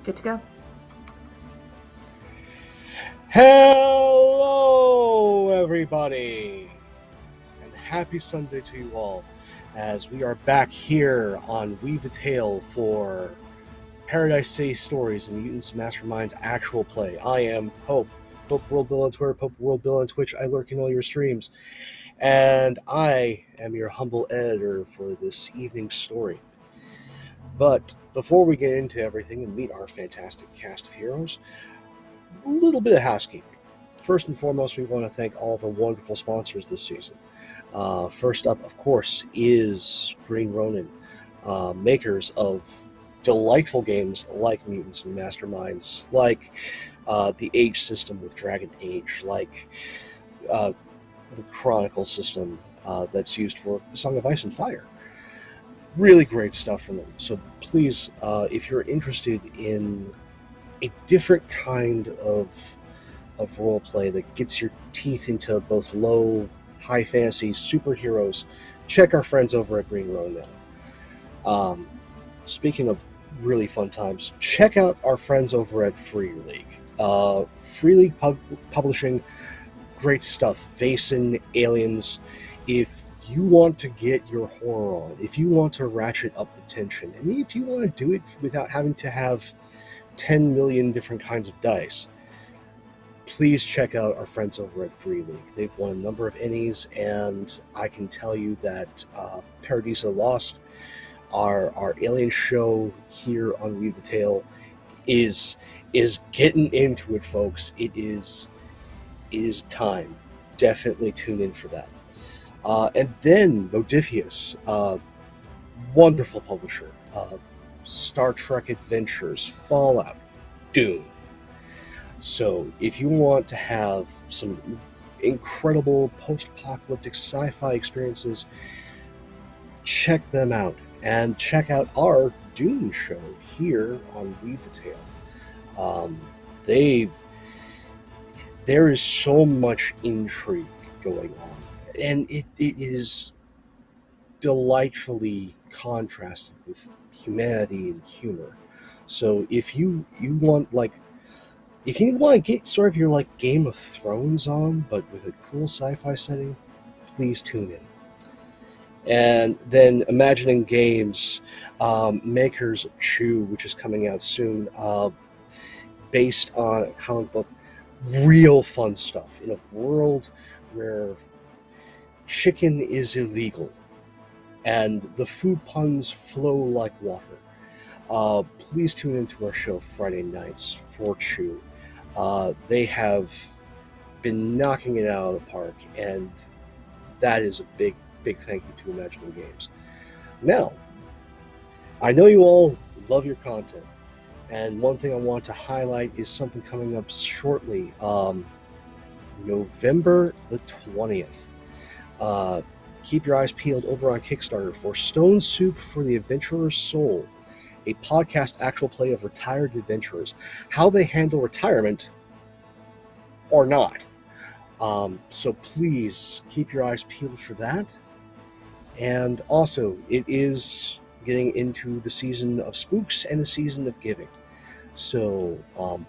Good to go. Hello, everybody, and happy Sunday to you all, as we are back here on Weave the Tale for Paradise City Stories and Mutants Masterminds actual play. I am Pope World Bill on Twitter, Pope World Bill on Twitch. I lurk in all your streams, and I am your humble editor for this evening's story. But before we get into everything and meet our fantastic cast of heroes, a little bit of housekeeping. First and foremost, we want to thank all of our wonderful sponsors this season. First up, of course, is Green Ronin, makers of delightful games like Mutants and Masterminds, like the Age system with Dragon Age, like the Chronicle system that's used for Song of Ice and Fire. Really great stuff from them. So please, if you're interested in a different kind of role play that gets your teeth into both low, high fantasy superheroes, check our friends over at Green Ronin. Speaking of really fun times, check out our friends over at Free League. Free League publishing, great stuff. Vaesen, Aliens. If you want to get your horror on, if you want to ratchet up the tension, and if you want to do it without having to have 10 million different kinds of dice, please check out our friends over at Free League. They've won a number of Ennies, and I can tell you that Paradiso Lost, our alien show here on Weave the Tale, is getting into it, folks. It is time. Definitely tune in for that. And then Modifius, wonderful publisher. Star Trek Adventures, Fallout, Dune. So if you want to have some incredible post-apocalyptic sci-fi experiences, check them out. And check out our Dune show here on Weave the Tale. There is so much intrigue going on, and it is delightfully contrasted with humanity and humor. So if you want to get sort of your like Game of Thrones on, but with a cool sci-fi setting, please tune in. And then Imagining Games, makers of Chew, which is coming out soon, based on a comic book. Real fun stuff in a world where chicken is illegal and the food puns flow like water. Please tune into our show Friday nights for Chew. They have been knocking it out of the park, and that is a big thank you to Imagining Games. Now, I know you all love your content, and one thing I want to highlight is something coming up shortly, November the 20th. Keep your eyes peeled over on Kickstarter for Stone Soup for the Adventurer's Soul, a podcast actual play of retired adventurers, how they handle retirement or not. So please keep your eyes peeled for that. And also, it is getting into the season of spooks and the season of giving. So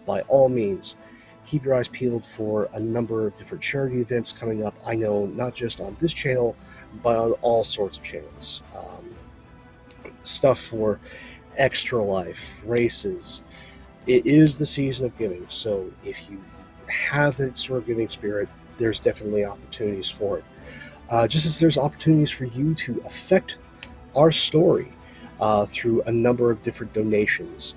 by all means, keep your eyes peeled for a number of different charity events coming up. I know not just on this channel, but on all sorts of channels. Stuff for Extra Life, races. It is the season of giving, so if you have that sort of giving spirit, there's definitely opportunities for it. Just as there's opportunities for you to affect our story through a number of different donations.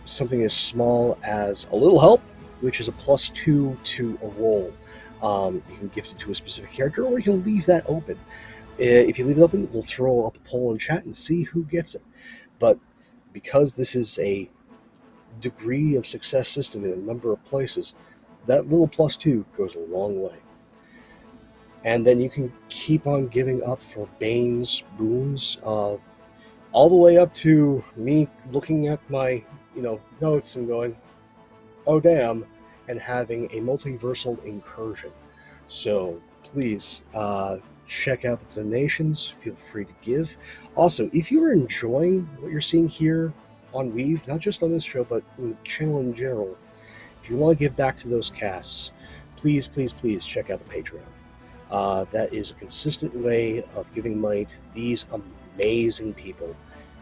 Something as small as a little help, which is a +2 to a roll. You can gift it to a specific character, or you can leave that open. If you leave it open, we'll throw up a poll in chat and see who gets it. But because this is a degree of success system in a number of places, that little +2 goes a long way. And then you can keep on giving up for Bane's boons, all the way up to me looking at my notes and going, oh damn, and having a multiversal incursion. So please check out the donations. Feel free to give. Also, if you're enjoying what you're seeing here on Weave, not just on this show, but the channel in general, if you want to give back to those casts, please, please, please check out the Patreon. That is a consistent way of giving money to these amazing people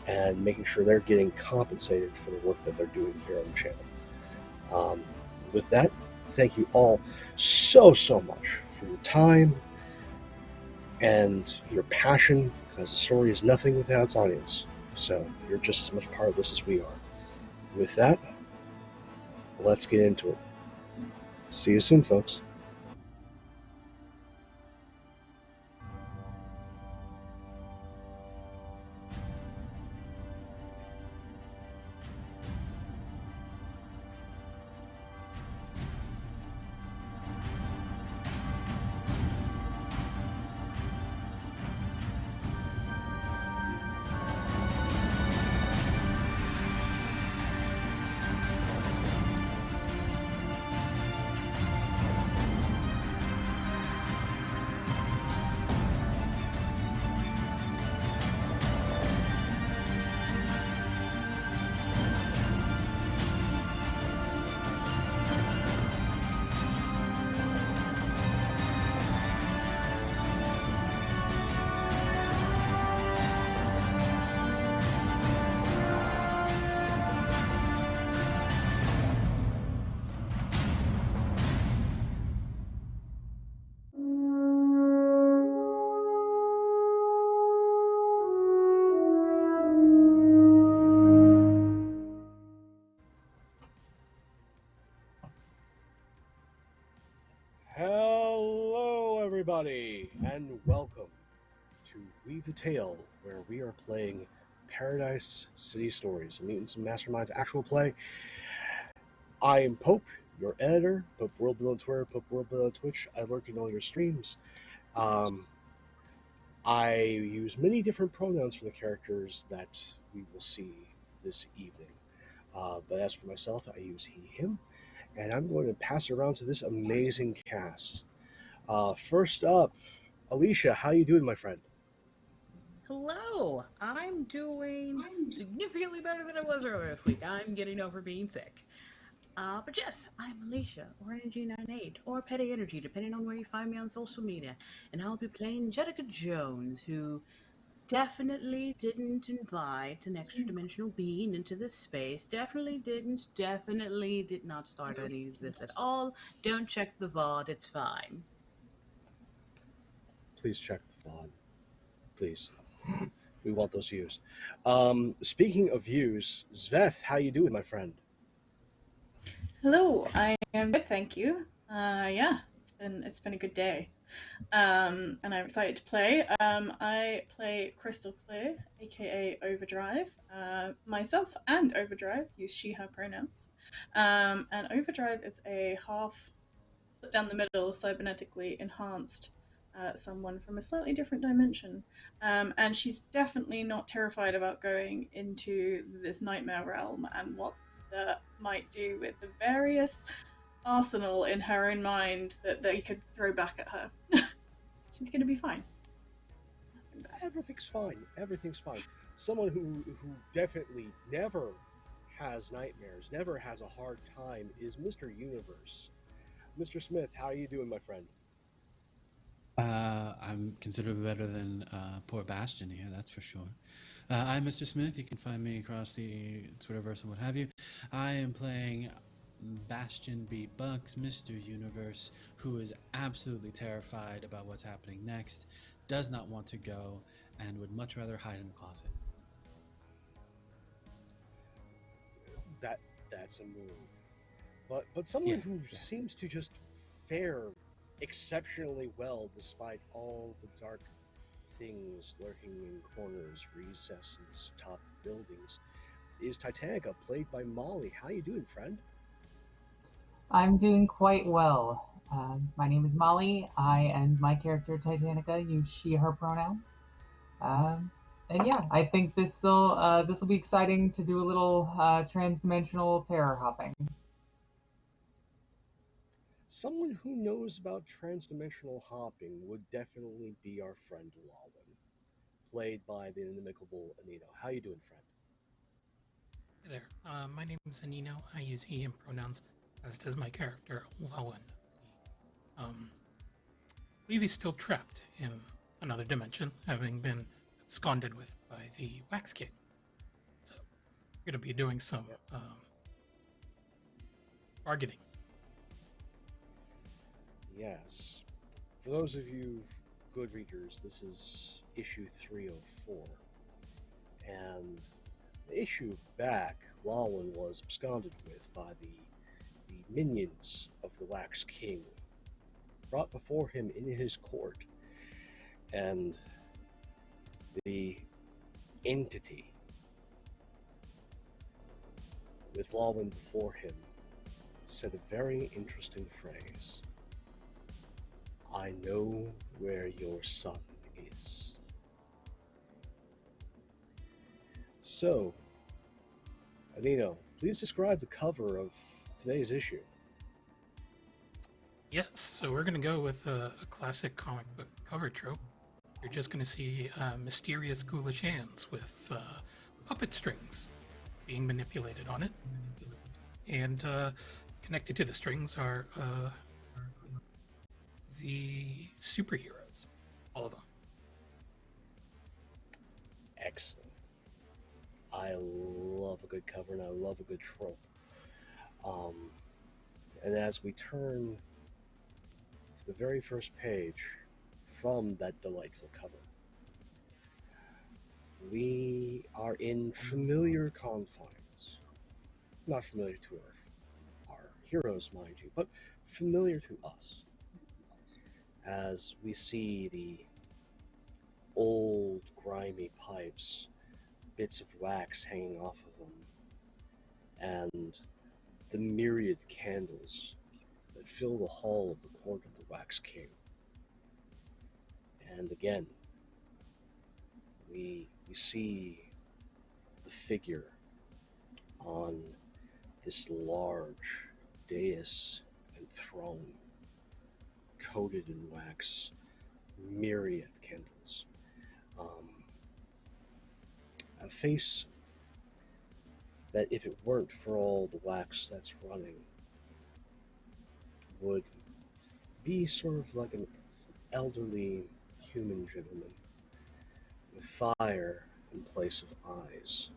and making sure they're getting compensated for the work that they're doing here on the channel. With that, thank you all so much for your time and your passion, because the story is nothing without its audience. So you're just as much part of this as we are. With that, let's get into it. See you soon, folks. Hello, everybody, and welcome to Weave the Tale, where we are playing Paradise City Stories, a Mutants and Masterminds actual play. I am Pope, your editor, Pope Worldbuild on Twitter, Pope Worldbuild on Twitch. I lurk in all your streams. I use many different pronouns for the characters that we will see this evening. But as for myself, I use he, him, and I'm going to pass it around to this amazing cast. First up, Alicia, how you doing, my friend? Hello, I'm doing significantly better than I was earlier this week. I'm getting over being sick. But yes, I'm Alicia, or Energy98, or Petty Energy, depending on where you find me on social media. And I'll be playing Jetica Jones, who definitely didn't invite an extra dimensional being into this space. Definitely did not start any of this at all. Don't check the VOD, it's fine. Please check the VOD. Please. We want those views. Speaking of views, Zveth, how you doing, my friend? Hello, I am good, thank you. Yeah, it's been a good day, and I'm excited to play. I play Crystal Clear, aka Overdrive. Myself and Overdrive use she/her pronouns, and Overdrive is a half split down the middle, cybernetically enhanced. Someone from a slightly different dimension. And she's definitely not terrified about going into this nightmare realm and what that might do with the various arsenal in her own mind that they could throw back at her. She's going to be fine. Everything's fine. Everything's fine. Someone who definitely never has nightmares, never has a hard time, is Mr. Universe. Mr. Smith, how are you doing, my friend? I'm considerably better than poor Bastion here, that's for sure. I'm Mr. Smith. You can find me across the Twitterverse and what have you. I am playing Bastion B. Bucks, Mr. Universe, who is absolutely terrified about what's happening next, does not want to go, and would much rather hide in a closet. That's a move. But someone who seems to just fare exceptionally well despite all the dark things lurking in corners, recesses, top buildings, is Titanica, played by Molly. How you doing, friend? I'm doing quite well. My name is Molly. I and my character Titanica use she/her pronouns. And yeah, I think this will be exciting to do a little trans-dimensional terror hopping. Someone who knows about transdimensional hopping would definitely be our friend Lawin, played by the inimicable Anito. How you doing, friend? Hey there. My name is Anino. I use he, him pronouns, as does my character, Lowen. Um, I believe he's still trapped in another dimension, having been absconded with by the Wax King. So, we're going to be doing some bargaining. Yes. For those of you good readers, this is issue 304. And the issue back, Lawin was absconded with by the minions of the Wax King, brought before him in his court. And the entity with Lawin before him said a very interesting phrase. I know where your son is. So, Anino, please describe the cover of today's issue. Yes, so we're going to go with a classic comic book cover trope. You're just going to see mysterious ghoulish hands with puppet strings being manipulated on it. And connected to the strings are the superheroes, all of them. Excellent. I love a good cover and I love a good trope. And as we turn to the very first page from that delightful cover, we are in familiar confines. Not familiar to our heroes, mind you, but familiar to us. As we see the old grimy pipes, bits of wax hanging off of them, and the myriad candles that fill the hall of the court of the Wax King. And again, we see the figure on this large dais and throne, coated in wax, myriad candles. A face that, if it weren't for all the wax that's running, would be sort of like an elderly human gentleman with fire in place of eyes.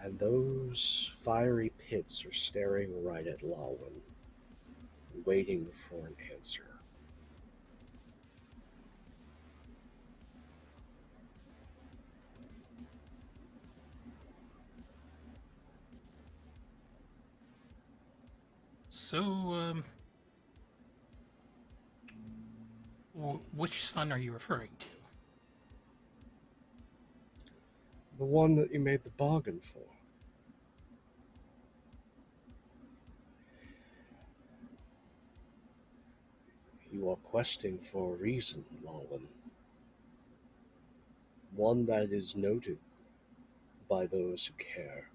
And those fiery pits are staring right at Lawin, waiting for an answer. So, which son are you referring to? The one that you made the bargain for. You are questing for a reason, Lawin. One that is noted by those who care.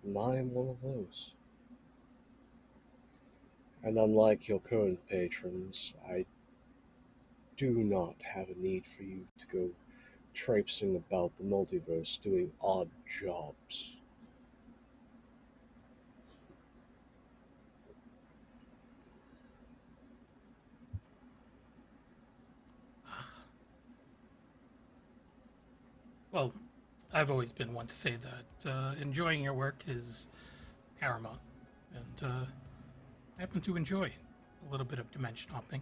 And I am one of those. And unlike your current patrons, I do not have a need for you to go traipsing about the multiverse doing odd jobs. Well, I've always been one to say that enjoying your work is paramount, and I happen to enjoy a little bit of dimension hopping,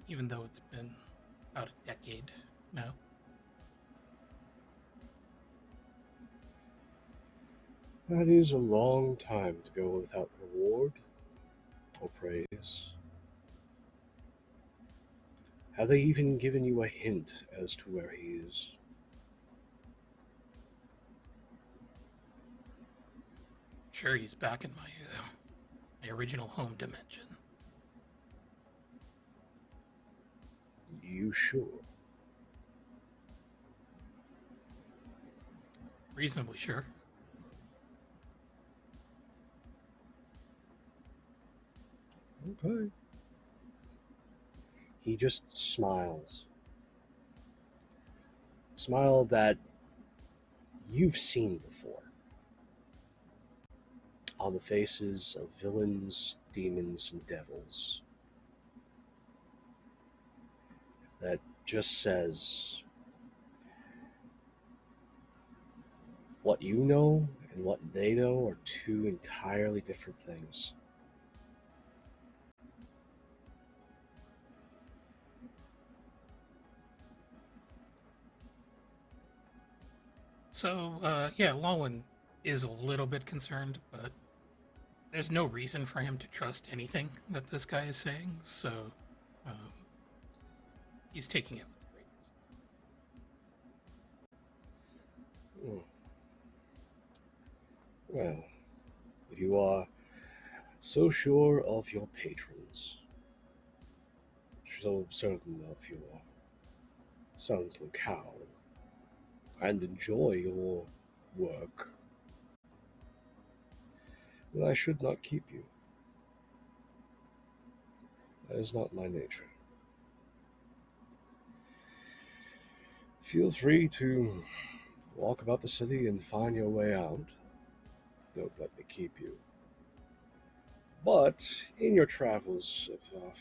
even though it's been about a decade now. That is a long time to go without reward or praise. Have they even given you a hint as to where he is? Sure, he's back in my original home dimension. You sure? Reasonably sure. Okay. He just smiles. Smile that you've seen before on the faces of villains, demons, and devils that just says what you know and what they know are two entirely different things. So, yeah, Lawin is a little bit concerned, but there's no reason for him to trust anything that this guy is saying, so um, he's taking it with great. Hmm. Well, if you are so sure of your patrons, so certain of your son's locale, and enjoy your work, then I should not keep you. That is not my nature. Feel free to walk about the city and find your way out. Don't let me keep you. But in your travels of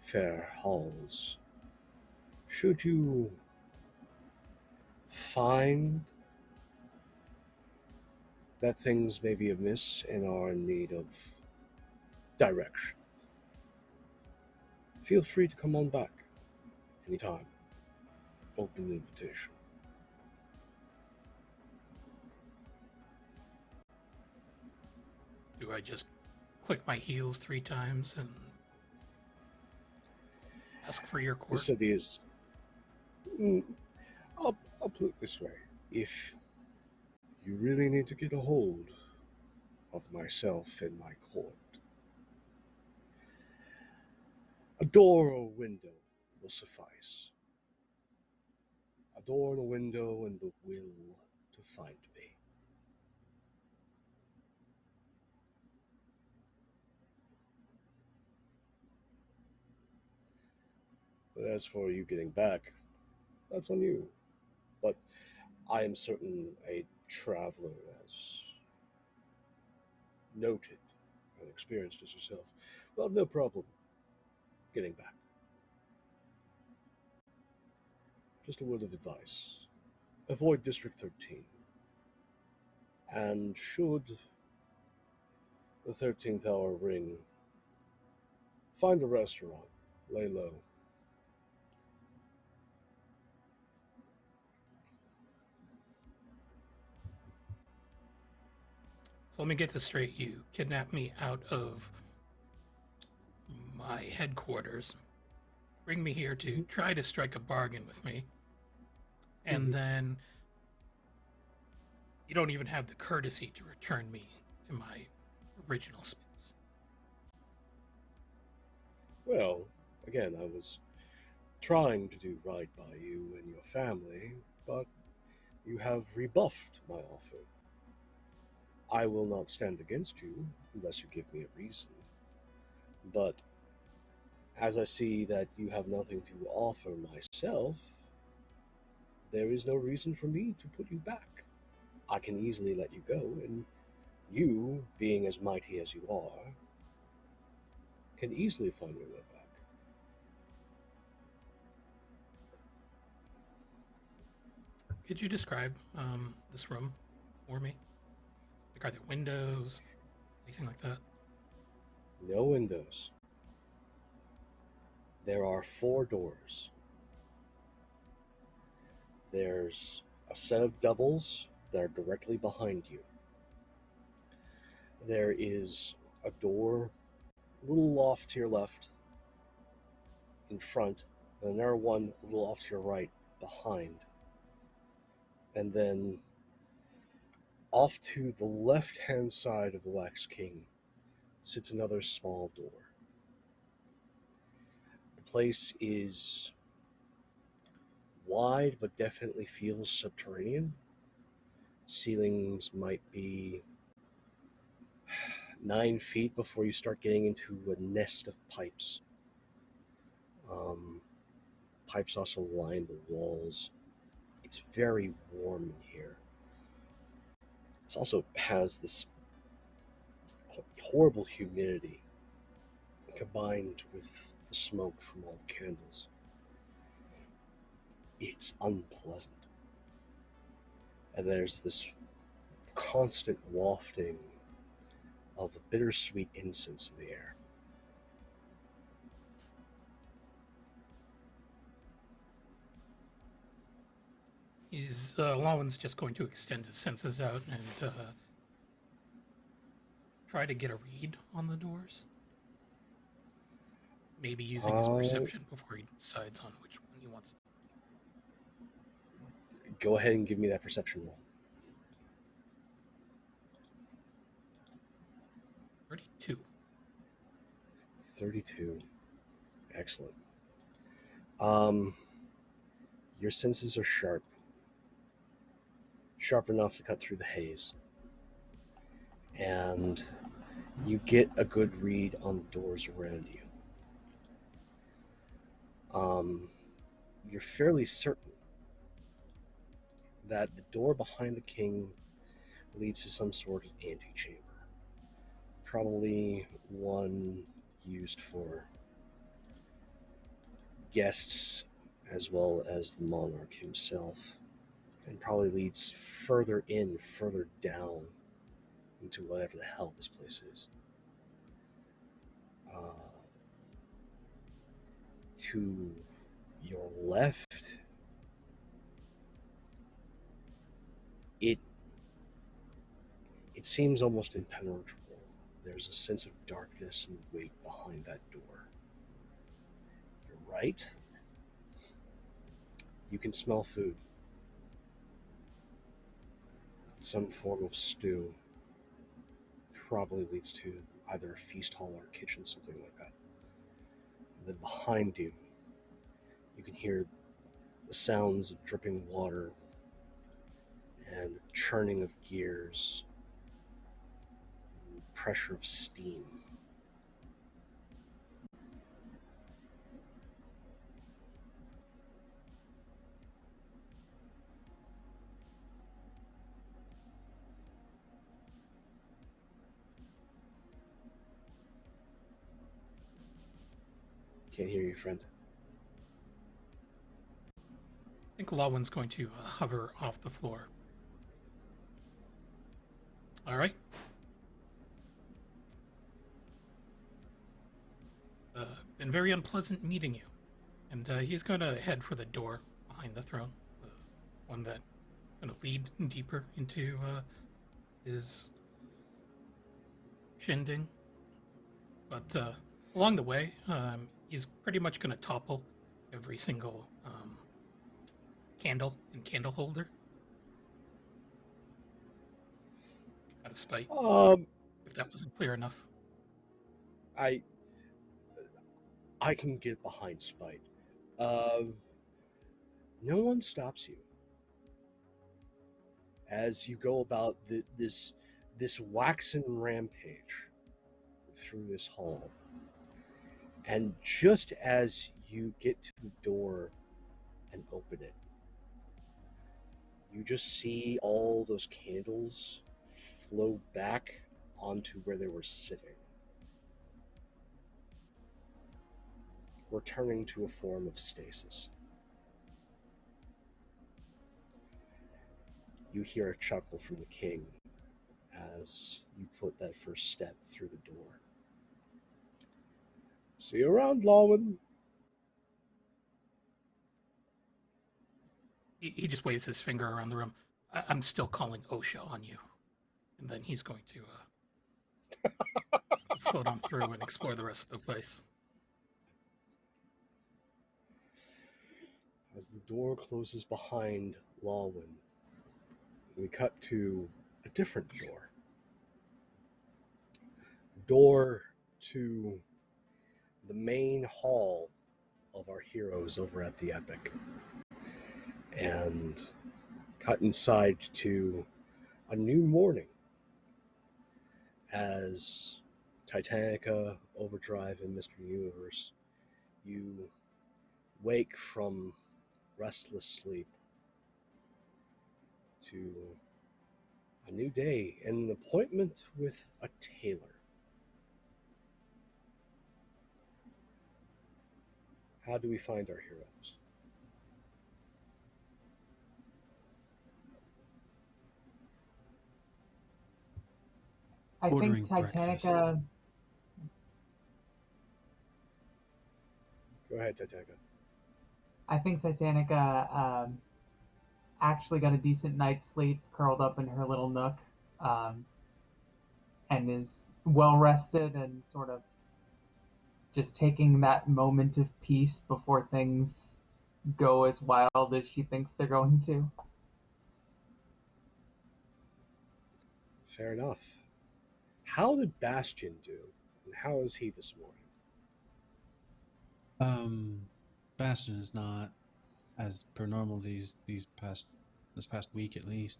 fair halls, should you find that things may be amiss and are in need of direction, feel free to come on back anytime. Open invitation. Do I just click my heels 3 times and ask for your The court? city is. I'll put it this way: if you really need to get a hold of myself and my court, a door or window will suffice. A door and a window and the will to find me. But as for you getting back, that's on you. But I am certain a traveler as noted and experienced as yourself will have no problem getting back. Just a word of advice. Avoid District 13. And should the 13th hour ring, find a restaurant, lay low. So let me get this straight. You kidnapped me out of my headquarters, bring me here to try to strike a bargain with me, and then you don't even have the courtesy to return me to my original space. Well, again, I was trying to do right by you and your family, but you have rebuffed my offer. I will not stand against you unless you give me a reason. But as I see that you have nothing to offer myself, there is no reason for me to put you back. I can easily let you go, and you, being as mighty as you are, can easily find your way back. Could you describe this room for me? Like, are there windows, anything like that? No windows. There are 4 doors. There's a set of doubles that are directly behind you. There is a door a little off to your left in front, and another one a little off to your right behind. And then off to the left-hand side of the Wax King sits another small door. The place is wide, but definitely feels subterranean. Ceilings might be 9 feet before you start getting into a nest of pipes. Pipes also line the walls. It's very warm in here. It also has this horrible humidity combined with the smoke from all the candles. It's unpleasant. And there's this constant wafting of a bittersweet incense in the air. Lowen's just going to extend his senses out and try to get a read on the doors. Maybe using his perception before he decides on which one he wants. Go ahead and give me that perception roll. 32. 32. Excellent. Your senses are sharp. Sharp enough to cut through the haze. And you get a good read on the doors around you. You're fairly certain that the door behind the king leads to some sort of antechamber. Probably one used for guests as well as the monarch himself, and probably leads further in, further down into whatever the hell this place is. To your left, it seems almost impenetrable. There's a sense of darkness and weight behind that door. Your right, you can smell food. Some form of stew. Probably leads to either a feast hall or a kitchen, something like that. And then behind you, you can hear the sounds of dripping water and the churning of gears, and the pressure of steam. Can't hear you, friend. I think Lowen's going to hover off the floor. All right. Been very unpleasant meeting you. And he's going to head for the door behind the throne. The one that going to lead deeper into his shindig. But along the way, he's pretty much going to topple every single candle and candle holder. Out of spite. If that wasn't clear enough. I can get behind spite. No one stops you as you go about this waxen rampage through this hall. And just as you get to the door and open it, you just see all those candles flow back onto where they were sitting, returning to a form of stasis. You hear a chuckle from the king as you put that first step through the door. See you around, Lowen. He just waves his finger around the room. I'm still calling OSHA on you. And then he's going to float on through and explore the rest of the place. As the door closes behind Lowen, we cut to a different door. Door to the main hall of our heroes over at the Epic. And cut inside to a new morning as Titanica, Overdrive, and Mr. Universe, you wake from restless sleep to a new day and an appointment with a tailor. How do we find our heroes? I Ordering think Titanica. Go ahead, Titanica. I think Titanica actually got a decent night's sleep, curled up in her little nook, and is well rested and sort of just taking that moment of peace before things go as wild as she thinks they're going to. Fair enough. How did Bastion do, and how is he this morning? Bastion is not as per normal this past week at least.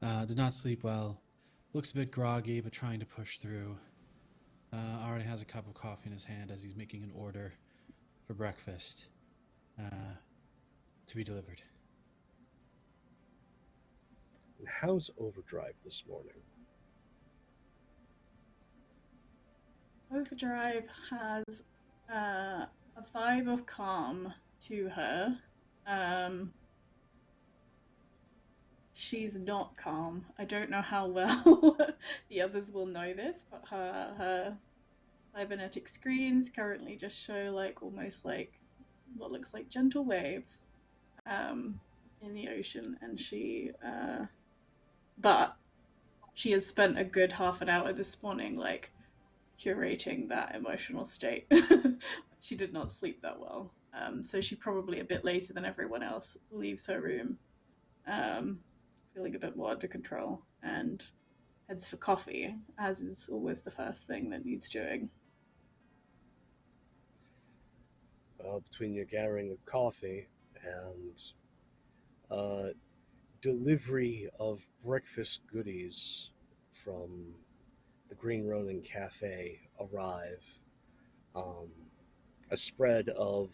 Did not sleep well. Looks a bit groggy, but trying to push through. Already has a cup of coffee in his hand as he's making an order for breakfast to be delivered. And how's Overdrive this morning? Overdrive has a vibe of calm to her. She's not calm. I don't know how well the others will know this, but her cybernetic screens currently just show like almost like what looks like gentle waves in the ocean, and but she has spent a good half an hour this morning like curating that emotional state. She did not sleep that well, so she probably a bit later than everyone else leaves her room, feeling a bit more under control, and heads for coffee, as is always the first thing that needs doing. Well, between your gathering of coffee and delivery of breakfast goodies from the Green Ronin Cafe arrive, a spread of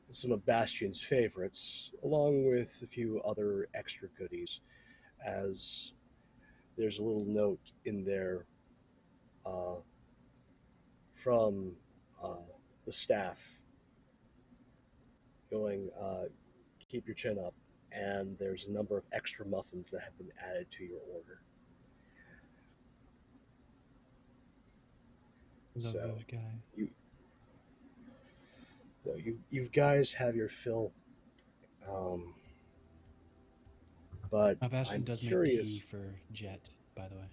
some of Bastion's favorites, along with a few other extra goodies, as there's a little note in there from the staff going, keep your chin up, and there's a number of extra muffins that have been added to your order. Love those guys. You guys have your fill, but Bastion I'm does curious. make tea for Jet, by the way.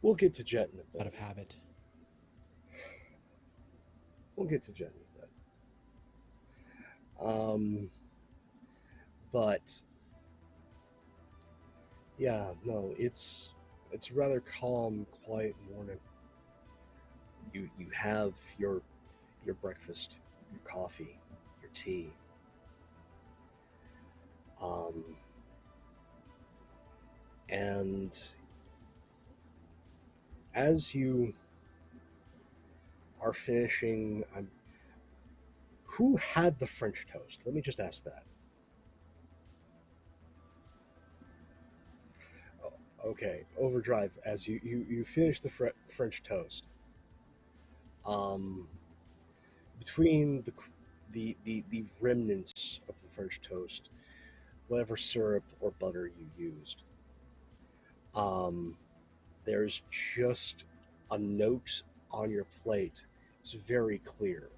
We'll get to Jet in a bit. Out of habit. We'll get to Jet in a bit. But yeah, no, it's a rather calm, quiet morning. You have your breakfast, your coffee, your tea. And as you are finishing, who had the French toast? Let me just ask that. Okay, Overdrive, as you finish the French toast, between the remnants of the French toast, whatever syrup or butter you used, there's just a note on your plate. It's very clear.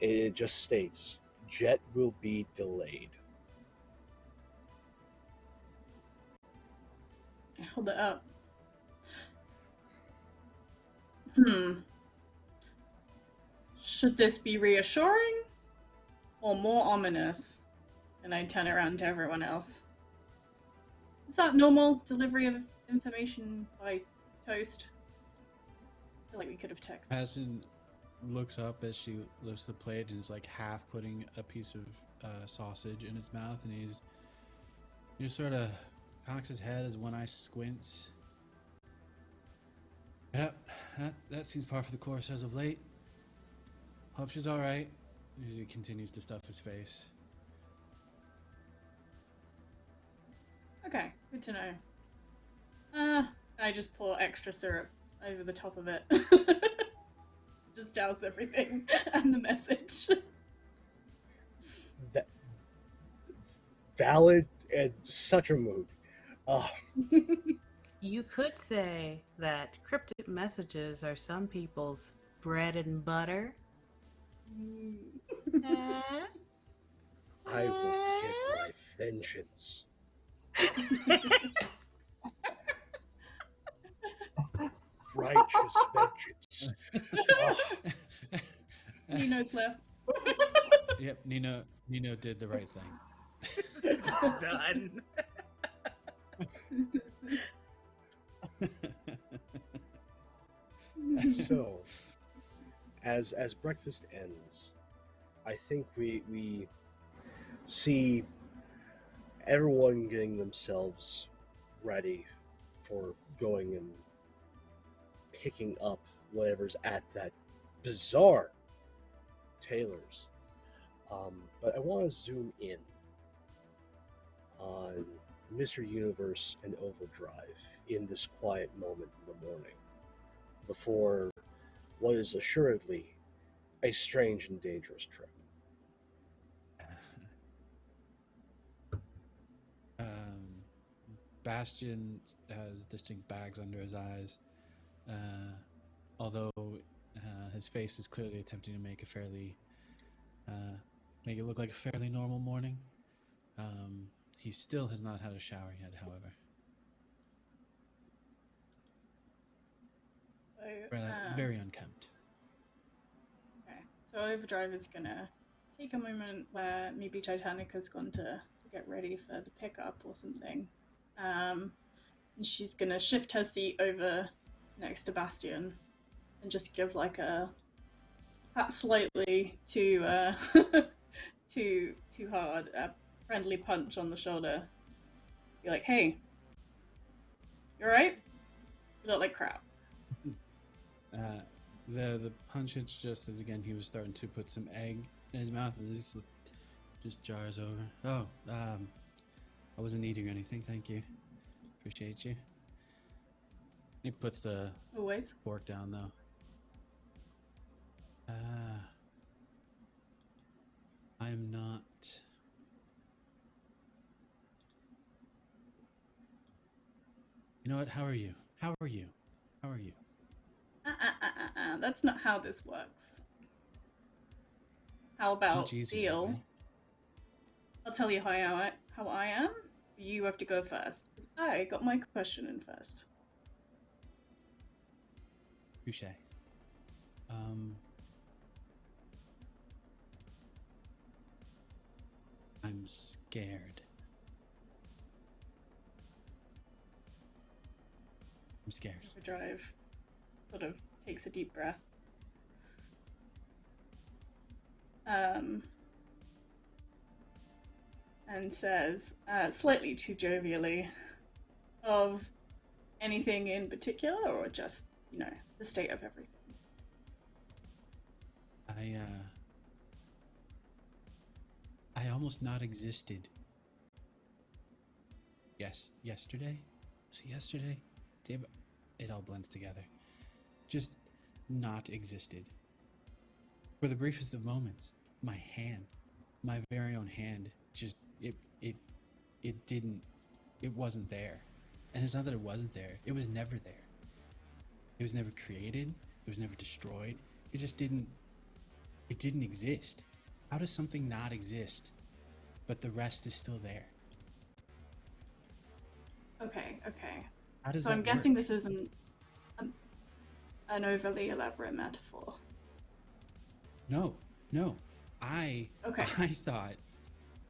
It just states, Jet will be delayed. Hold it up. Should this be reassuring or more ominous? And I turn around to everyone else. Is that normal delivery of information by toast? I feel like we could have texted. Bastion looks up as she lifts the plate and is like half putting a piece of sausage in his mouth, and he just sort of cocks his head as one eye squints. Yep, that seems par for the course as of late. Hope she's all right. As he continues to stuff his face. Okay, good to know. I just pour extra syrup over the top of it. Just douse everything and the message. That valid and such a mood. You could say that cryptic messages are some people's bread and butter. I will get my vengeance. Righteous vengeance. Nino's left. Yep, Nino did the right thing. Done. So, as breakfast ends, I think we see everyone getting themselves ready for going and picking up whatever's at that bizarre tailor's. But I want to zoom in on Mr. Universe and Overdrive in this quiet moment in the morning before what is assuredly a strange and dangerous trip. Bastion has distinct bags under his eyes, although his face is clearly attempting to make make it look like a fairly normal morning. He still has not had a shower yet, however. Very unkempt. Okay, so Overdrive is gonna take a moment where maybe Titanica's gone to get ready for the pickup or something. And she's gonna shift her seat over next to Bastion and just give like a perhaps slightly too too hard a friendly punch on the shoulder. Be like, hey, you alright? You look like crap. The punch hits just as again he was starting to put some egg in his mouth, and this just jars over. Oh, I wasn't eating anything, thank you. Appreciate you. He puts the Always. fork down though. I'm not. You know what? How are you? How are you? How are you? That's not how this works. How about Much easier, deal? right? I'll tell you how I am. You have to go first, because I got my question in first. Touche. I'm scared. I'm scared. Overdrive sort of takes a deep breath. And says, slightly too jovially, of anything in particular, or just, the state of everything? I almost not existed. Yes, yesterday? Was it yesterday? It all blends together. Just not existed. For the briefest of moments, my hand, my very own hand, just, it wasn't there. And it's not that it wasn't there, it was never there. It was never created, it was never destroyed, it just didn't exist. How does something not exist, but the rest is still there? Okay. How does So that I'm guessing work? this isn't an overly elaborate metaphor. No. I thought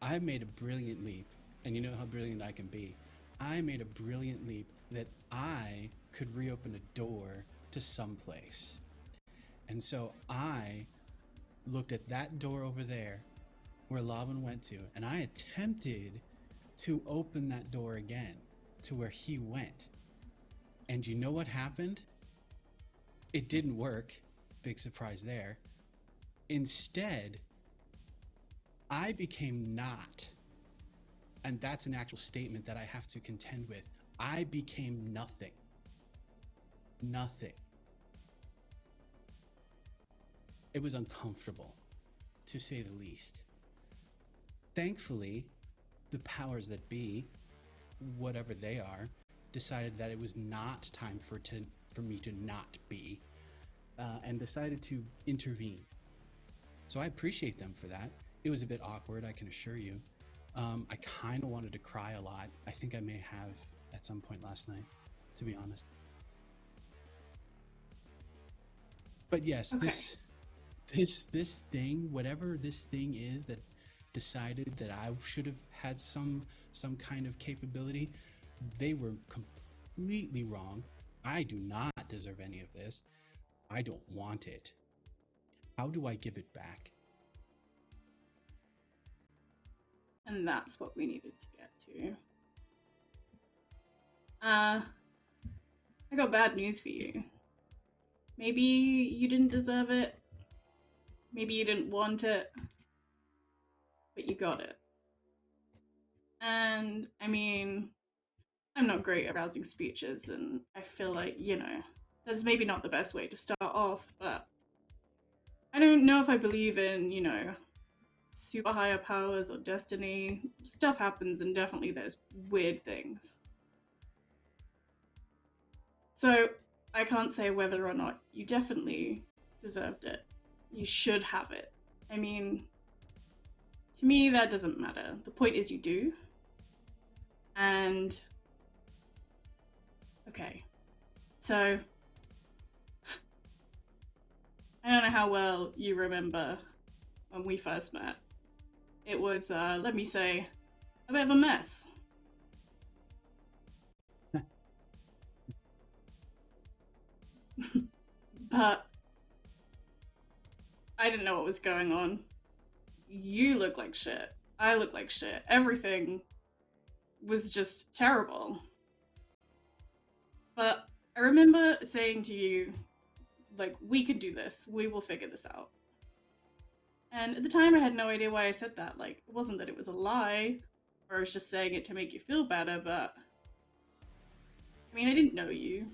I made a brilliant leap, and you know how brilliant I can be. I made a brilliant leap that I could reopen a door to someplace. And so I looked at that door over there where Lavin went to, and I attempted to open that door again to where he went. And you know what happened? It didn't work. Big surprise there. Instead, I became not, and that's an actual statement that I have to contend with. I became nothing. Nothing. It was uncomfortable, to say the least. Thankfully, the powers that be, whatever they are, decided that it was not time for me to not be, and decided to intervene. So I appreciate them for that. It was a bit awkward, I can assure you. I kind of wanted to cry a lot. I think I may have at some point last night, to be honest. But yes, Okay. this thing, whatever this thing is that decided that I should have had some kind of capability, they were completely wrong. I do not deserve any of this. I don't want it. How do I give it back? And that's what we needed to get to. I got bad news for you. Maybe you didn't deserve it. Maybe you didn't want it. But you got it. And, I mean, I'm not great at rousing speeches, and I feel like, that's maybe not the best way to start off, but I don't know if I believe in, super higher powers or destiny. Stuff happens, and definitely there's weird things. So, I can't say whether or not you definitely deserved it. You should have it. I mean, to me, that doesn't matter. The point is you do. And, okay. So, I don't know how well you remember when we first met. It was, let me say, a bit of a mess. But I didn't know what was going on. You look like shit. I look like shit. Everything was just terrible. But I remember saying to you, like, we can do this. We will figure this out. And at the time, I had no idea why I said that. Like, it wasn't that it was a lie, or I was just saying it to make you feel better, but I mean, I didn't know you.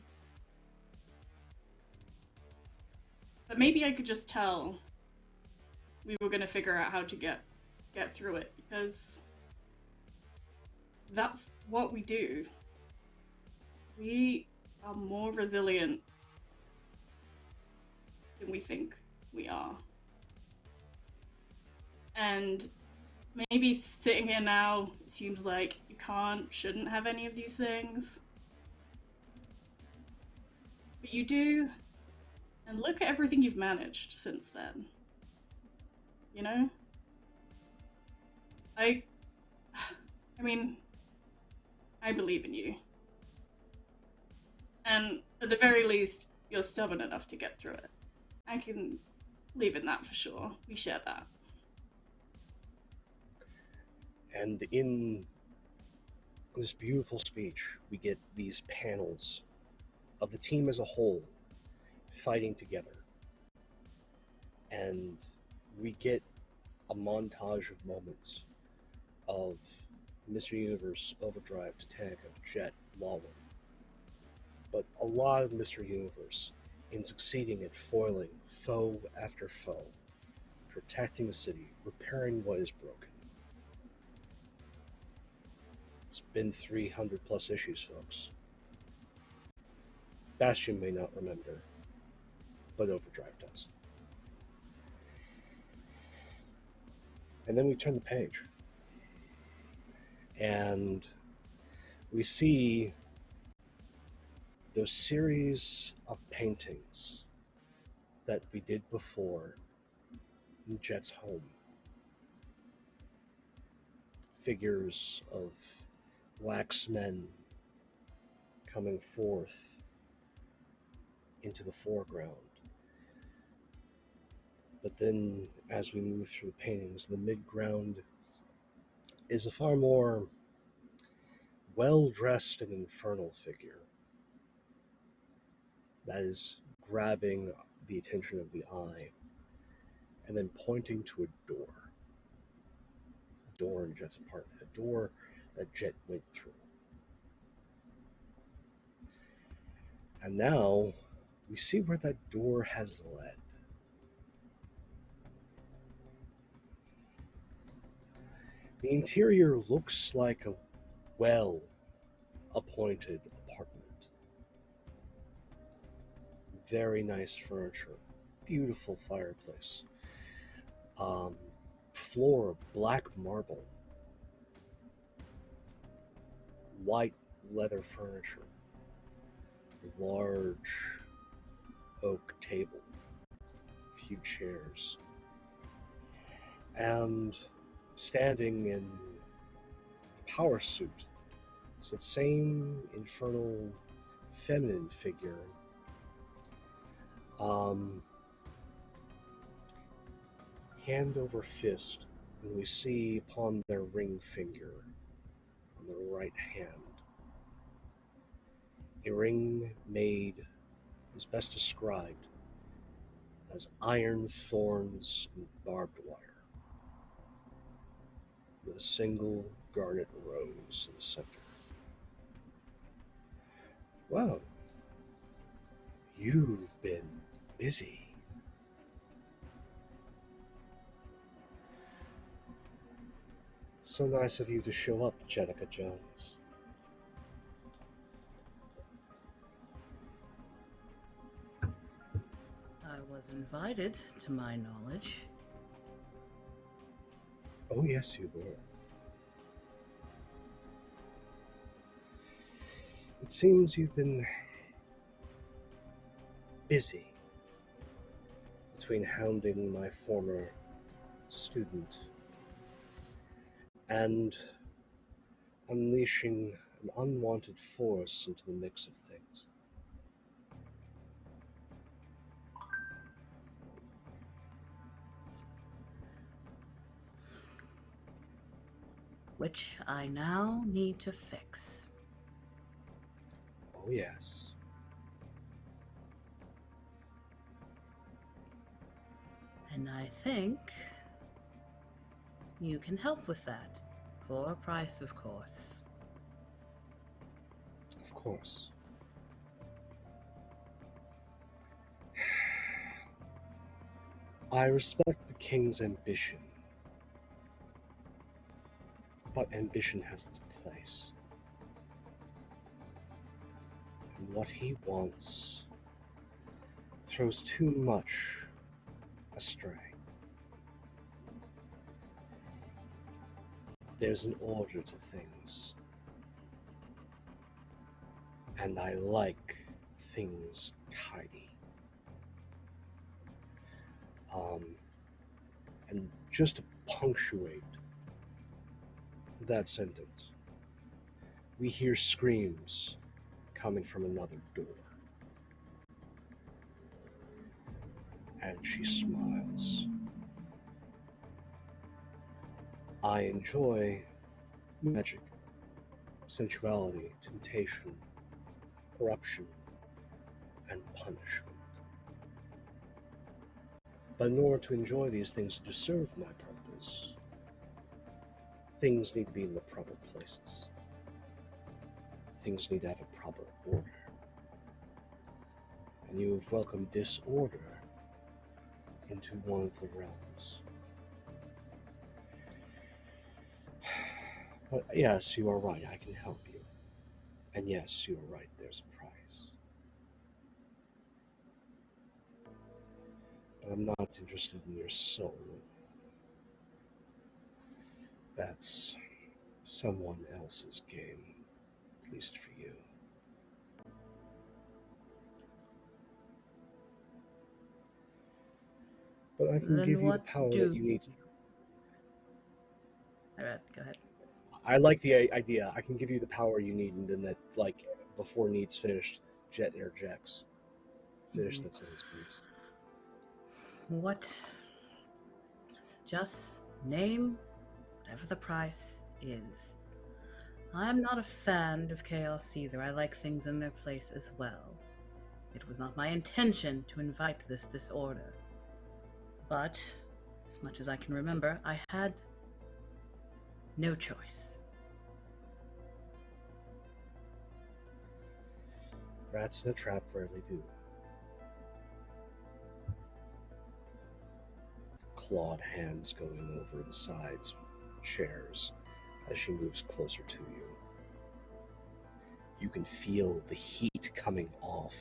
But maybe I could just tell we were gonna figure out how to get through it, because that's what we do. We are more resilient than we think we are. And maybe sitting here now, it seems like you shouldn't have any of these things. But you do, and look at everything you've managed since then. You know? I mean, I believe in you. And at the very least, you're stubborn enough to get through it. I can believe in that for sure. We share that. And in this beautiful speech, we get these panels of the team as a whole fighting together. And we get a montage of moments of Mr. Universe, Overdrive, Titanica, Jet, Lawler. But a lot of Mr. Universe in succeeding at foiling foe after foe, protecting the city, repairing what is broken. It's been 300 plus issues, folks. Bastion may not remember, but Overdrive does. And then we turn the page, and we see those series of paintings that we did before in Jet's home. Figures of wax men coming forth into the foreground. But then, as we move through the paintings, the midground is a far more well-dressed and infernal figure that is grabbing the attention of the eye and then pointing to a door. A door in Jet's apartment, a door that Jet went through. And now we see where that door has led. The interior looks like a well-appointed apartment. Very nice furniture, beautiful fireplace. Floor of black marble, white leather furniture, large oak table, few chairs, and standing in power suit is that same infernal feminine figure. Hand over fist, and we see upon their ring finger on the right hand a ring made, as best described, as iron thorns and barbed wire, with a single garnet rose in the center. Wow, you've been busy. So nice of you to show up, Jenica Jones. I was invited, to my knowledge. Oh, yes, you were. It seems you've been busy between hounding my former student and unleashing an unwanted force into the mix of things. Which I now need to fix. Oh, yes. And I think you can help with that. For a price, of course. Of course. I respect the king's ambition, but ambition has its place. And what he wants throws too much astray. There's an order to things, and I like things tidy. And just to punctuate that sentence, we hear screams coming from another door. And she smiles. I enjoy magic, sensuality, temptation, corruption, and punishment. But in order to enjoy these things to serve my purpose, things need to be in the proper places. Things need to have a proper order. And you have welcomed disorder into one of the realms. But yes, you are right, I can help you. And yes, you are right, there's a price. But I'm not interested in your soul. That's someone else's game, at least for you. But I can Then give you the what power do that you need. Alright, go ahead. I like the idea. I can give you the power you need, and then that, like, before need's finished, Jet interjects. Finish that sentence, please. What? Just name whatever the price is. I'm not a fan of chaos either. I like things in their place as well. It was not my intention to invite this disorder. But As much as I can remember, I had no choice. Rats in a trap rarely do. Clawed hands going over the sides of chairs as she moves closer to you. You can feel the heat coming off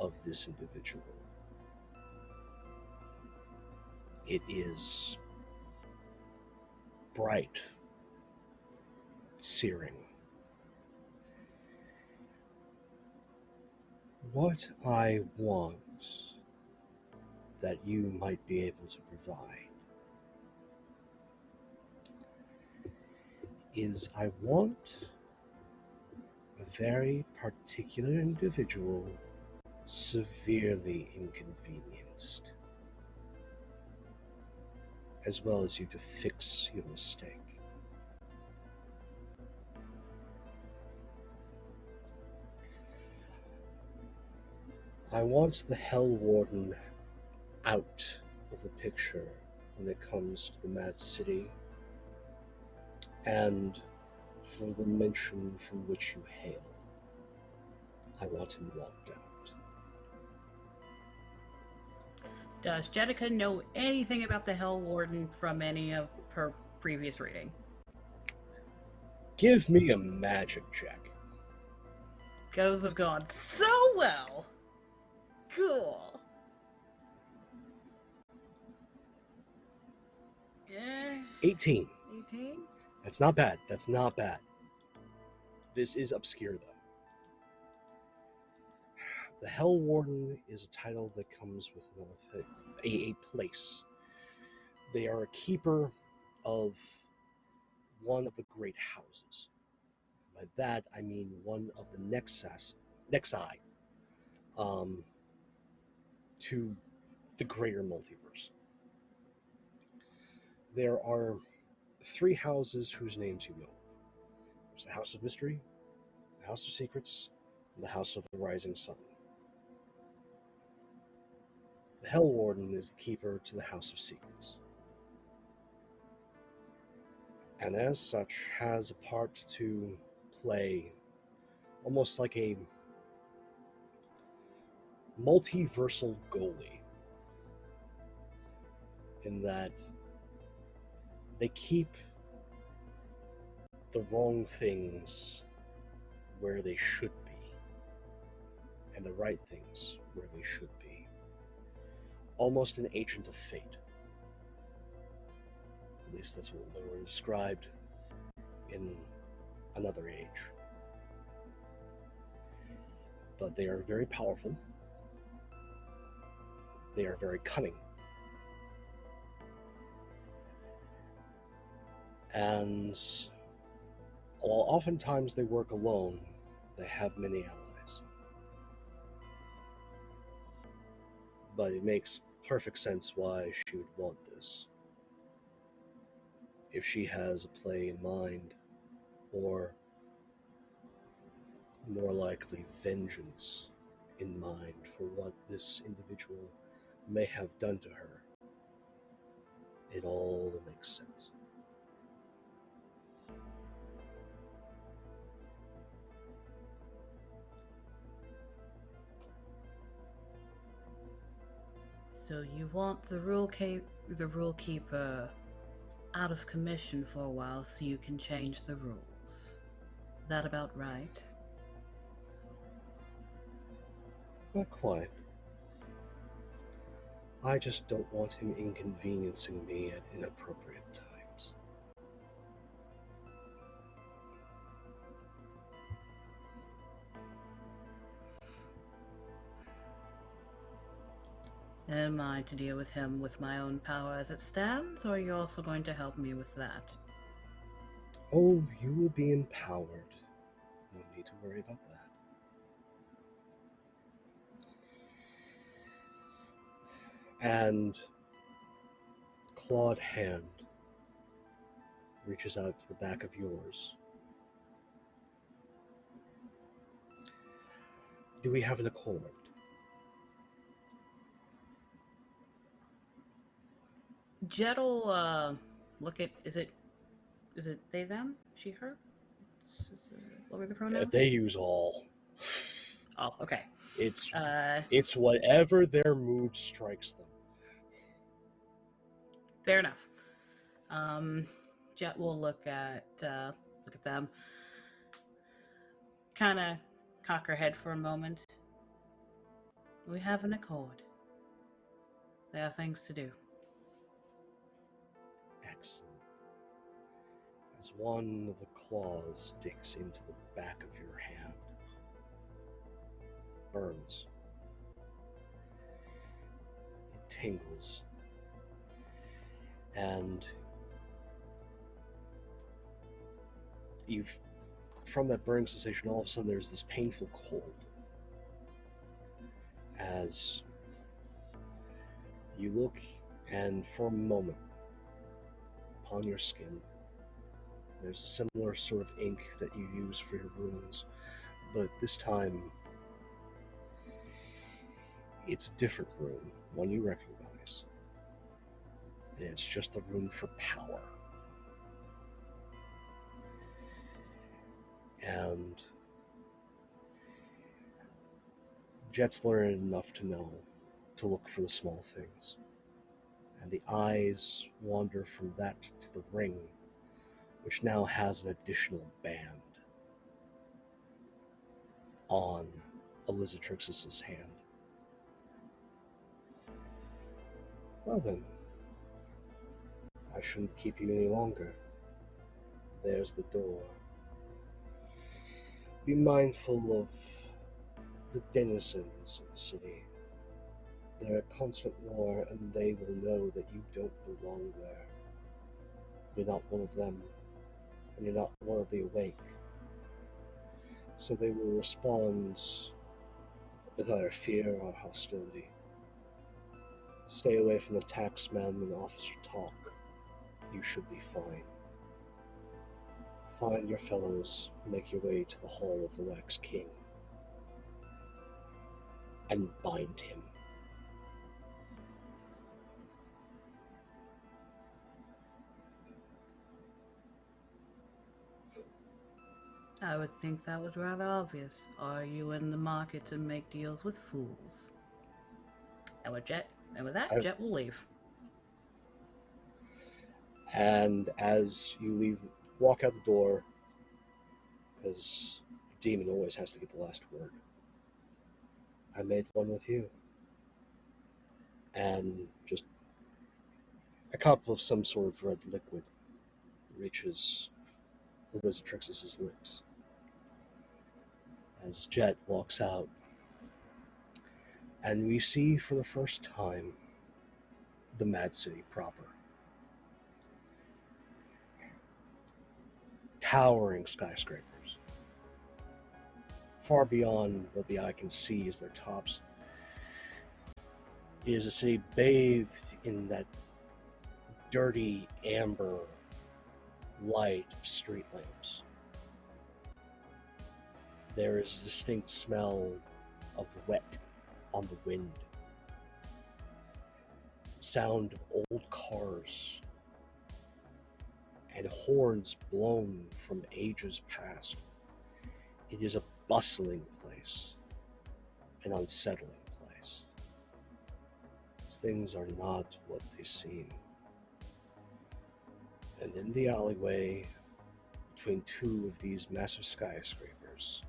of this individual. It is bright, searing. What I want that you might be able to provide is I want a very particular individual severely inconvenienced, as well as you to fix your mistake. I want the Hell Warden out of the picture when it comes to the Mad City, and for the dimension from which you hail. I want him locked out. Does Jenica know anything about the Hell Warden from any of her previous reading? Give me a magic check. Those have gone so well. Cool. 18. 18? That's not bad. That's not bad. This is obscure, though. The Hell Warden is a title that comes with another thing, a place. They are a keeper of one of the great houses. By that, I mean one of the nexi to the greater multiverse. There are 3 houses whose names you know. There's the House of Mystery, the House of Secrets, and the House of the Rising Sun. The Hell Warden is the keeper to the House of Secrets, and as such has a part to play, almost like a multiversal goalie, in that they keep the wrong things where they should be, and the right things where they should be. Almost an agent of fate. At least that's what they were described in another age. But they are very powerful. They are very cunning. And while oftentimes they work alone, they have many allies. But it makes perfect sense why she would want this. If she has a play in mind, or more likely vengeance in mind for what this individual may have done to her, it all makes sense. So you want the rule keeper out of commission for a while so you can change the rules. That about right? Not quite. I just don't want him inconveniencing me at inappropriate times. Am I to deal with him with my own power as it stands, or are you also going to help me with that? Oh, you will be empowered. No need to worry about that. And clawed hand reaches out to the back of yours. Do we have an accord? Jet'll look at. Is it they them? She her? What were the pronouns? They use all. Oh, okay. It's whatever their mood strikes them. Fair enough. Jet will look at them, kind of cock her head for a moment. We have an accord. There are things to do. Excellent. As one of the claws digs into the back of your hand, it burns. It tingles. And from that burning sensation, all of a sudden there's this painful cold. As you look, and for a moment, upon your skin, there's a similar sort of ink that you use for your wounds, but this time it's a different rune, one you recognize. And it's just the rune for power. And Jet's learned enough to know to look for the small things. And the eyes wander from that to the ring, which now has an additional band on Elizatrix's hand. Well then, I shouldn't keep you any longer. There's the door. Be mindful of the denizens of the city. They're at constant war, and they will know that you don't belong there. You're not one of them, and you're not one of the awake. So they will respond with either fear or hostility. Stay away from the taxman and officer talk. You should be fine. Find your fellows, make your way to the Hall of the Wax King, and bind him. I would think that was rather obvious. Are you in the market to make deals with fools? And with that, Jet will leave. And as you walk out the door, because a demon always has to get the last word, I made one with you. And just a cup of some sort of red liquid reaches Elizatrix's lips. As Jet walks out, and we see for the first time the Mad City proper. Towering skyscrapers, far beyond what the eye can see as their tops. It is a city bathed in that dirty amber light of street lamps. There is a distinct smell of wet on the wind. Sound of old cars and horns blown from ages past. It is a bustling place, an unsettling place. Things are not what they seem. And in the alleyway, between two of these massive skyscrapers,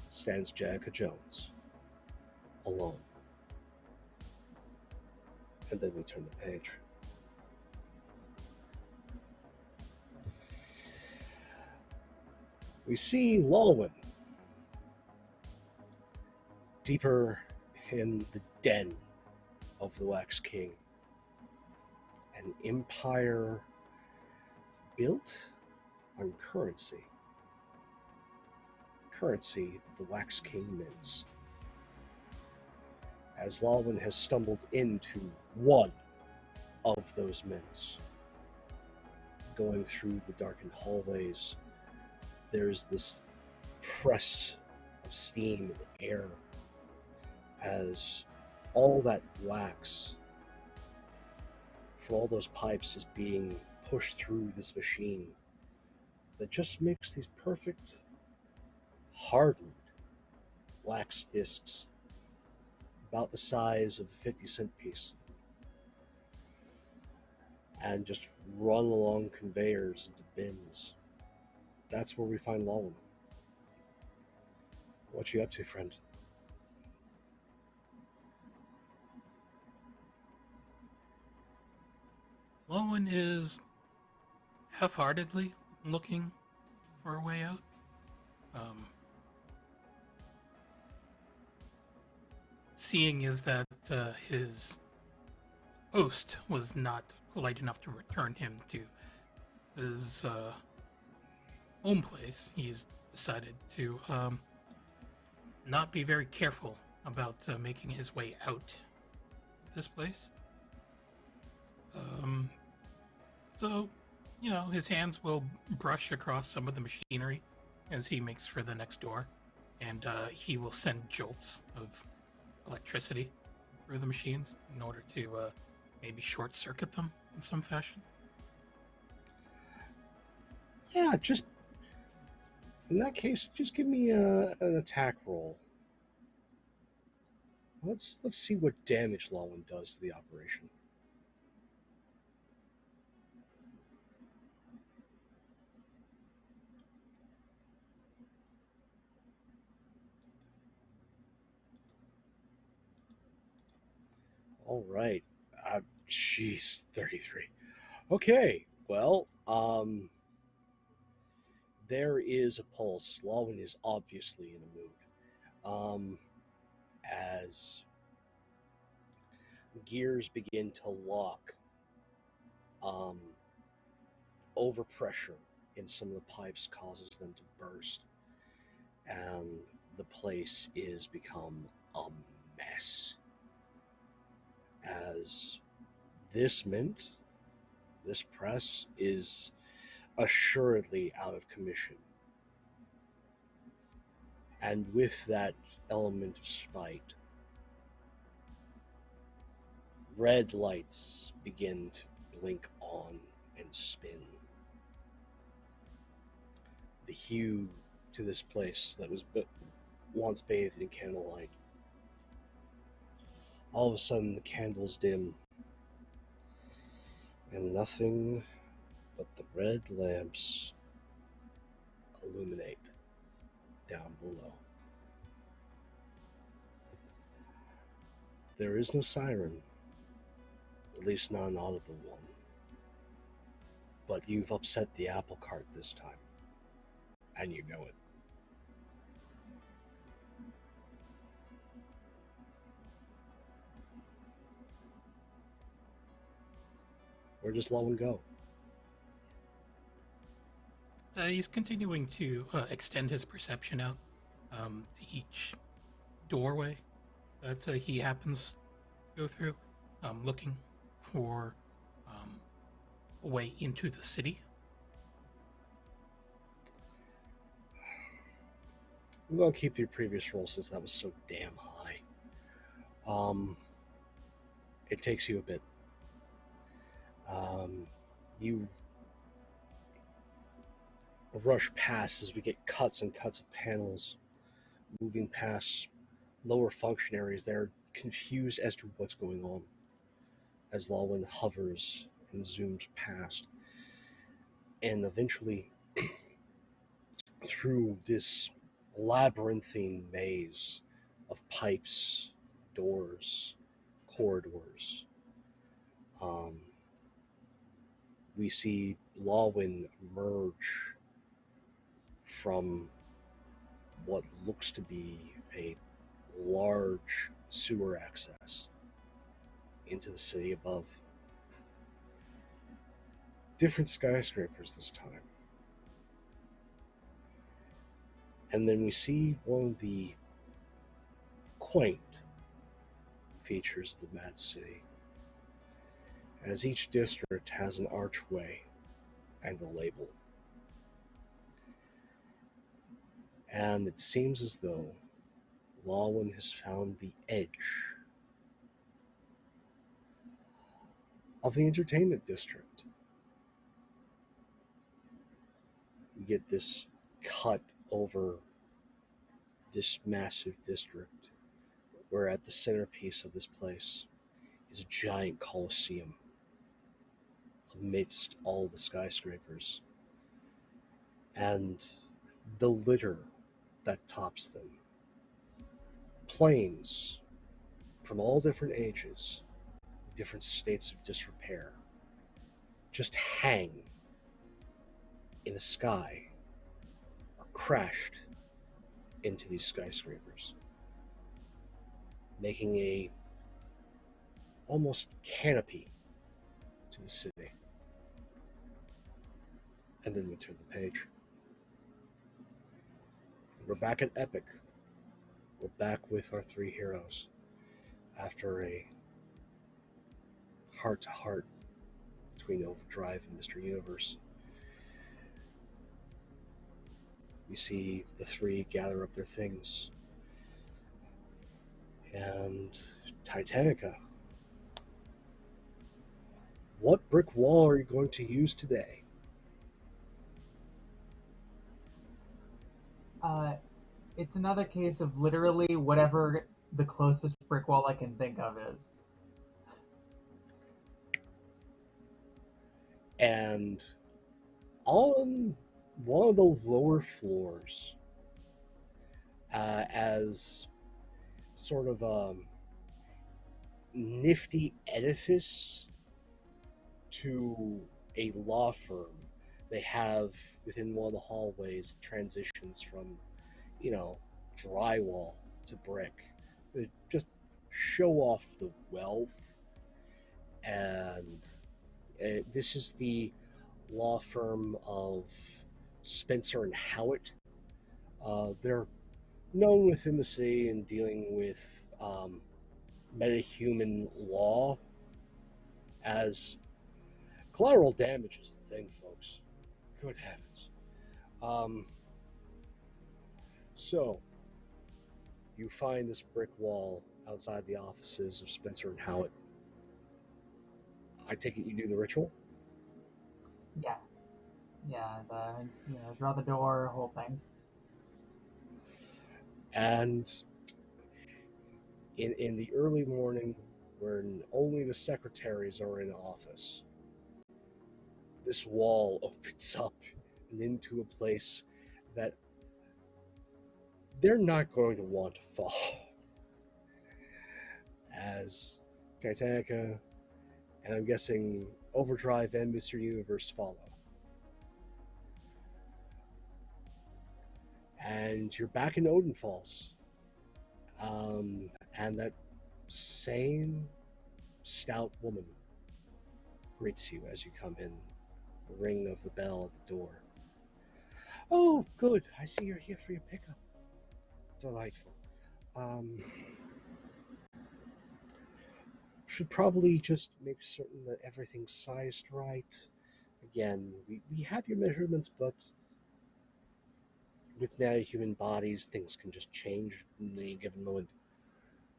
stands Jessica Jones, alone. And then we turn the page. We see Lolwyn, deeper in the den of the Wax King, an empire built on currency. Currency the Wax King mints. As Lolwyn has stumbled into one of those mints, going through the darkened hallways, there's this press of steam and air as all that wax from all those pipes is being pushed through this machine that just makes these perfect, hardened wax discs about the size of a 50-cent piece, and just run along conveyors into bins. That's where we find Lawin. What you up to, friend? Lowen is half-heartedly looking for a way out. Seeing is that his host was not polite enough to return him to his home place, he's decided to not be very careful about making his way out of this place. So, you know, his hands will brush across some of the machinery as he makes for the next door, and he will send jolts of electricity through the machines in order to maybe short circuit them in some fashion. Yeah, just in that case, just give me an attack roll. Let's see what damage Lawin does to the operation. All right. Jeez, 33. Okay. Well, there is a pulse. Lawin is obviously in a mood. As gears begin to lock, overpressure in some of the pipes causes them to burst, and the place is become a mess. As this mint, this press, is assuredly out of commission. And with that element of spite, red lights begin to blink on and spin. The hue to this place that was once bathed in candlelight. All of a sudden, the candles dim, and nothing but the red lamps illuminate down below. There is no siren, at least not an audible one. But you've upset the apple cart this time, and you know it. Where does Lawin go? He's continuing to extend his perception out to each doorway that he happens to go through, looking for a way into the city. I'm going to keep your previous roll since that was so damn high. It takes you a bit. You rush past as we get cuts and cuts of panels moving past lower functionaries. They're confused as to what's going on as Lawin hovers and zooms past. And eventually, through this labyrinthine maze of pipes, doors, corridors, we see Lawin emerge from what looks to be a large sewer access into the city above. Different skyscrapers this time. And then we see one of the quaint features of the Mad City, as each district has an archway and a label. And it seems as though Lawin has found the edge of the entertainment district. You get this cut over this massive district, where at the centerpiece of this place is a giant coliseum amidst all the skyscrapers, and the litter that tops them. Planes from all different ages, different states of disrepair, just hang in the sky or crashed into these skyscrapers, making a almost canopy to the city. And then we turn the page. We're back at Epic. We're back with our three heroes after a heart-to-heart between Overdrive and Mr. Universe. We see the three gather up their things. And Titanica, what brick wall are you going to use today? It's another case of literally whatever the closest brick wall I can think of is. And on one of the lower floors, as sort of a nifty edifice to a law firm, they have within one of the hallways transitions from, drywall to brick. They just show off the wealth. And this is the law firm of Spencer and Howitt. They're known within the city in dealing with metahuman law, as collateral damage is a thing, folks. Good heavens. So, you find this brick wall outside the offices of Spencer and Howitt. I take it you do the ritual? Yeah. Draw the door, whole thing. And in the early morning, when only the secretaries are in office, this wall opens up and into a place that they're not going to want to fall. As Titanica, and I'm guessing Overdrive and Mr. Universe follow. And you're back in Odin Falls. And that same stout woman greets you as you come in. The ring of the bell at the door. Oh, good. I see you're here for your pickup. Delightful. Should probably just make certain that everything's sized right. Again, we have your measurements, but with now human bodies, things can just change in any given moment.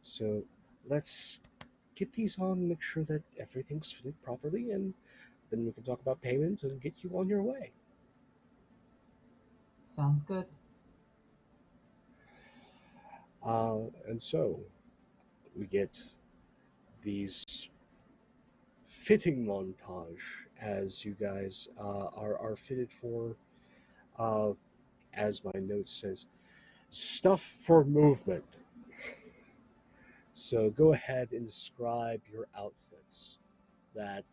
So let's get these on, make sure that everything's fitted properly, and then we can talk about payment and get you on your way. Sounds good. And so we get these fitting montage as you guys are fitted for, as my note says, stuff for movement. So go ahead and describe your outfits that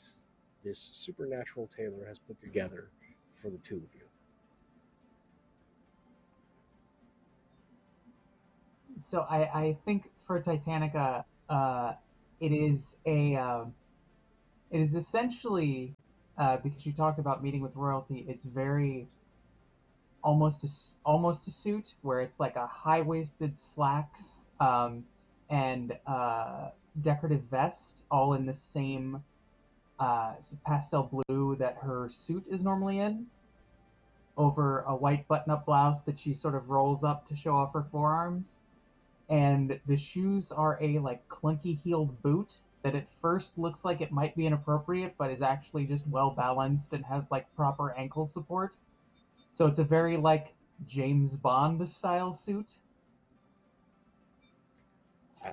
this supernatural tailor has put together for the two of you. So I think for Titanica, it is essentially because you talked about meeting with royalty. It's very almost a suit where it's like a high-waisted slacks and decorative vest, all in the same pastel blue that her suit is normally in, over a white button-up blouse that she sort of rolls up to show off her forearms. And the shoes are a clunky heeled boot that at first looks like it might be inappropriate, but is actually just well balanced and has like proper ankle support. So it's a very like James Bond style suit.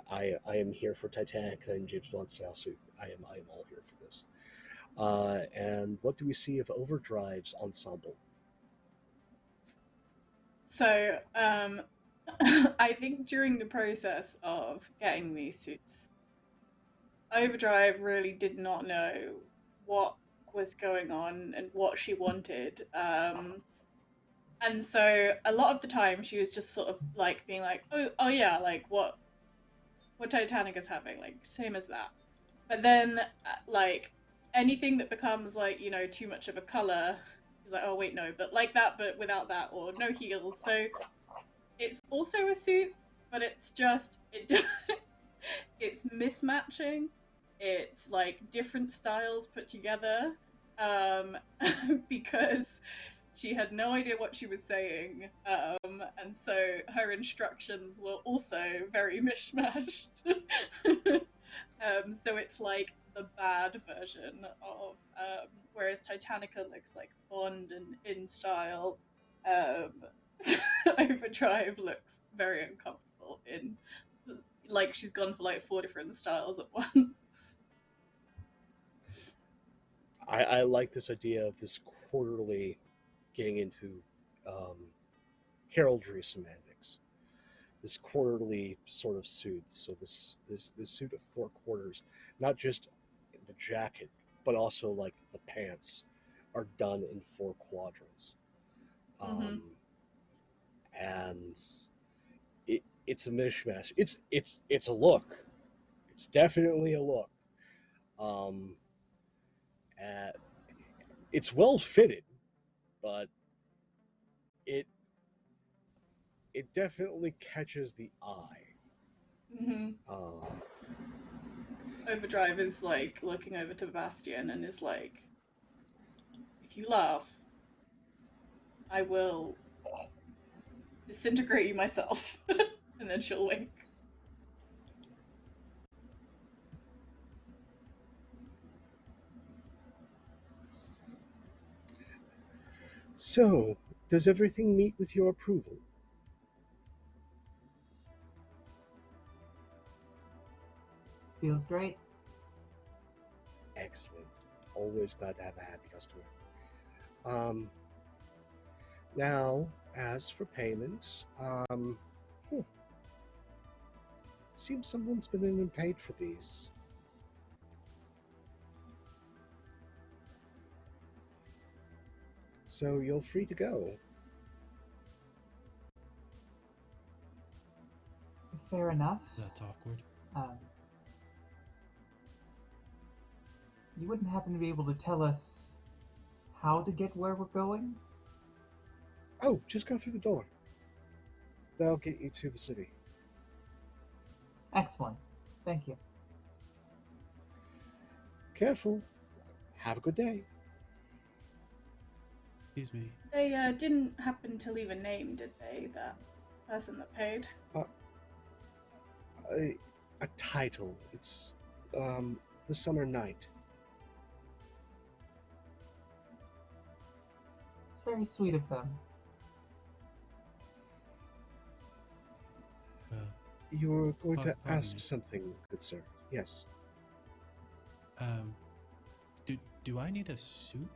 I am here for Titanic and James Bond style suit. I am all here for this. And what do we see of Overdrive's ensemble? So, I think during the process of getting these suits, Overdrive really did not know what was going on and what she wanted. And so a lot of the time she was just sort of like being like, oh yeah, like what Titanic is having, like same as that. But then like anything that becomes like, you know, too much of a color, she's like, oh wait, no, but like that, but without that, or no heels. So it's also a suit, but it's just it's mismatching. It's like different styles put together, because she had no idea what she was saying, and so her instructions were also very mishmashed. So it's like the bad version of, whereas Titanica looks like Bond and in style, Overdrive looks very uncomfortable in, like she's gone for like 4 different styles at once. I like this idea of this quarterly getting into heraldry semantics. This quarterly sort of suit. So this suit of 4 quarters, not just the jacket, but also like the pants, are done in 4 quadrants. And it's a mishmash. It's a look. It's definitely a look. It's well fitted, but it definitely catches the eye. Mm-hmm. Overdrive is like looking over to Bastion and is like, if you laugh, I will disintegrate you myself. And then she'll wink. So, does everything meet with your approval? Feels great. Excellent. Always glad to have a happy customer. Now, as for payments, seems someone's been in and paid for these. So you're free to go. Fair enough. That's awkward. You wouldn't happen to be able to tell us how to get where we're going? Oh, just go through the door. That'll get you to the city. Excellent. Thank you. Careful. Have a good day. Excuse me. They didn't happen to leave a name, did they, that person that paid? A title. It's The Summer Night. It's very sweet of them. You were going to pardon ask me. something, good sir. Yes. Do I need a suit?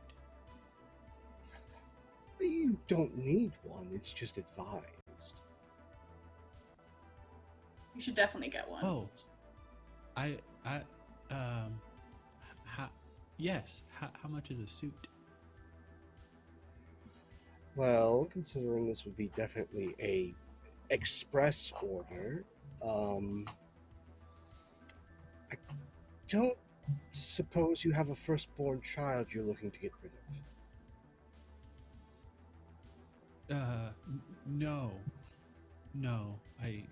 You don't need one. It's just advised. You should definitely get one. Oh, yes. How much is a suit? Well, considering this would be definitely a express order, I don't suppose you have a firstborn child you're looking to get rid of. No. No. You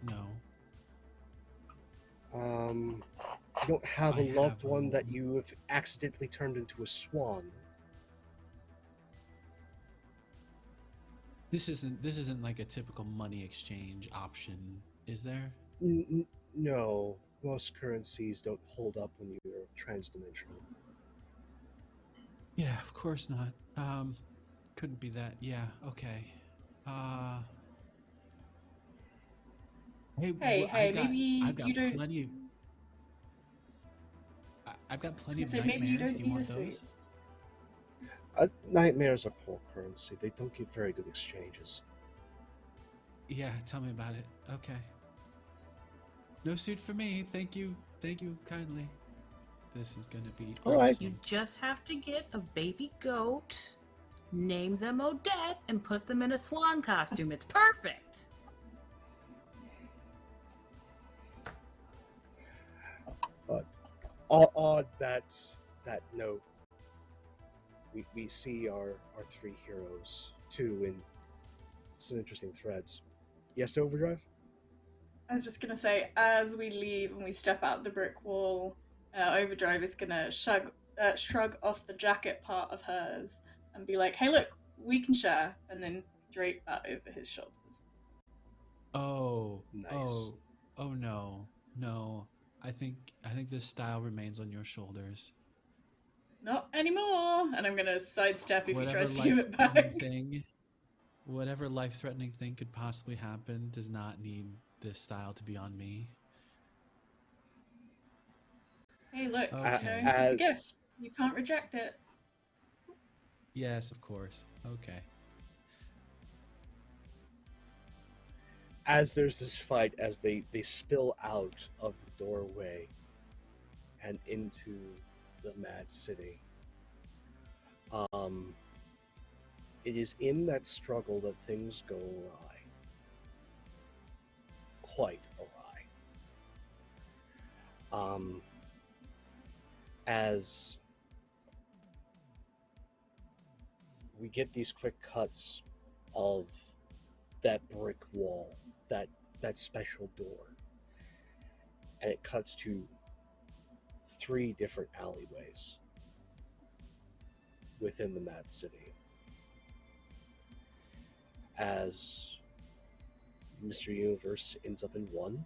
don't have a loved one that you have accidentally turned into a swan. This isn't like a typical money exchange option, is there? No. most currencies don't hold up when you're transdimensional. Yeah, of course not. Couldn't be that. Yeah, okay. Hey, Hey, maybe I've you got don't. plenty. I've got I was plenty gonna of say maybe you nightmares. don't Do you need a want suit. those? Nightmares are poor currency. They don't give very good exchanges. Yeah, tell me about it. Okay. No suit for me. Thank you. Thank you kindly. This is gonna be All right. awesome. You just have to get a baby goat, name them Odette, and put them in a swan costume. It's perfect. But on that note, we see our three heroes too in some interesting threads. Yes, to Overdrive? I was just gonna say, as we leave and we step out the brick wall, Overdrive is gonna shrug off the jacket part of hers and be like, "Hey, look, we can share," and then drape that over his shoulders. Oh, Nice. oh no, no. I think this style remains on your shoulders. Not anymore. And I'm gonna sidestep if he Whatever tries to do it life-threatening back. thing, whatever life-threatening thing could possibly happen, does not need this style to be on me. Hey, look, Okay. it's a gift. You can't reject it. Yes, of course. Okay. As there's this fight, as they spill out of the doorway and into the Mad City, it is in that struggle that things go awry. Quite awry. As we get these quick cuts of that brick wall, that special door, and it cuts to 3 different alleyways within the Mad City. As Mr. Universe ends up in one,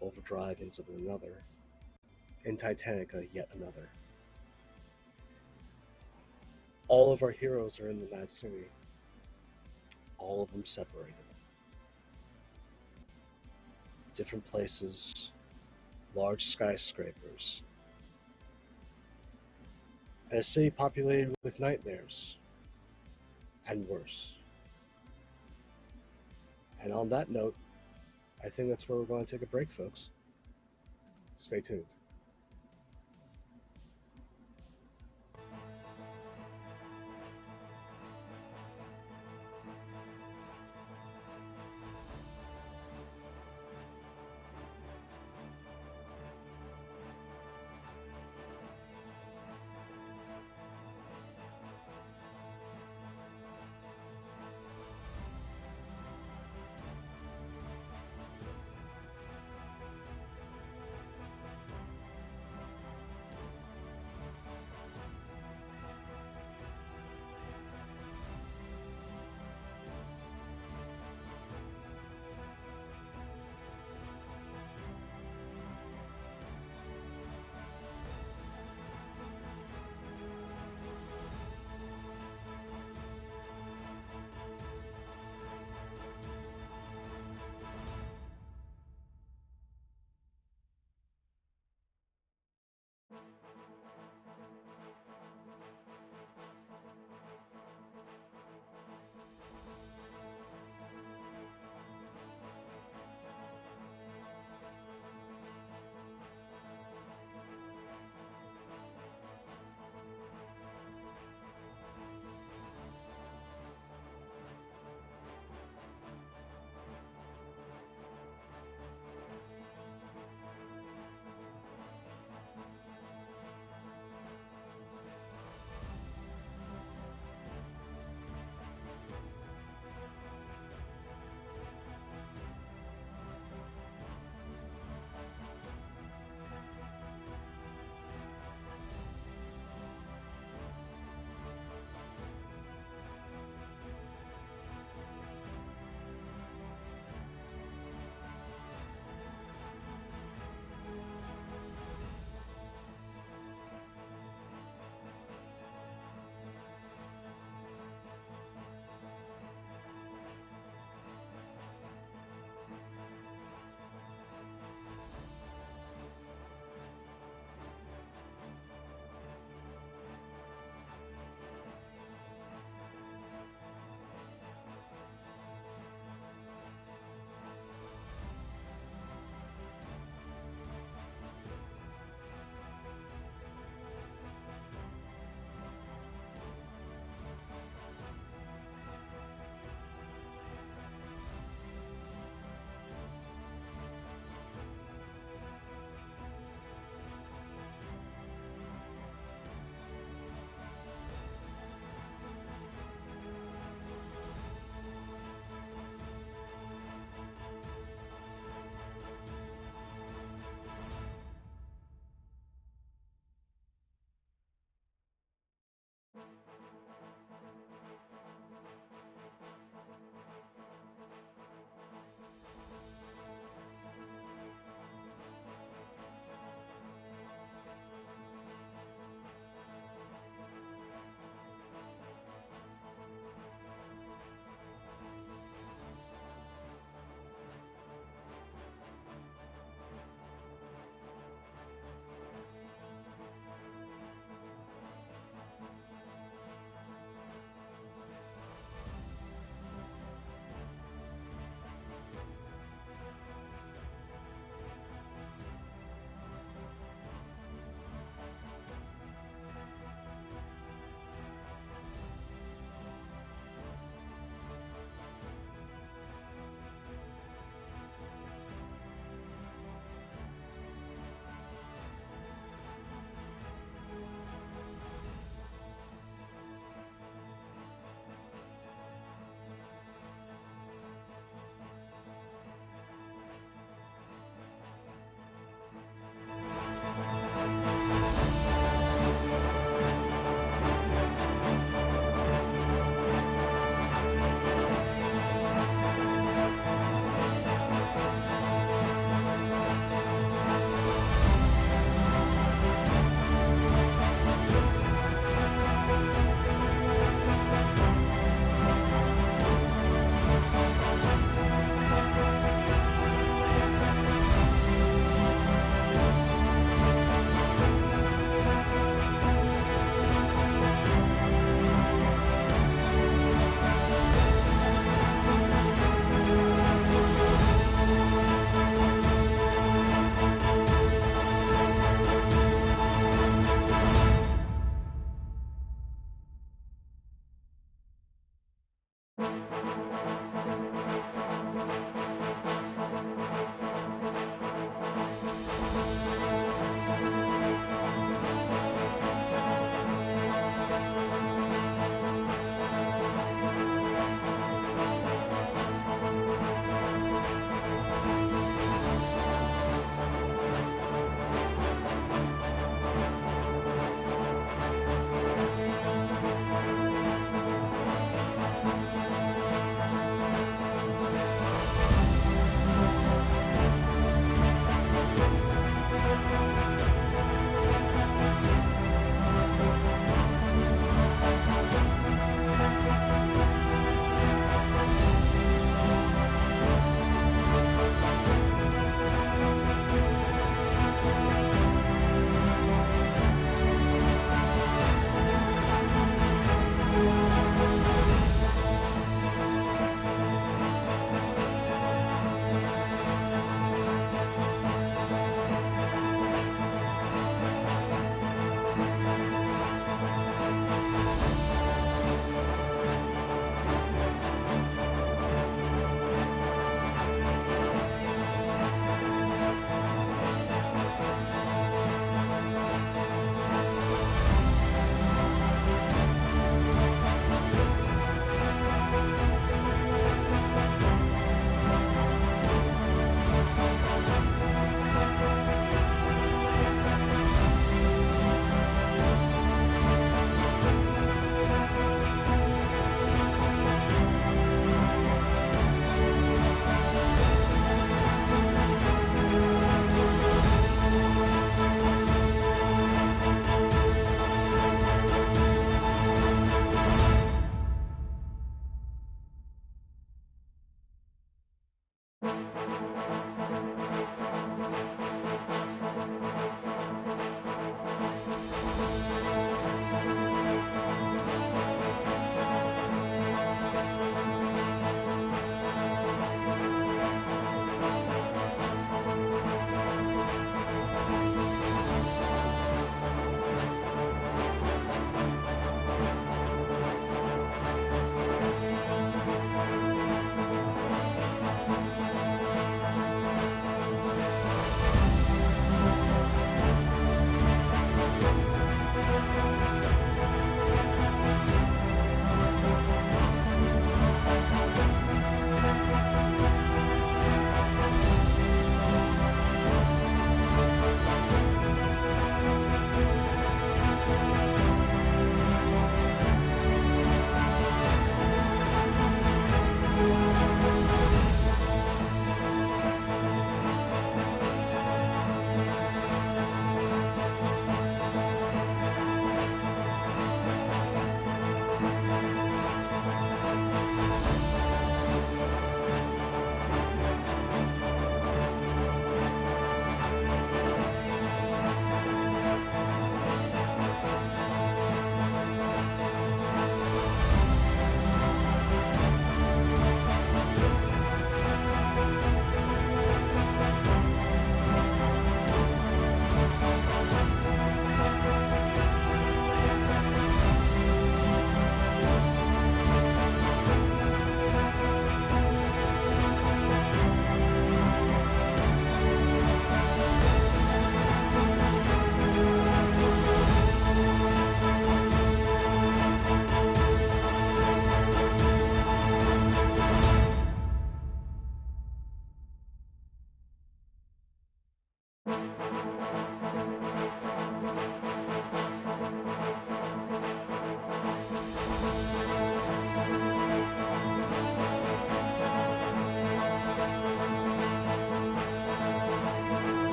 Overdrive ends up in another, and Titanica yet another. All of our heroes are in the Mad City. All of them separated. Different places, large skyscrapers. A city populated with nightmares, and worse. And on that note, I think that's where we're going to take a break, folks. Stay tuned.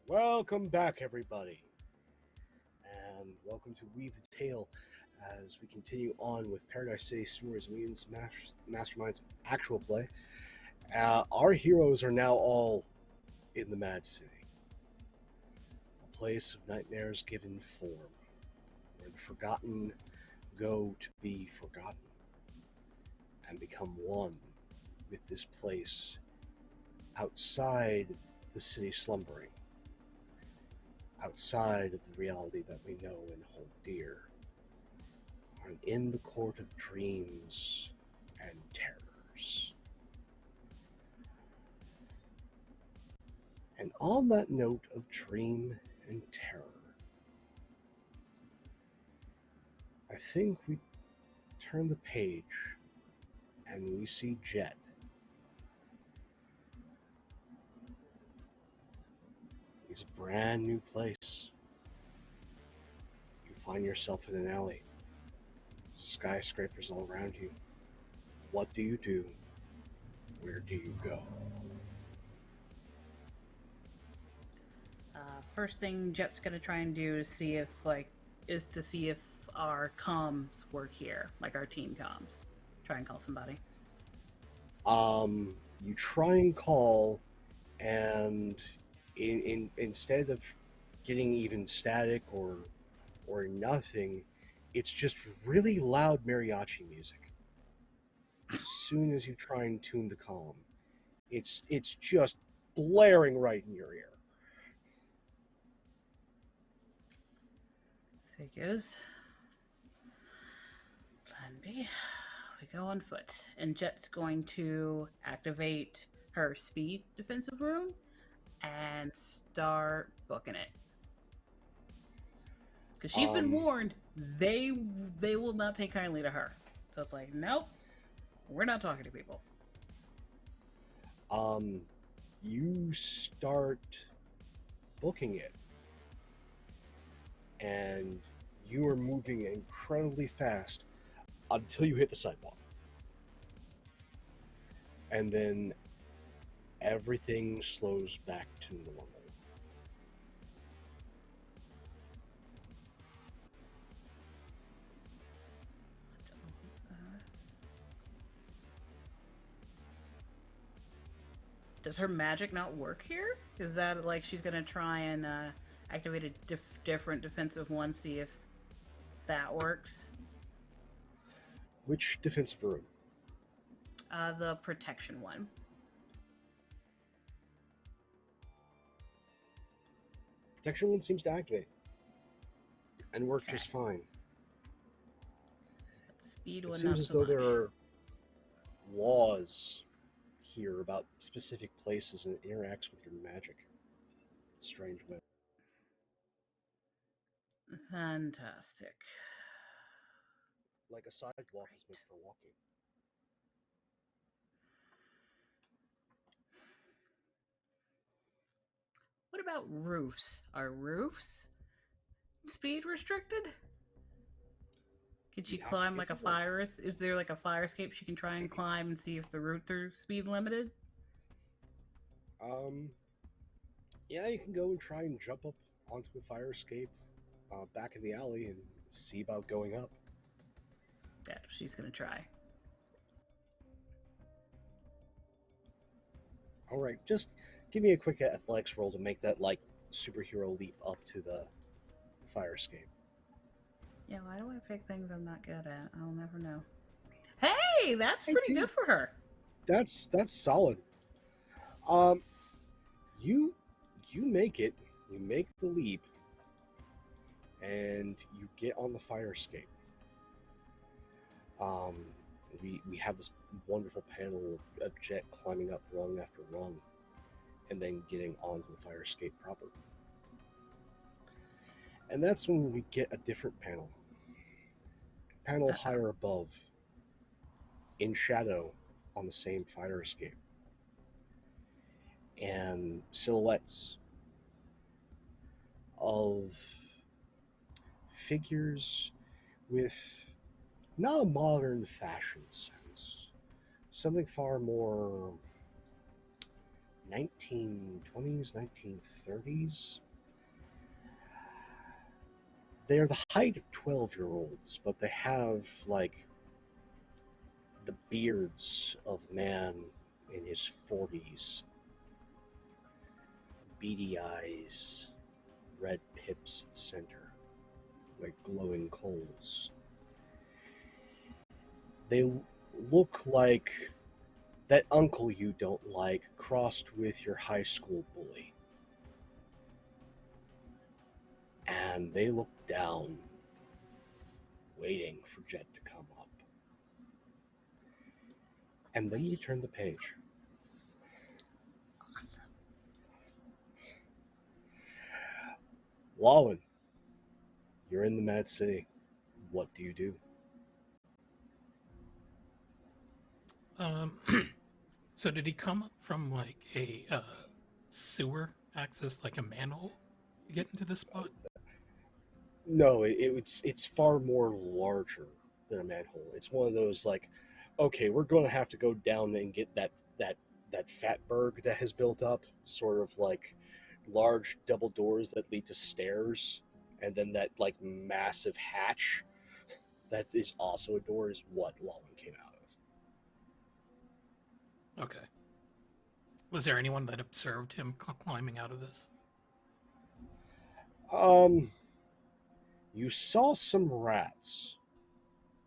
Welcome back, everybody, and welcome to Weave the Tale as we continue on with Paradise City Stories Mutants Masterminds actual play. Our heroes are now all in the Mad City, a place of nightmares given form, where the forgotten go to be forgotten and become one with this place outside the city slumbering, outside of the reality that we know and hold dear, and in the court of dreams and terrors. And on that note of dream and terror, I think we turn the page and we see Jet. It's a brand new place. You find yourself in an alley. Skyscrapers all around you. What do you do? Where do you go? First thing Jet's gonna try and do is see if our comms work here, like our team comms. Try and call somebody. You try and call, and instead of getting even static or nothing, it's just really loud mariachi music. As soon as you try and tune the comm, it's just blaring right in your ear. Figures. Plan B. We go on foot. And Jet's going to activate her speed defensive rune and start booking it. Because she's been warned, they will not take kindly to her. So it's like, nope, we're not talking to people. You start booking it, and you are moving incredibly fast until you hit the sidewalk. And then everything slows back to normal. Does her magic not work here? Is that like she's gonna try and activate a different defensive one, see if that works? Which defensive room? The protection one. Protection one seems to activate and work just fine. Speed It one, seems not as so though much. there are laws here about specific places, and it interacts with your magic. Strange way. Fantastic. Like a sidewalk is meant for walking. What about roofs? Are roofs speed restricted? Could she climb like a fire? Is there like a fire escape she can try and climb and see if the roofs are speed limited? Yeah, you can go and try and jump up onto a fire escape back in the alley and see about going up. That's what she's gonna try. All right, just give me a quick athletics roll to make that like superhero leap up to the fire escape. Yeah, why do I pick things I'm not good at? I'll never know. Hey, that's pretty good for her. That's solid. You make it. You make the leap, and you get on the fire escape. We have this wonderful panel of Jet climbing up rung after rung, and then getting onto the fire escape proper. And that's when we get a different panel. Panel higher above, in shadow on the same fire escape. And silhouettes of figures with not a modern fashion sense, something far more 1920s, 1930s. They're the height of 12-year-olds, but they have like the beards of a man in his 40s, beady eyes, red pips at the center, like glowing coals. They look like that uncle you don't like crossed with your high school bully. And they look down, waiting for Jet to come up. And then you turn the page. Awesome. Lawin, you're in the Mad City. What do you do? So did he come up from like a sewer access, like a manhole, to get into this spot? No, it's far more larger than a manhole. It's one of those like, okay, we're going to have to go down and get that fatberg that has built up, sort of like large double doors that lead to stairs, and then that like massive hatch that is also a door is what Lawin came out of. Okay. Was there anyone that observed him climbing out of this? You saw some rats.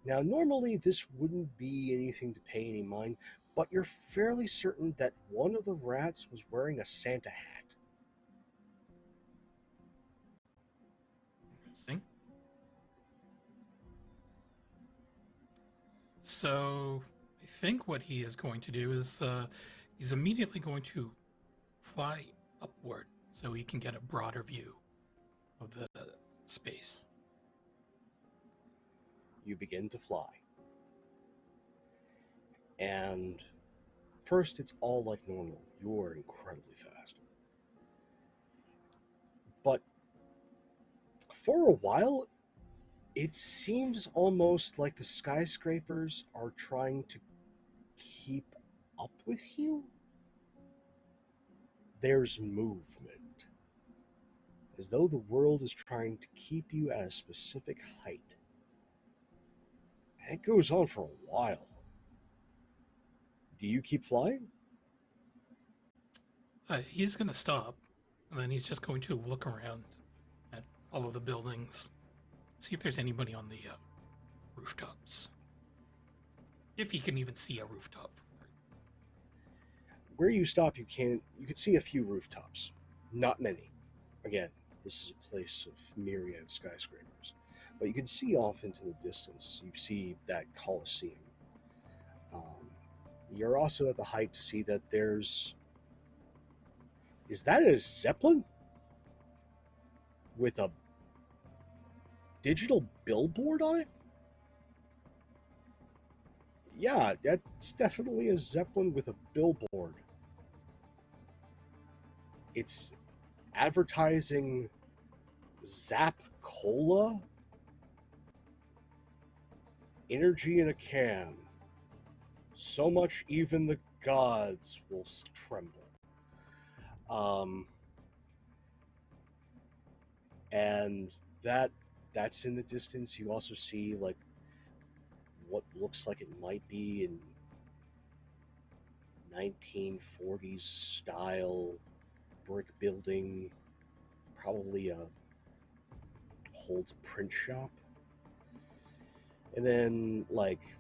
Now, normally this wouldn't be anything to pay any mind, but you're fairly certain that one of the rats was wearing a Santa hat. Interesting. So I think what he is going to do is he's immediately going to fly upward so he can get a broader view of the space. You begin to fly. And first, it's all like normal. You're incredibly fast. But for a while, it seems almost like the skyscrapers are trying to keep up with you. There's movement, as though the world is trying to keep you at a specific height. And it goes on for a while. Do you keep flying? He's going to stop, and then he's just going to look around at all of the buildings, see if there's anybody on the rooftops. If he can even see a rooftop. Where you stop, you can see a few rooftops. Not many. Again, this is a place of myriad skyscrapers. But you can see off into the distance. You see that Colosseum. You're also at the height to see that there's... Is that a Zeppelin? With a digital billboard on it? Yeah, that's definitely a Zeppelin with a billboard. It's advertising Zap Cola? Energy in a can. So much even the gods will tremble. And that's in the distance. You also see like what looks like it might be in 1940s style brick building, probably holds a print shop. And then like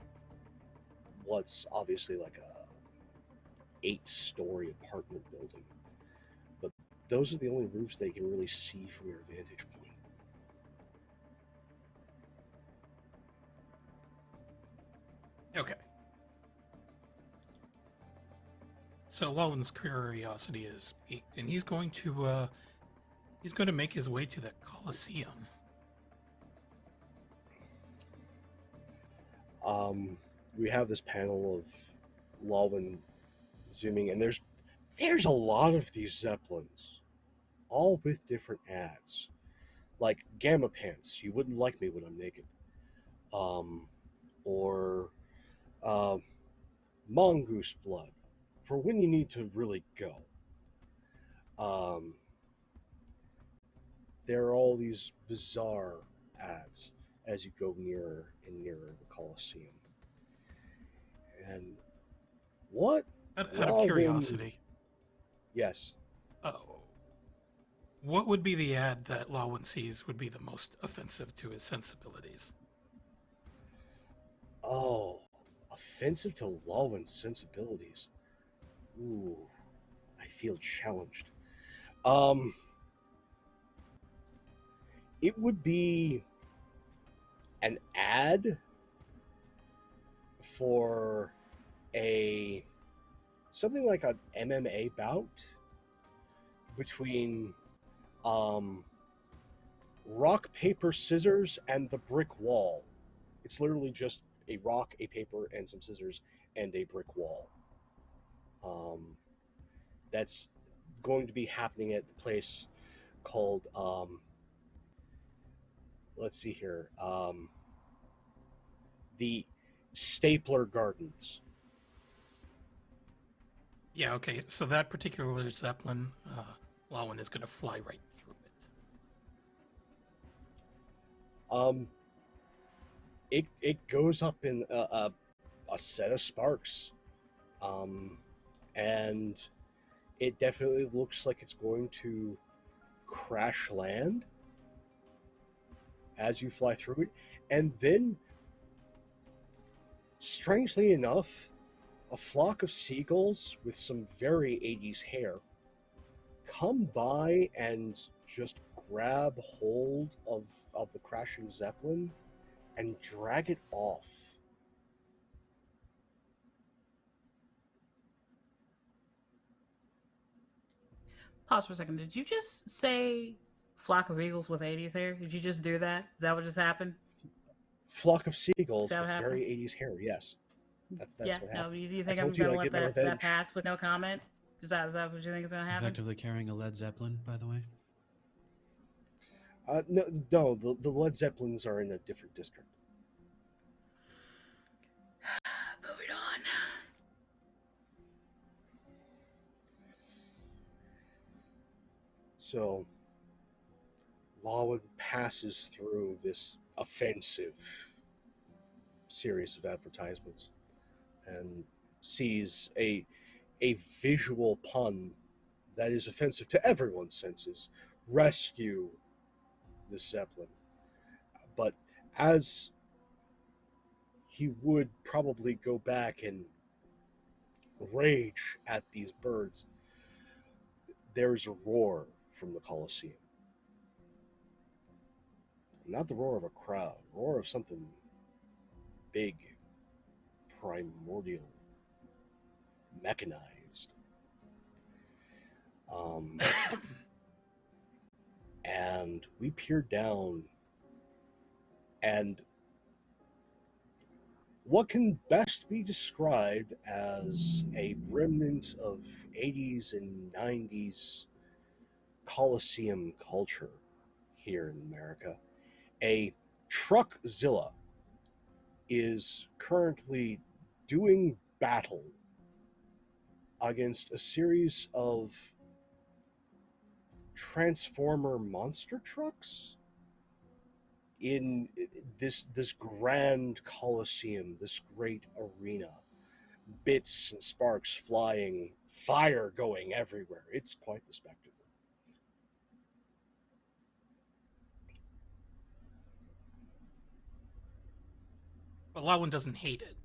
what's obviously like a 8-story apartment building. But those are the only roofs they can really see from your vantage point. Okay. So Lowen's curiosity is piqued, and he's going to make his way to the Colosseum. We have this panel of Lowen zooming, and there's a lot of these Zeppelins, all with different ads, like Gamma Pants. You wouldn't like me when I'm naked, or Mongoose Blood, for when you need to really go. Um, there are all these bizarre ads as you go nearer and nearer the Colosseum. And what Out of Lawin... curiosity, Yes. what would be the ad that Lawin sees would be the most offensive to his sensibilities? Oh, offensive to Lawin's sensibilities. Ooh, I feel challenged. It would be an ad for something like an MMA bout between rock, paper, scissors, and the brick wall. It's literally just a rock, a paper, and some scissors, and a brick wall. That's going to be happening at the place called, let's see here, the Stapler Gardens. Yeah, okay. So that particular Zeppelin, Lawin is going to fly right through it. It goes up in a set of sparks, and it definitely looks like it's going to crash land as you fly through it, and then, strangely enough, a flock of seagulls with some very 80s hair come by and just grab hold of the crashing Zeppelin and drag it off. Pause for a second. Did you just say flock of eagles with 80s hair? Did you just do that? Is that what just happened? Flock of seagulls with happened? very 80s hair, yes. That's yeah, what no, happened. do you think I I'm told you going to I'd let get my that revenge. pass with no comment? Is that what you think is going to happen? Effectively carrying a lead Zeppelin, by the way. No, the Led Zeppelins are in a different district. Moving on. So, Lawin passes through this offensive series of advertisements and sees a visual pun that is offensive to everyone's senses. Rescue the Zeppelin. But as he would probably go back and rage at these birds, there's a roar from the Colosseum. Not the roar of a crowd, roar of something big, primordial, mechanized. And we peer down, and what can best be described as a remnant of 80s and 90s Coliseum culture here in America, a Truckzilla is currently doing battle against a series of Transformer monster trucks in this grand Coliseum, this great arena. Bits and sparks flying, fire going everywhere. It's quite the spectacle. But Lawin doesn't hate it.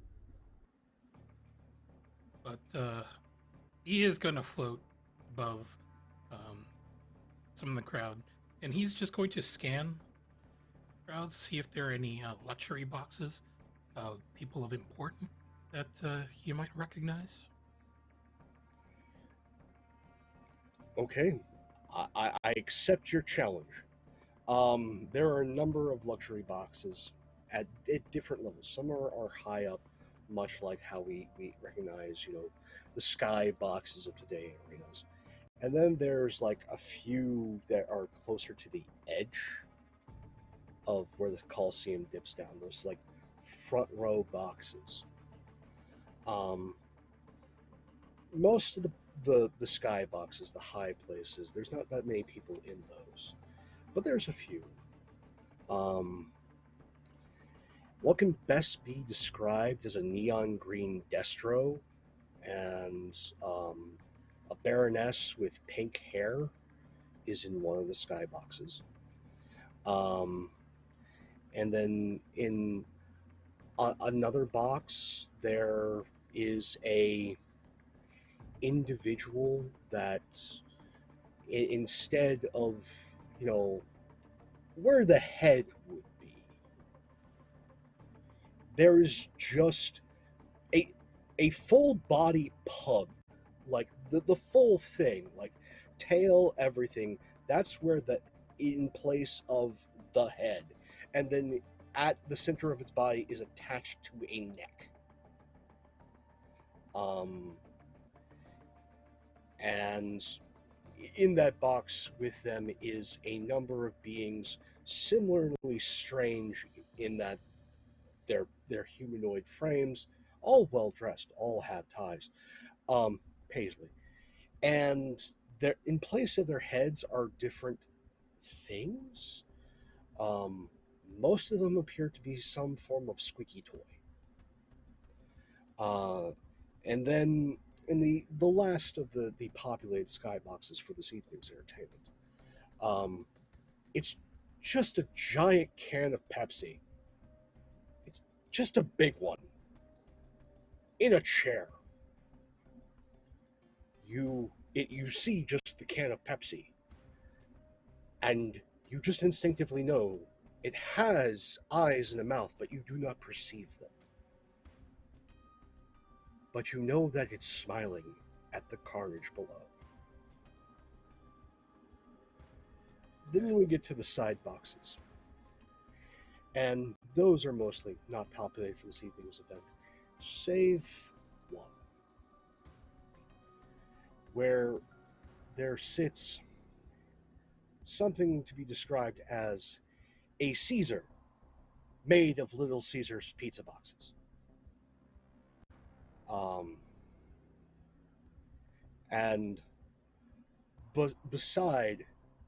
But he is going to float above some of the crowd, and he's just going to scan crowds, see if there are any luxury boxes, people of importance that you might recognize. Okay, I accept your challenge. There are a number of luxury boxes at different levels. Some are high up, much like how we recognize, the sky boxes of today in arenas. And then there's like a few that are closer to the edge of where the Coliseum dips down. Those like front row boxes. Most of the skyboxes, the high places. There's not that many people in those, but there's a few. What can best be described as a neon green destro and a baroness with pink hair is in one of the skyboxes. And then in another box, there is a individual that instead of, where the head would be, there is just a full body pug, like the full thing, like tail, everything. That's where in place of the head, and then at the center of its body is attached to a neck. And in that box with them is a number of beings similarly strange in that they're humanoid frames, all well dressed, all have ties. Paisley. And in place of their heads are different things. Most of them appear to be some form of squeaky toy. And then in the last of the populated skyboxes for this evening's entertainment, it's just a giant can of Pepsi. It's just a big one in a chair. You see just the can of Pepsi, and you just instinctively know it has eyes and a mouth, but you do not perceive them. But you know that it's smiling at the carnage below. Then we get to the side boxes, and those are mostly not populated for this evening's event, save one, where there sits something to be described as a Caesar made of Little Caesar's pizza boxes. And beside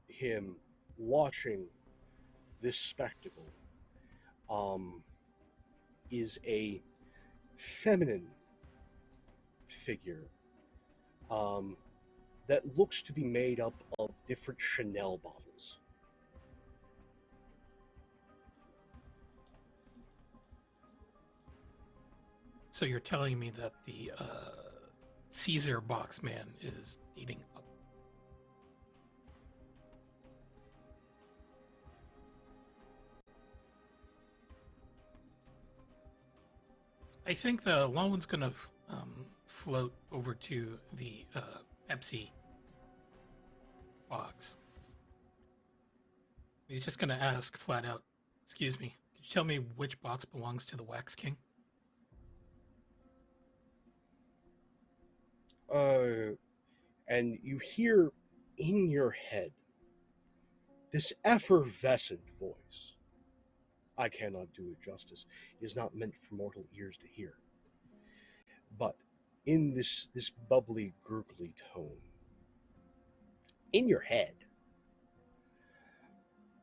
him, watching this spectacle, is a feminine figure that looks to be made up of different Chanel bottles. So you're telling me that the Caesar box man is eating up? I think the long one's gonna float over to the Pepsi box. He's just gonna ask flat out, "Excuse me, could you tell me which box belongs to the Wax King?" And you hear in your head this effervescent voice. I cannot do it justice. It is not meant for mortal ears to hear. But in this bubbly, gurgly tone, in your head,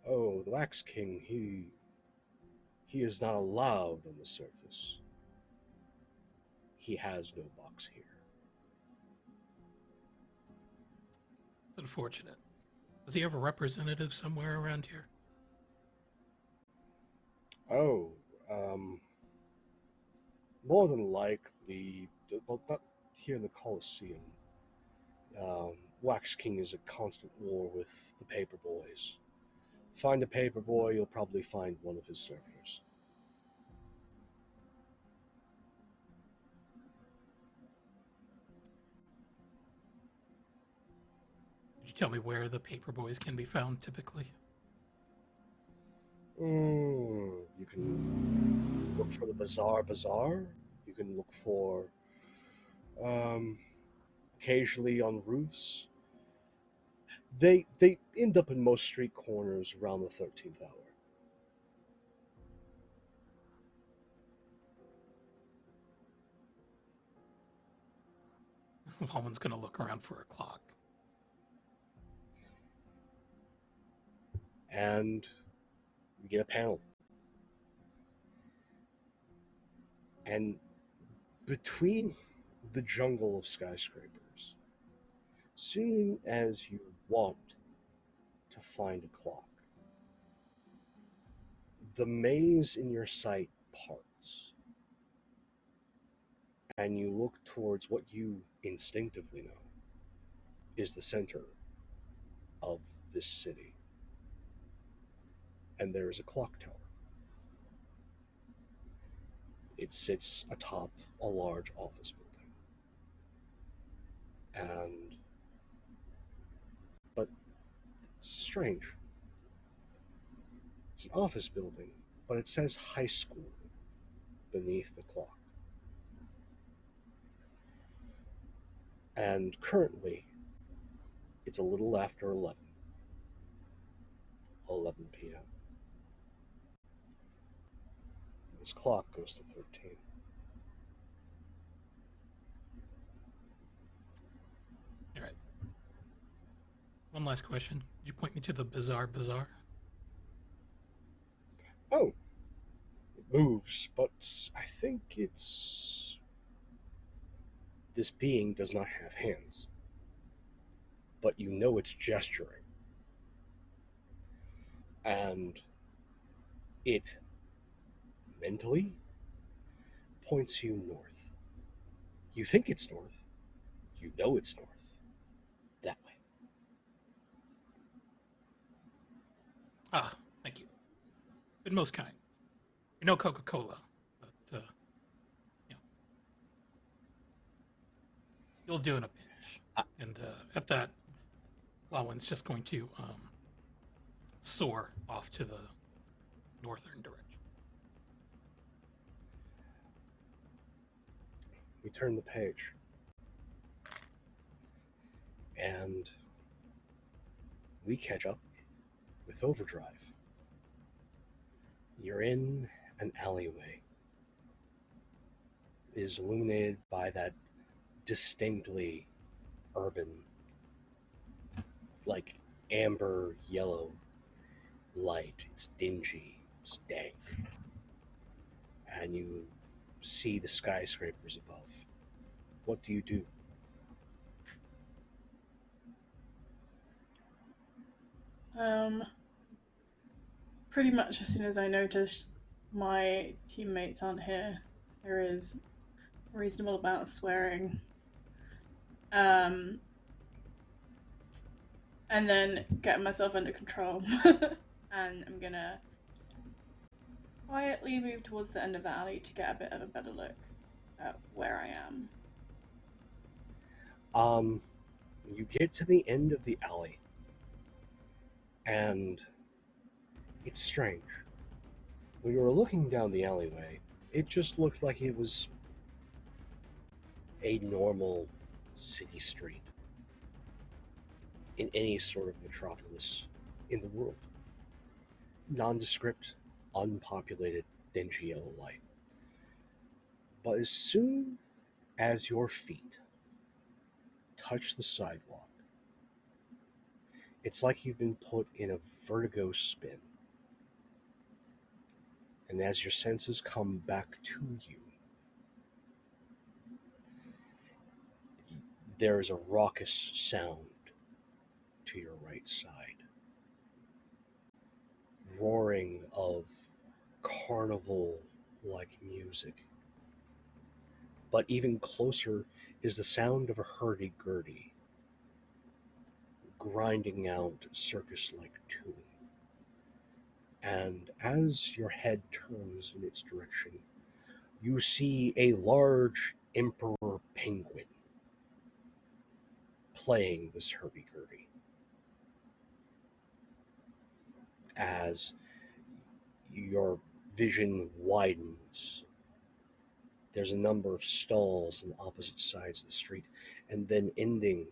oh, the Wax King, he is not allowed on the surface. He has no box here. It's unfortunate. Does he have a representative somewhere around here? Oh, more than likely, well, not here in the Colosseum. Wax King is at constant war with the paper boys. Find a paper boy, you'll probably find one of his servitors. Could you tell me where the paper boys can be found typically? You can look for the Bazaar. You can look for occasionally on roofs. They end up in most street corners around the 13th hour. Valman's gonna look around for a clock. And we get a panel. And between the jungle of skyscrapers, soon as you want to find a clock, the maze in your sight parts, and you look towards what you instinctively know is the center of this city. And there is a clock tower. It sits atop a large office building. But it's strange. It's an office building, but it says high school beneath the clock. And currently, it's a little after 11 p.m. This clock goes to 13. All right. One last question. Could you point me to the bizarre bazaar? Oh, it moves, but I think it's... This being does not have hands, but you know it's gesturing. And it mentally points you north. You think it's north. You know it's north. That way. Ah, thank you. Been most kind. You know Coca-Cola, but you know, you'll do in a pinch. And at that, Lawan's just going to soar off to the northern direction. We turn the page. And we catch up with Overdrive. You're in an alleyway. It is illuminated by that distinctly urban, like amber yellow light. It's dingy, it's dank. And you see the skyscrapers above. What do you do? Pretty much as soon as I notice my teammates aren't here, there is a reasonable amount of swearing. And then getting myself under control. And I'm gonna quietly move towards the end of the alley to get a bit of a better look at where I am. You get to the end of the alley, and it's strange. When you were looking down the alleyway, it just looked like it was a normal city street in any sort of metropolis in the world. Nondescript, unpopulated, dingy yellow light. But as soon as your feet touch the sidewalk, it's like you've been put in a vertigo spin. And as your senses come back to you, there is a raucous sound to your right side. Roaring of carnival-like music. But even closer is the sound of a hurdy-gurdy, grinding out circus-like tune. And as your head turns in its direction, you see a large emperor penguin playing this hurdy-gurdy. As your vision widens, there's a number of stalls on opposite sides of the street, and then ending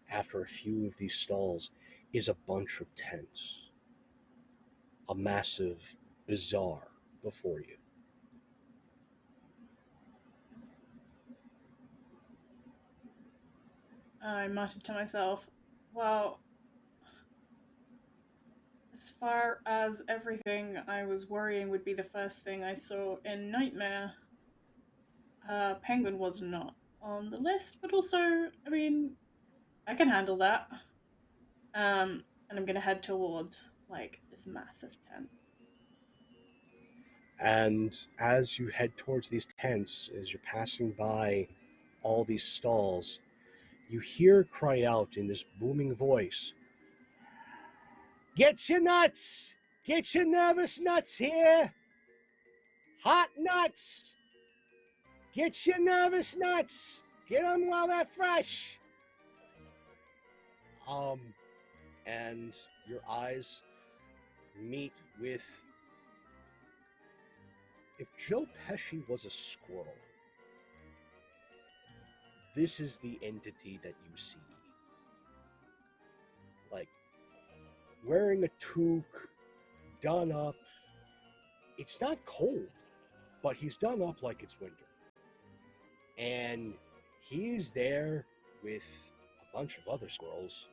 after a few of these stalls is a bunch of tents. A massive bazaar before you. I muttered to myself, well, as far as everything I was worrying would be the first thing I saw in Nightmare, Penguin was not on the list, but also, I mean, I can handle that. And I'm gonna head towards, like, this massive tent. And as you head towards these tents, as you're passing by all these stalls, you hear cry out in this booming voice, "Get your nuts! Get your nervous nuts here! Hot nuts! Get your nervous nuts! Get them while they're fresh!" And your eyes meet with... If Joe Pesci was a squirrel, this is the entity that you see. Like, wearing a toque, done up. It's not cold, but he's done up like it's winter. And he's there with a bunch of other squirrels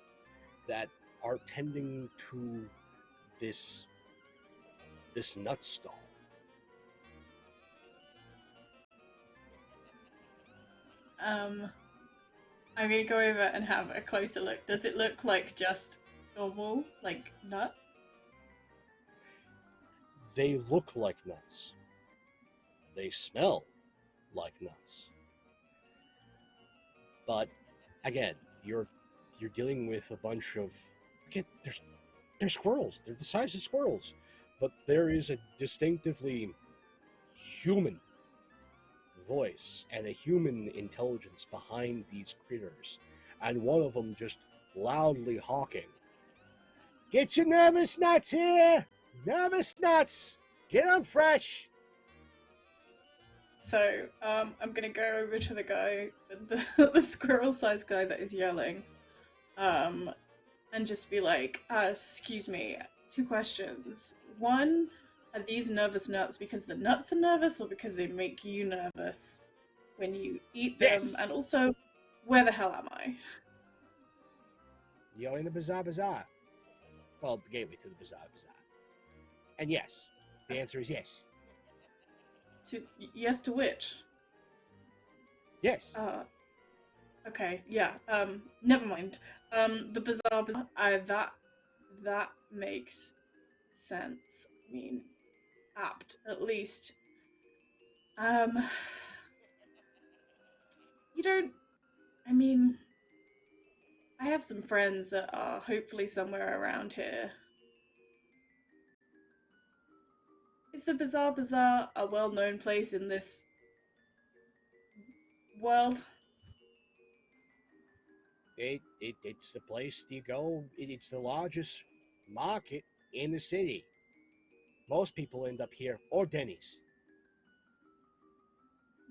that are tending to this nut stall. I'm gonna go over and have a closer look. Does it look like just normal, like, nuts? They look like nuts. They smell like nuts. But again, you're dealing with a bunch of... Again, they're squirrels. They're the size of squirrels. But there is a distinctively human voice and a human intelligence behind these critters. And one of them just loudly hawking, "Get your nervous nuts here! Nervous nuts! Get them fresh!" So, I'm gonna go over to the guy, the squirrel-sized guy that is yelling, and just be like, excuse me, 2 questions. 1, are these nervous nuts because the nuts are nervous, or because they make you nervous when you eat them? Yes. And also, where the hell am I? You're in the Bazaar. Well, the gateway to the Bazaar. And yes, the answer is yes. Yes to which? Yes. Okay, yeah, never mind. The Bazaar, that makes sense. I mean, apt, at least. You don't... I mean, I have some friends that are hopefully somewhere around here. Is the Bazaar a well-known place in this world? It's the place you go. It's the largest market in the city. Most people end up here, or Denny's.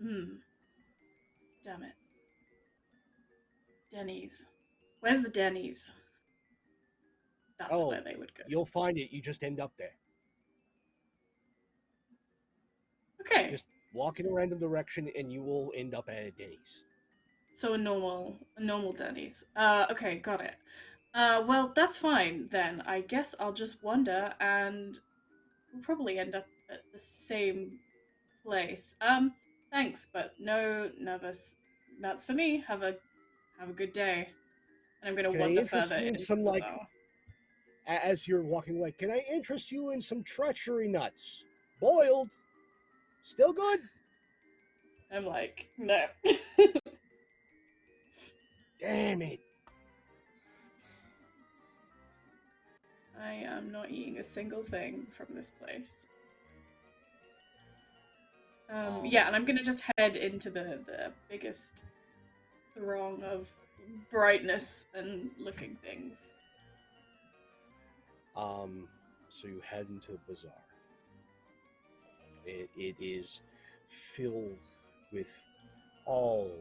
Damn it. Denny's. Where's the Denny's? That's where they would go. You'll find it. You just end up there. Okay. Just walk in a random direction, and you will end up at a Denny's. So a normal Denny's. Okay, got it. Well, that's fine then. I guess I'll just wander, and we'll probably end up at the same place. Thanks, but no nervous nuts for me. Have a good day. And I'm gonna wander further into some, the like, bazaar. As you're walking away, can I interest you in some treachery nuts? Boiled. Still good? I'm like, no. Damn it. I am not eating a single thing from this place. Yeah, and I'm gonna just head into the biggest throng of brightness and looking things. So you head into the bazaar. It is filled with all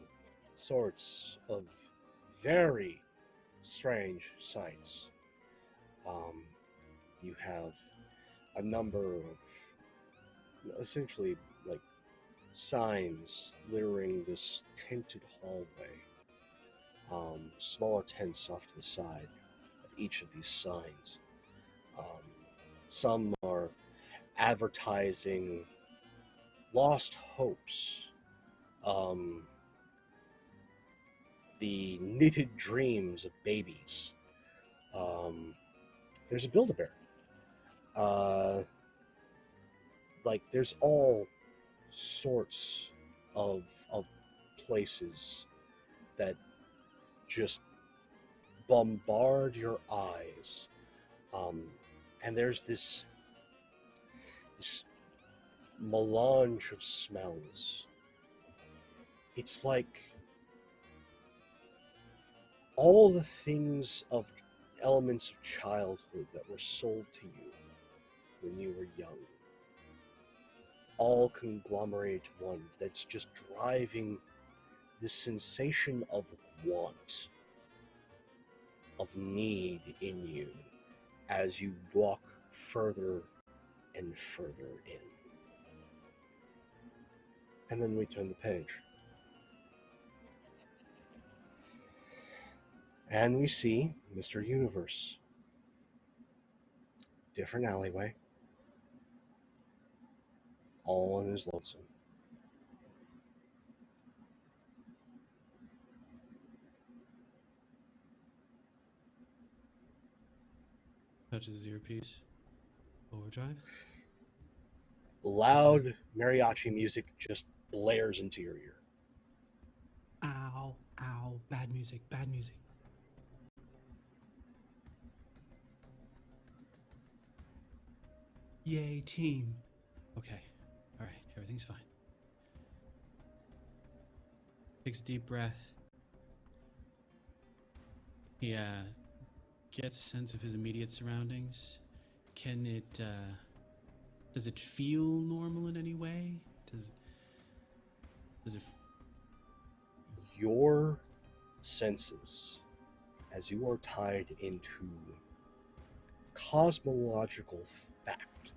sorts of very strange sights. You have a number of essentially like signs littering this tented hallway. smaller tents off to the side of each of these signs. Some are advertising lost hopes, the knitted dreams of babies. There's a Build-A-Bear. Like, there's all sorts of places that just bombard your eyes. And there's this melange of smells. It's like all the things of elements of childhood that were sold to you when you were young, all conglomerate one that's just driving this sensation of want, of need in you as you walk further and further in. And then we turn the page. And we see Mr. Universe. Different alleyway. All on his lonesome. Touches his earpiece. Overdrive. Loud mariachi music just blares into your ear. Ow, ow, bad music, bad music. Yay, team. Okay, all right, everything's fine. Takes a deep breath. He gets a sense of his immediate surroundings. Does it feel normal in any way? Does it? Your senses, as you are tied into cosmological fact,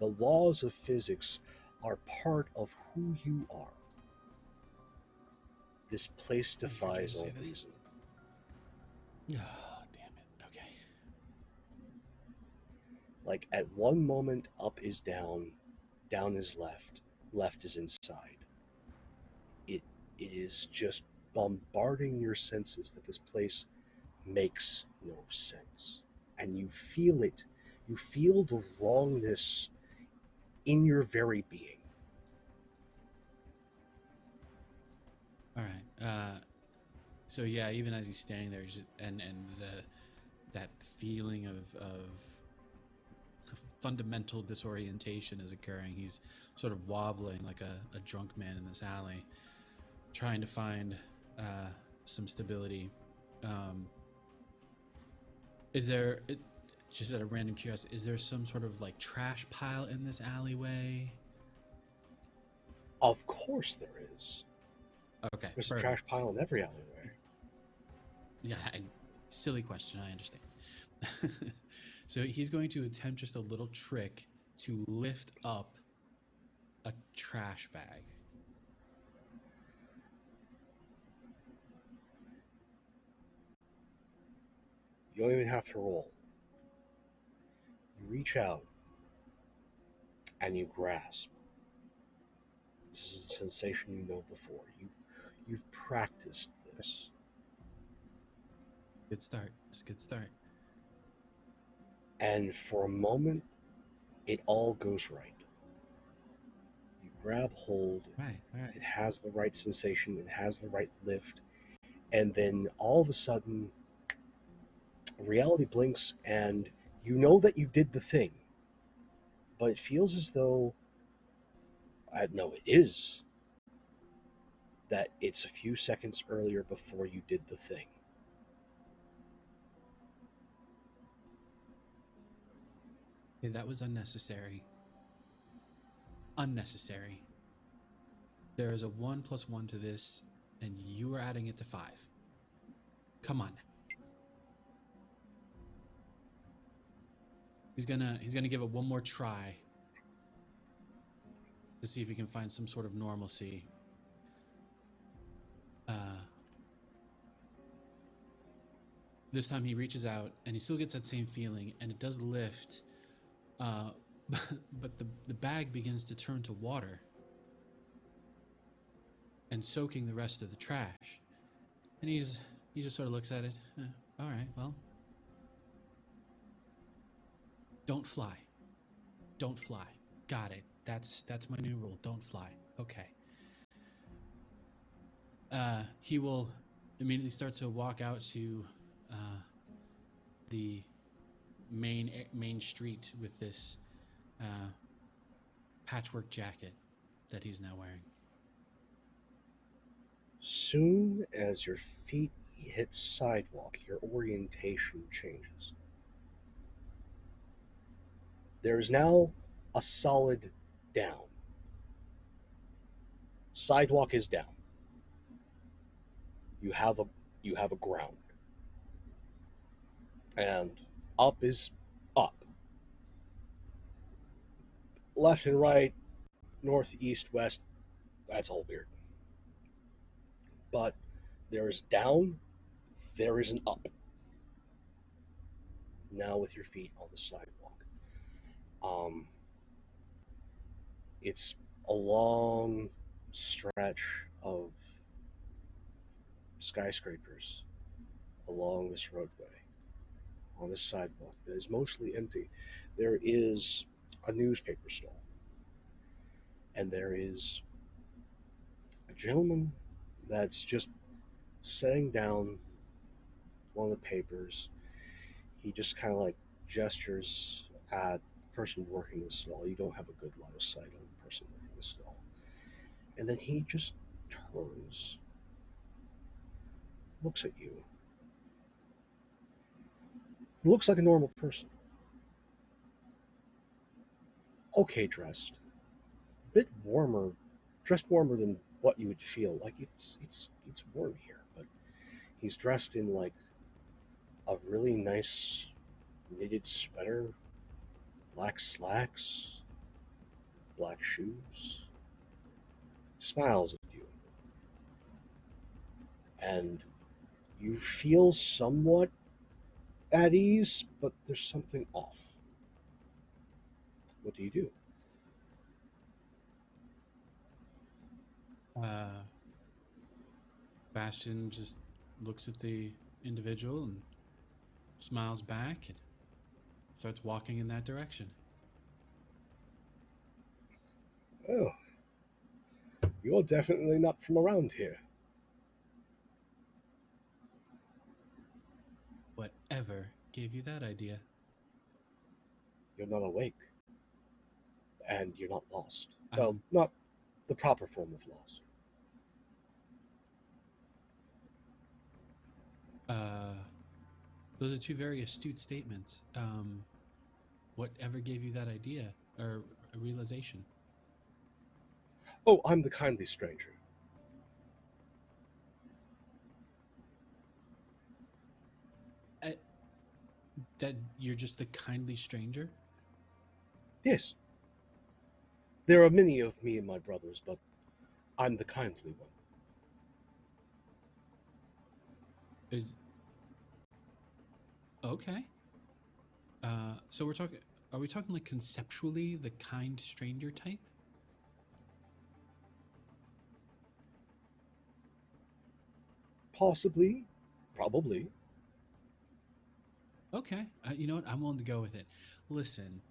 the laws of physics are part of who you are. This place defies all reason. Oh, damn it. Okay. Like, at one moment, up is down, down is left, left is inside. It is just bombarding your senses that this place makes no sense. And you feel it. You feel the wrongness in your very being. All right. So yeah, even as he's standing there, and that feeling of fundamental disorientation is occurring. He's sort of wobbling like a drunk man in this alley, trying to find some stability. Is there, just out of random curiosity, is there some sort of like trash pile in this alleyway? Of course there is. Okay. There's perfect. a trash pile in every alleyway. Yeah, silly question, I understand. So he's going to attempt just a little trick to lift up a trash bag. You don't even have to roll. You reach out and you grasp. This is a sensation you know before. You've practiced this. Good start. It's a good start. And for a moment, it all goes right. You grab hold. Right. It has the right sensation. It has the right lift. And then all of a sudden, reality blinks and you know that you did the thing. But it feels as though, I know it is, that it's a few seconds earlier before you did the thing. Okay, that was unnecessary. Unnecessary. There is a 1 + 1 to this, and you are adding it to 5. Come on. He's gonna give it one more try to see if he can find some sort of normalcy. this time he reaches out and he still gets that same feeling, and it does lift, but the bag begins to turn to water and soaking the rest of the trash. And he just sort of looks at it. All right, well, don't fly. Don't fly. Got it. That's my new rule. Don't fly. Okay. He will immediately start to walk out to the main street with this patchwork jacket that he's now wearing. Soon as your feet hit sidewalk, your orientation changes. There is now a solid down. Sidewalk is down. You have a ground. And up is up. Left and right, north, east, west, that's all weird. But there is down, there is an up. Now with your feet on the sidewalk. It's a long stretch of skyscrapers along this roadway, on this sidewalk that is mostly empty. There is a newspaper stall, and there is a gentleman that's just setting down one of the papers. He just kind of like gestures at the person working the stall. You don't have a good line of sight on the person working the stall. And then he just turns, looks at you. He looks like a normal person. Okay dressed. A bit warmer, dressed warmer than what you would feel. Like it's warm here, but he's dressed in like a really nice knitted sweater, black slacks, black shoes. Smiles at you. And you feel somewhat at ease, but there's something off. What do you do? Bastion just looks at the individual and smiles back and starts walking in that direction. Oh, you're definitely not from around here. Whatever gave you that idea? You're not awake. And you're not lost. Well, not the proper form of lost. Those are two very astute statements. Whatever gave you that idea or a realization? Oh, I'm the kindly stranger. That you're just the kindly stranger? Yes. There are many of me and my brothers, but I'm the kindly one. Okay. So are we talking like conceptually the kind stranger type? Possibly. Probably. Okay. You know what? I'm willing to go with it. Listen,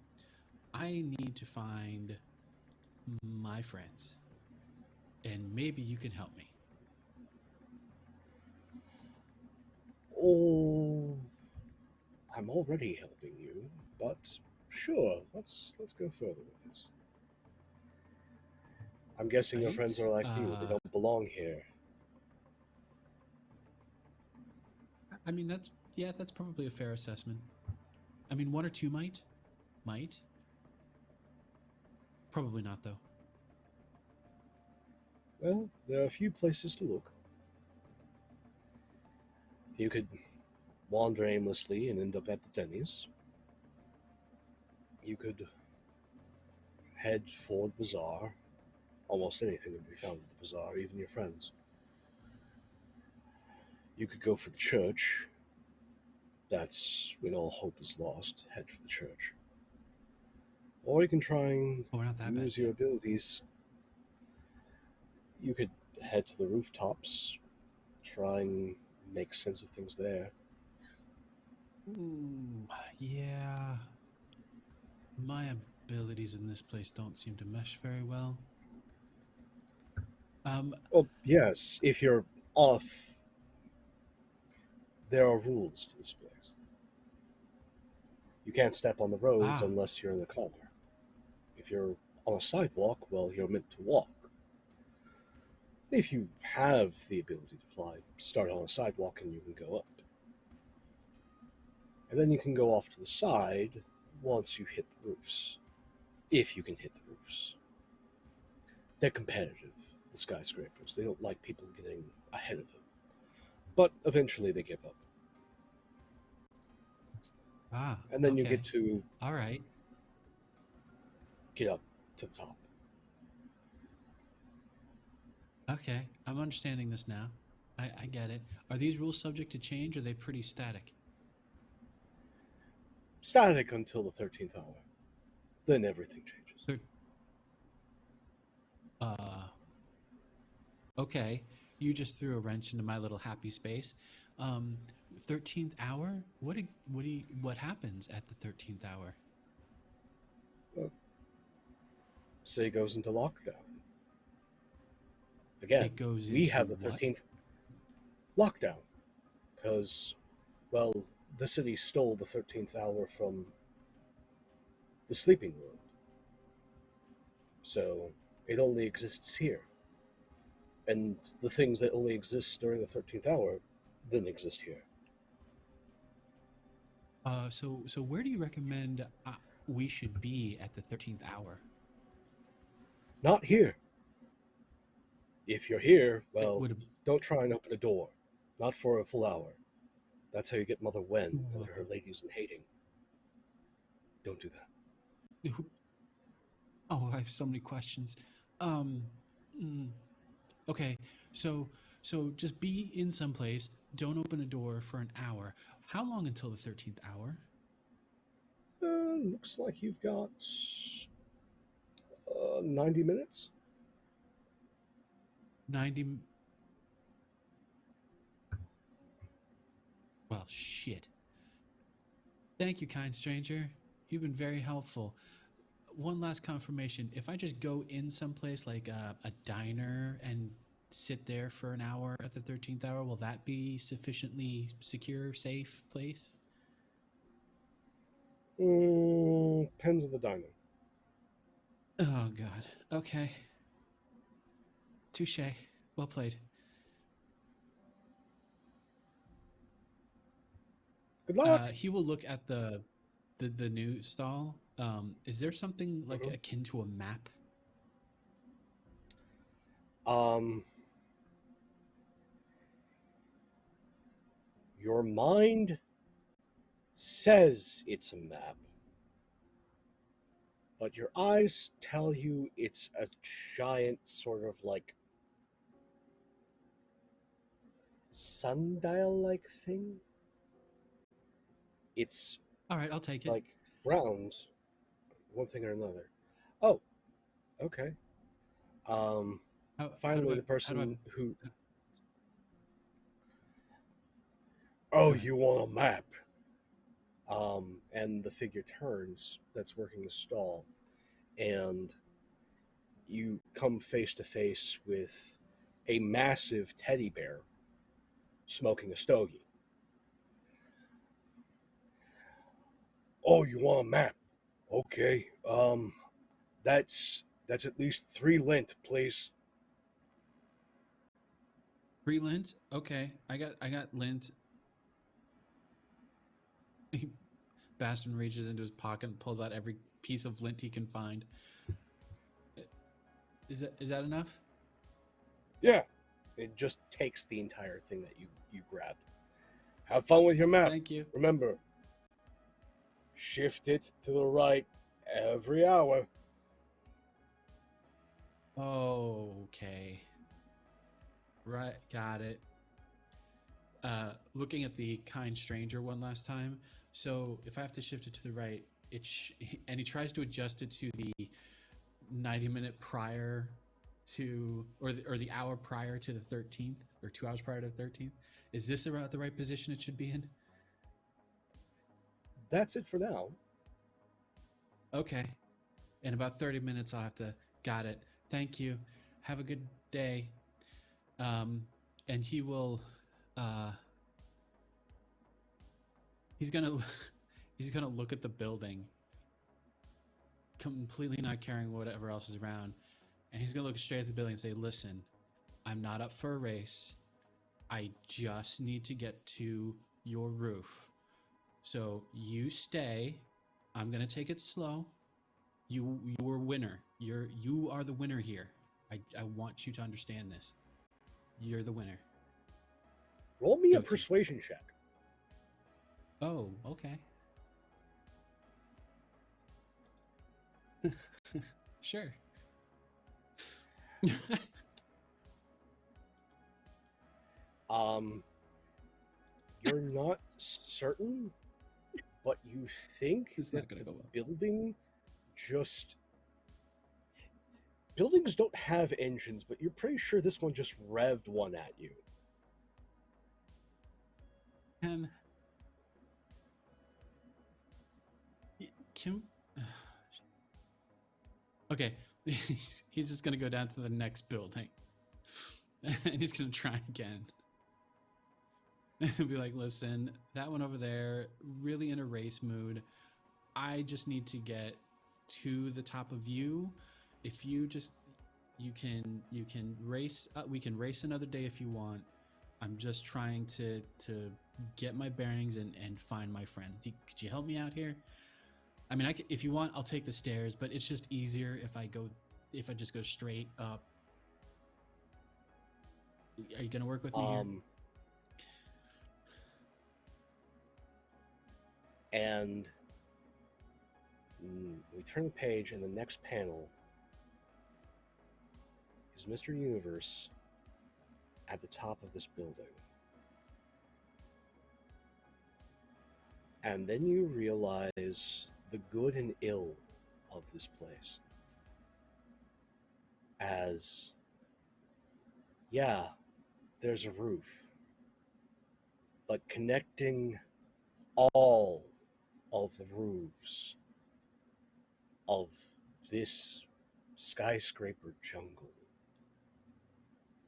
I need to find my friends. And maybe you can help me. Oh, I'm already helping you, but sure, let's go further with this. I'm guessing your friends are like you. They don't belong here. I mean, that's probably a fair assessment. I mean, one or two might. Probably not, though. Well, there are a few places to look. You could wander aimlessly and end up at the Denny's. You could head for the bazaar. Almost anything would be found at the bazaar, even your friends. You could go for the church. that's when all hope is lost. Head for the church. Or you can try and Oh, we're not that bad use your yet. abilities. You could head to the rooftops, try and make sense of things there. Ooh, yeah. My abilities in this place don't seem to mesh very well. Well, yes, if you're off, there are rules to this place. You can't step on the roads Ah. unless you're in the car. If you're on a sidewalk, well, you're meant to walk. If you have the ability to fly, start on a sidewalk and you can go up. And then you can go off to the side once you hit the roofs. If you can hit the roofs. They're competitive, the skyscrapers. They don't like people getting ahead of them. But eventually they give up. And then you get to all right. get up to the top. Okay, I'm understanding this now. I get it. Are these rules subject to change, or are they pretty static? Static until the 13th hour. Then everything changes. Okay. You just threw a wrench into my little happy space. 13th hour? What happens at the 13th hour? City goes into lockdown. Again, It goes we into have the what? 13th lockdown because, well, the city stole the 13th hour from the sleeping world. So it only exists here. And the things that only exist during the 13th hour then exist here. So where do you recommend we should be at the 13th hour? Not here. If you're here, well, don't try and open a door. Not for a full hour. That's how you get Mother Wen and her ladies in hating. Don't do that. Oh, I have so many questions. Okay, so just be in some place. Don't open a door for an hour. How long until the 13th hour? Looks like you've got 90 minutes. 90. Well, shit. Thank you, kind stranger. You've been very helpful. One last confirmation. If I just go in someplace like a diner and sit there for an hour at the 13th hour, will that be sufficiently secure, safe place? Depends on the diner. Oh, God. Okay. Touche. Well played. Good luck. He will look at the news stall. Is there something like akin to a map? Your mind says it's a map, but your eyes tell you it's a giant sort of like sundial-like thing. It's all right. I'll take it. Like round, one thing or another. Oh, okay. Finally, the person who. Oh, you want a map? And the figure turns that's working the stall, and you come face to face with a massive teddy bear smoking a stogie. Oh, you want a map? Okay. That's at least 3 lint, please. 3 lint? Okay. I got lint. Bastion reaches into his pocket and pulls out every piece of lint he can find. Is that enough? Yeah. It just takes the entire thing that you grabbed. Have fun with your map. Thank you. Remember, shift it to the right every hour. Okay. Right, got it. looking at the kind stranger one last time. So if I have to shift it to the right, and he tries to adjust it to the 90-minute prior to, or the hour prior to the 13th, or 2 hours prior to the 13th. Is this about the right position it should be in? That's it for now. Okay. In about 30 minutes, I'll have to. Got it. Thank you. Have a good day. And he will. He's gonna look at the building, completely not caring whatever else is around, and he's gonna look straight at the building and say, "Listen, I'm not up for a race. I just need to get to your roof. So you stay. I'm gonna take it slow. You're a winner. You are the winner here. I want you to understand this. You're the winner." Roll me a Go to. persuasion check. Oh, okay. Sure. You're not certain, but you think It's that not gonna the go well. building just... Buildings don't have engines, but you're pretty sure this one just revved one at you. And Kim, okay, he's just gonna go down to the next building, and he's gonna try again. And be like, "Listen, that one over there, really in a race mood. I just need to get to the top of you. If you can race. We can race another day if you want. I'm just trying to get my bearings and find my friends. Could you help me out here? I mean, if you want, I'll take the stairs, but it's just easier if I just go straight up. Are you gonna work with me here?" And we turn the page, and the next panel is Mr. Universe at the top of this building. And then you realize the good and ill of this place. As, yeah, there's a roof, but connecting all of the roofs of this skyscraper jungle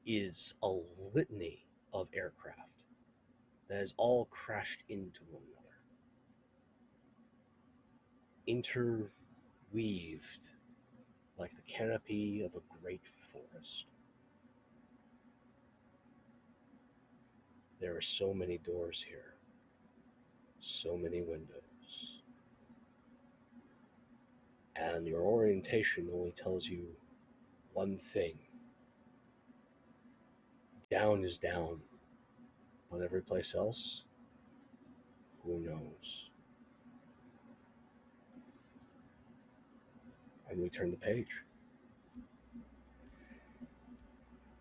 is a litany of aircraft that has all crashed into one another, interweaved like the canopy of a great forest. There are so many doors here, so many windows, and your orientation only tells you one thing. Down is down, but every place else, who knows? And we turn the page,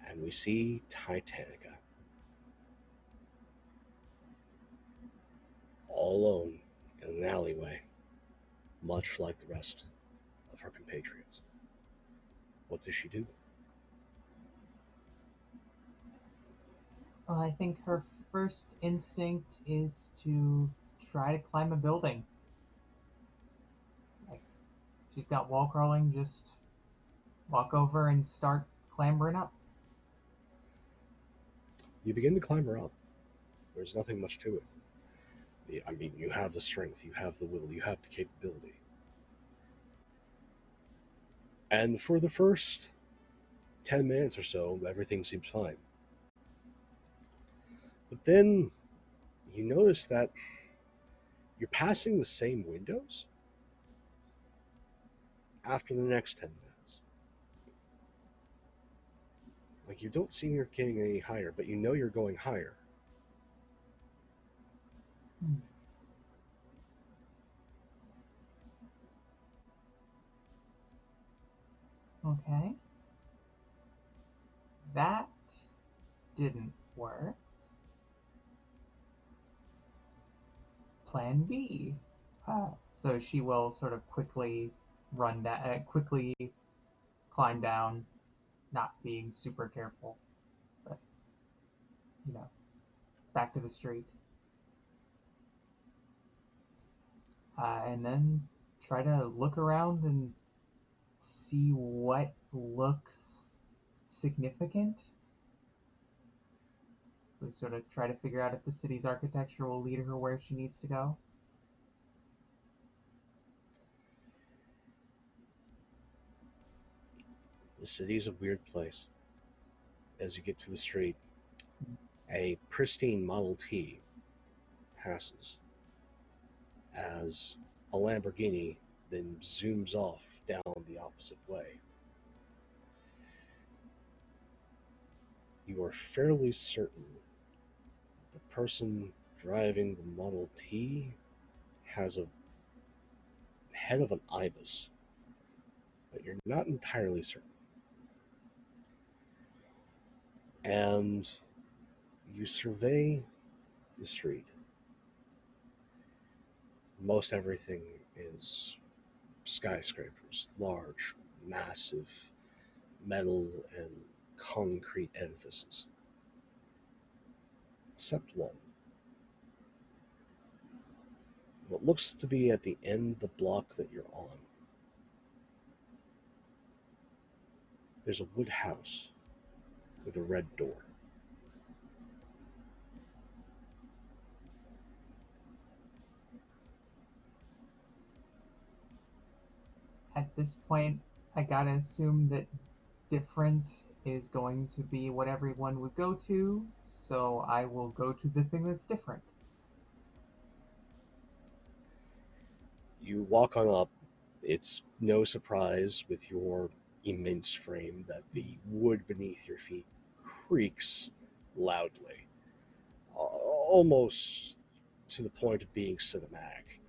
and we see Titanica, all alone in an alleyway, much like the rest of her compatriots. What does she do? Well, I think her first instinct is to try to climb a building. Like, she's got wall crawling, just walk over and start clambering up. You begin to climber up. There's nothing much to it. I mean, you have the strength, you have the will, you have the capability. And for the first 10 minutes or so, everything seems fine. But then you notice that you're passing the same windows after the next 10 minutes. Like, you don't seem you're getting any higher, but you know you're going higher. Okay. That didn't work. plan B. So she will sort of quickly quickly climb down, not being super careful, but back to the street. And then try to look around and see what looks significant. So sort of try to figure out if the city's architecture will lead her where she needs to go. The city's a weird place. As you get to the street, a pristine Model T passes as a Lamborghini then zooms off down the opposite way. You are fairly certain the person driving the Model T has a head of an ibis, but you're not entirely certain. And you survey the street. Most everything is skyscrapers, large, massive metal and concrete edifices. Except one. What looks to be at the end of the block that you're on. There's a wood house with a red door. At this point, I gotta assume that different is going to be what everyone would go to, so I will go to the thing that's different. You walk on up. It's no surprise with your immense frame that the wood beneath your feet creaks loudly, almost to the point of being cinematic.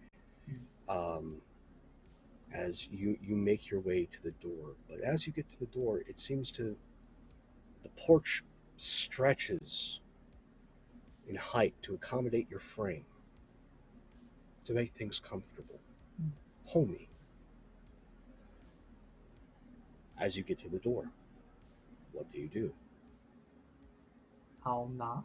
As you make your way to the door, but as you get to the door, it seems the porch stretches in height to accommodate your frame, to make things comfortable, homey. As you get to the door, what do? I'll knock.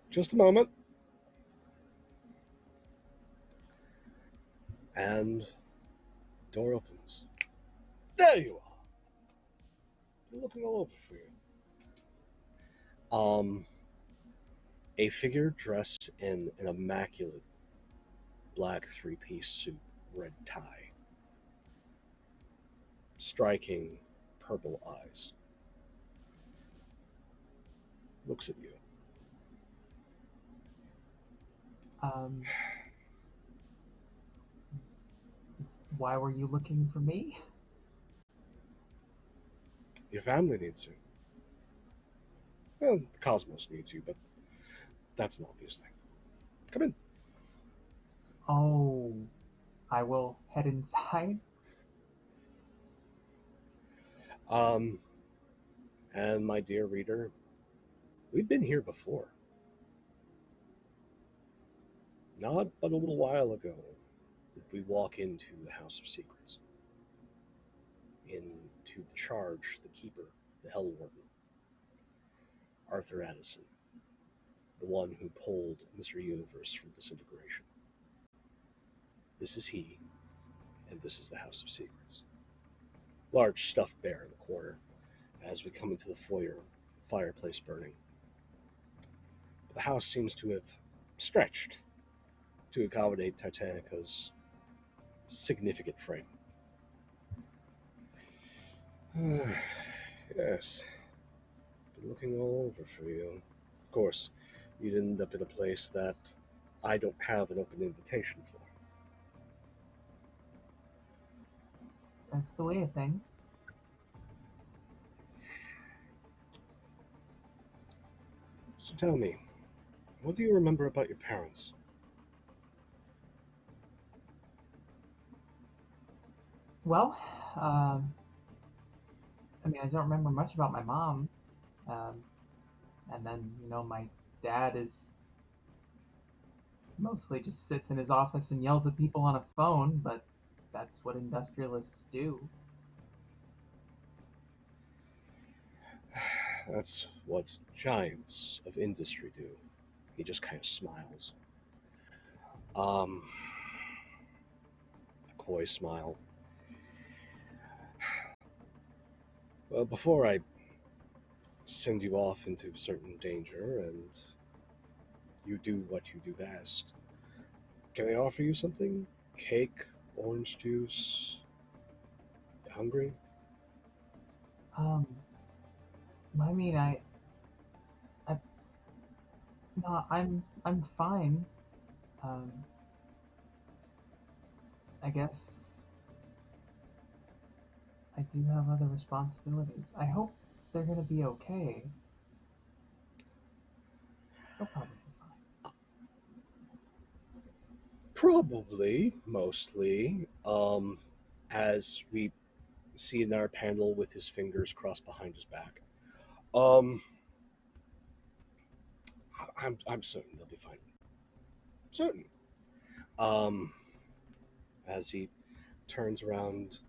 Just a moment. And door opens. There you are. Been looking all over for you. A figure dressed in an immaculate black three-piece suit, red tie, striking purple eyes, looks at you. Why were you looking for me? Your family needs you. Well, the cosmos needs you, but that's an obvious thing. Come in. Oh, I will head inside. And my dear reader, we've been here before. Not but a little while ago did we walk into the House of Secrets. Into the charge, the Keeper, the Hell Warden, Arthur Addison, the one who pulled Mr. Universe from disintegration. This is he, and this is the House of Secrets. Large stuffed bear in the corner as we come into the foyer, fireplace burning. But the house seems to have stretched to accommodate Titanica's significant frame. Yes, been looking all over for you. Of course, you'd end up in a place that I don't have an open invitation for. That's the way of things. So tell me, what do you remember about your parents? Well, I don't remember much about my mom. And then, my dad is mostly just sits in his office and yells at people on a phone, but that's what industrialists do. That's what giants of industry do. He just kind of smiles. A coy smile. Well, before I send you off into certain danger and you do what you do best, can I offer you something? Cake, orange juice? Hungry? Um, I mean, I, no, I'm fine. Um, I guess I do have other responsibilities. I hope they're gonna be okay. They'll probably be fine. Probably, mostly. As we see in our panel with his fingers crossed behind his back. I'm certain they'll be fine. Certain. Um, as he turns around,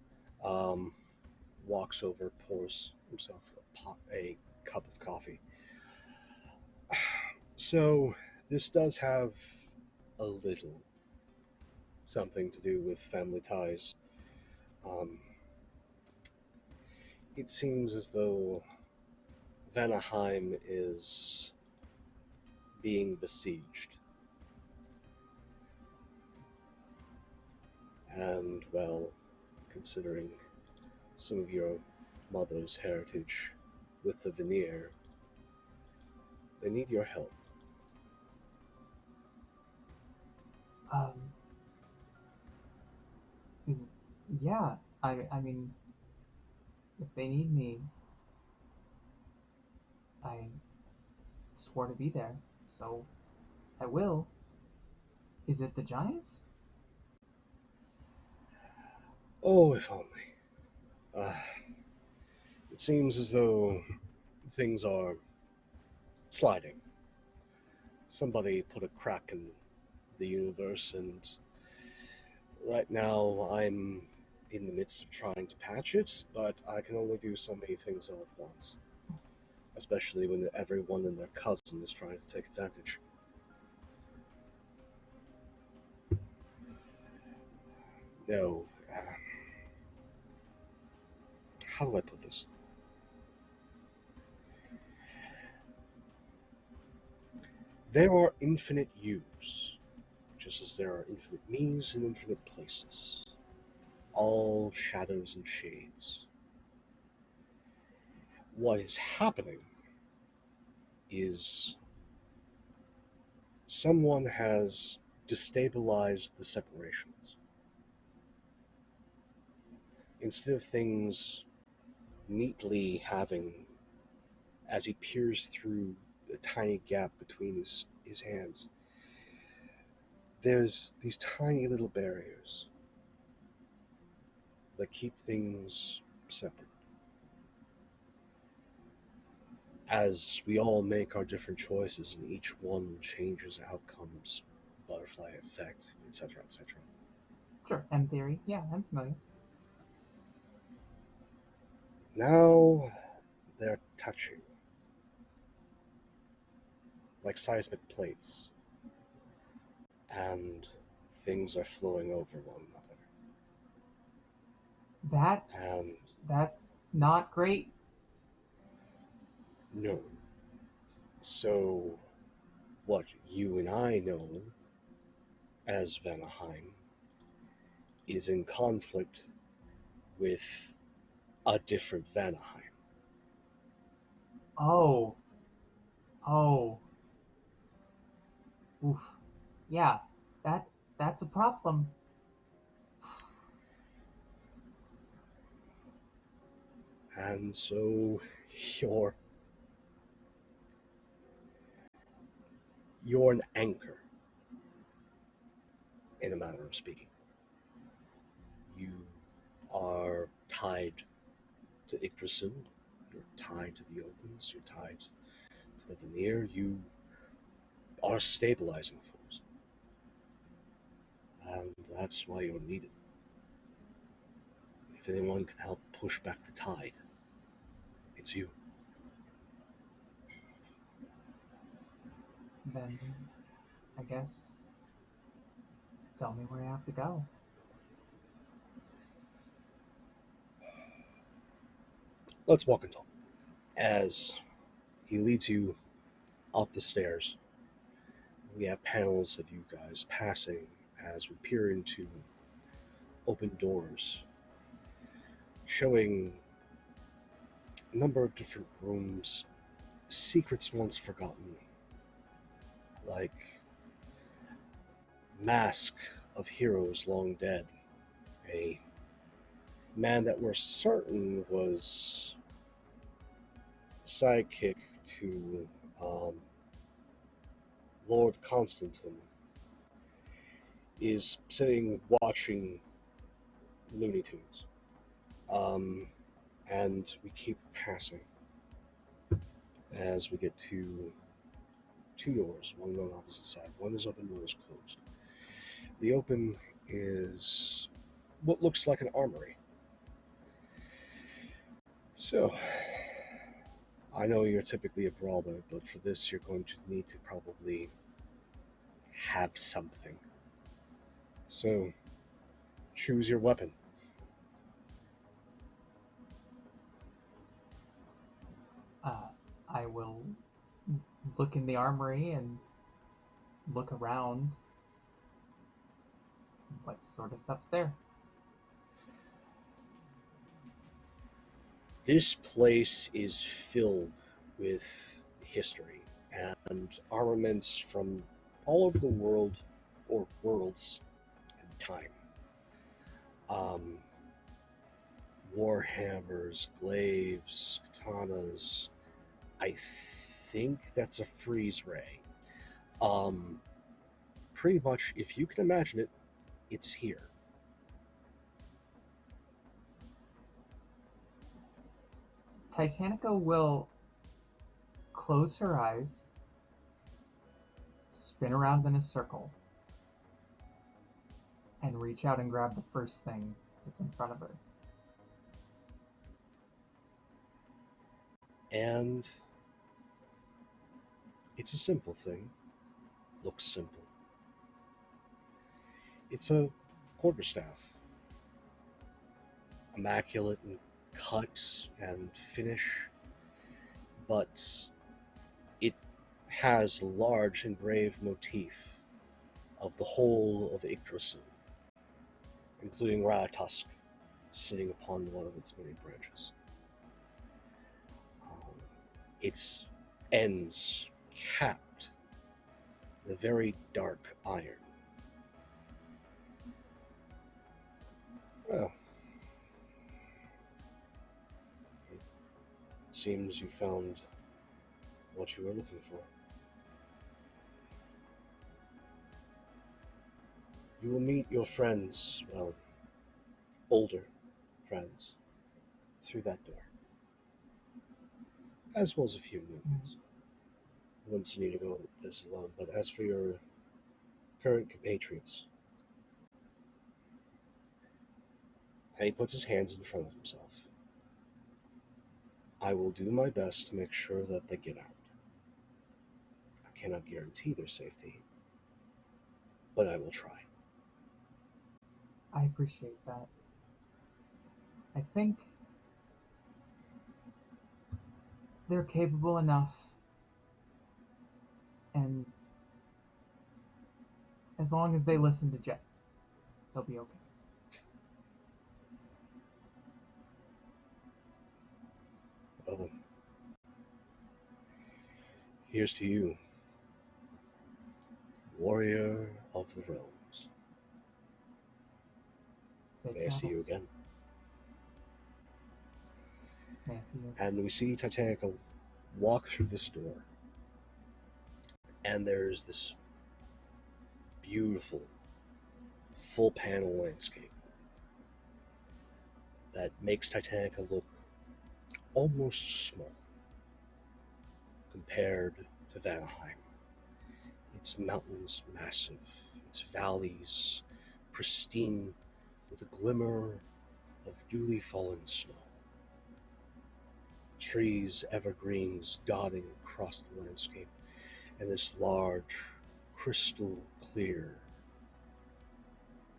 walks over, pours himself a cup of coffee. So this does have a little something to do with family ties. Um, it seems as though Vanaheim is being besieged. And, well, considering some of your mother's heritage with the veneer, they need your help. Um, is yeah. I mean, if they need me, I swore to be there, so I will. Is it the Giants? Oh, if only. Uh, it seems as though things are sliding. Somebody put a crack in the universe, and right now I'm in the midst of trying to patch it, but I can only do so many things all at once. Especially when everyone and their cousin is trying to take advantage. No, how do I put this? There are infinite yous, just as there are infinite me's and infinite places. All shadows and shades. What is happening is someone has destabilized the separations. Instead of things neatly having, as he peers through the tiny gap between his hands, there's these tiny little barriers that keep things separate. As we all make our different choices and each one changes outcomes, butterfly effect, etc., etc. Sure, M theory. Yeah, I'm familiar. Now they're touching like seismic plates, and things are flowing over one another. And That's not great. no. So, what you and I know as Vanaheim is in conflict with a different Vanaheim. Oh. Oof. Yeah, that's a problem. And so you're an anchor, in a manner of speaking. You are tied to Yggdrasil, you're tied to the Opens, you're tied to the veneer, you are a stabilizing force. And that's why you're needed. If anyone can help push back the tide, it's you. Then I guess tell me where I have to go. Let's walk and talk. As he leads you up the stairs, we have panels of you guys passing as we peer into open doors, showing a number of different rooms, secrets once forgotten, like Mask of Heroes Long Dead, a man that we're certain was sidekick to Lord Constantine, is sitting watching Looney Tunes. And we keep passing as we get to two doors, one on the opposite side. One is open, one is closed. The open is what looks like an armory. So, I know you're typically a brawler, but for this you're going to need to probably have something. So, choose your weapon. I will look in the armory and look around. What sort of stuff's there? This place is filled with history and armaments from all over the world, or worlds, and time. Warhammers, glaives, katanas. I think that's a freeze ray. Pretty much, if you can imagine it, it's here. Titanica will close her eyes, spin around in a circle, and reach out and grab the first thing that's in front of her. And it's a simple thing. Looks simple. It's a quarterstaff. Immaculate and cut and finish, but it has a large engraved motif of the whole of Yggdrasil, including Ratatusk sitting upon one of its many branches. Its ends capped in a very dark iron. Well, it seems you found what you were looking for. You will meet your friends, well, older friends, through that door, as well as a few new ones. Once you need to go this alone, but as for your current compatriots, and he puts his hands in front of himself, I will do my best to make sure that they get out. I cannot guarantee their safety, but I will try. I appreciate that. I think they're capable enough, and as long as they listen to Jet, they'll be okay. Well then, here's to you, warrior of the realms. Safe May I see you travels. again. May I see you? And we see Titanica walk through this door, and there's this beautiful full panel landscape that makes Titanica look almost small compared to Vanaheim. Its mountains massive, its valleys pristine with a glimmer of newly fallen snow. Trees, evergreens dotting across the landscape, and this large, crystal clear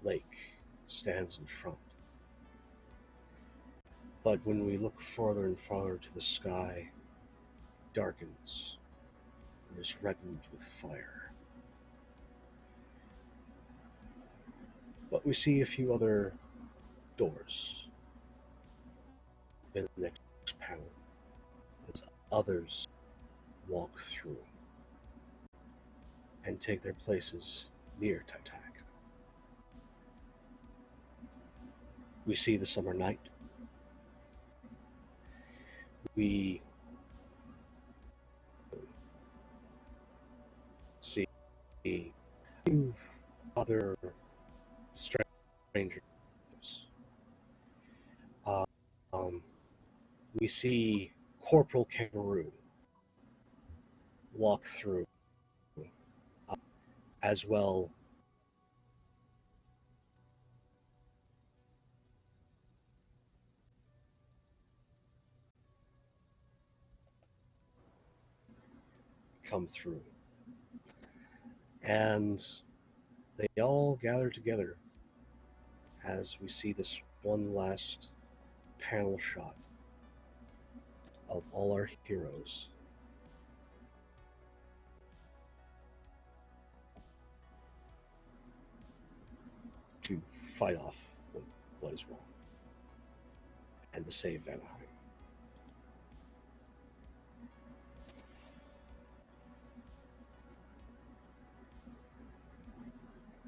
lake stands in front. But when we look farther and farther to the sky, it darkens and is reddened with fire. But we see a few other doors in the next panel as others walk through and take their places near Titanic. We see the summer night. We see other strangers. We see Corporal Kangaroo walk through as well. Come through. And they all gather together as we see this one last panel shot of all our heroes to fight off what is wrong and to save Vanaheim.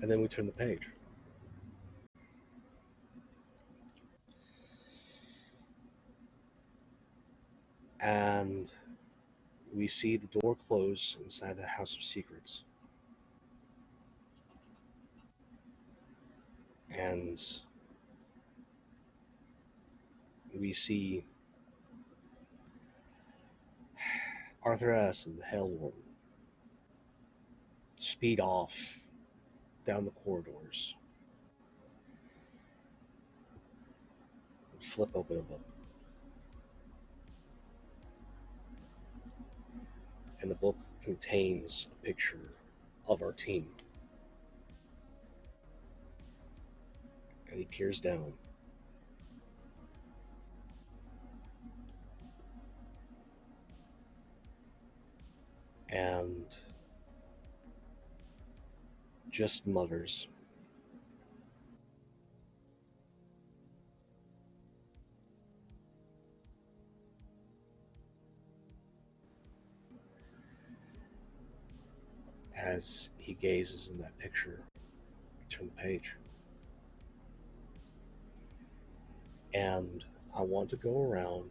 And then we turn the page. And we see the door close inside the House of Secrets. And we see Arthur S. and the Hell Warden speed off down the corridors and flip open a book. And the book contains a picture of our team. And he peers down. And just mutters, as he gazes in that picture. Turn the page. And I want to go around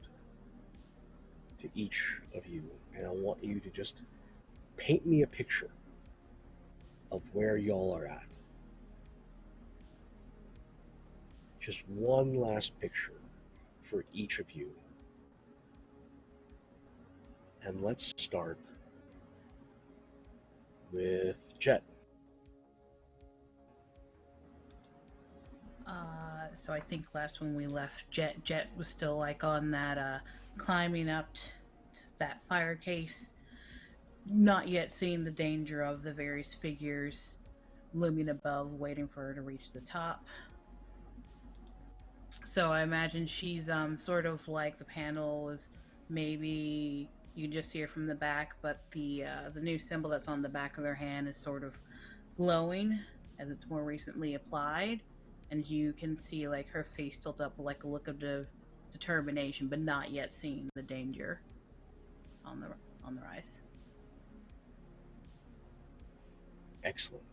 to each of you, and I want you to just paint me a picture of where y'all are at. Just one last picture for each of you. And let's start with Jet. So I think last when we left, Jet was still like on that climbing up to that fire case, not yet seeing the danger of the various figures looming above, waiting for her to reach the top. So I imagine she's sort of like the panel is maybe you can just see her from the back, but the new symbol that's on the back of their hand is sort of glowing as it's more recently applied, and you can see like her face tilt up with like a look of determination, but not yet seeing the danger on the rise. Excellent.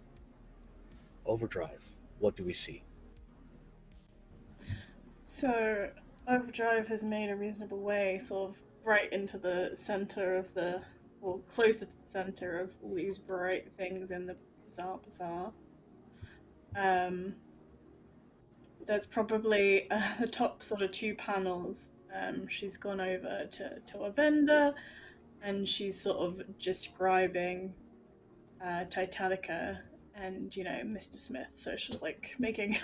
Overdrive. What do we see? So, Overdrive has made a reasonable way, sort of right into the center of or closer to the center of all these bright things in the bazaar. There's probably the top sort of two panels. She's gone over to a vendor, and she's sort of describing Titanica and, you know, Mr. Smith. So she's like making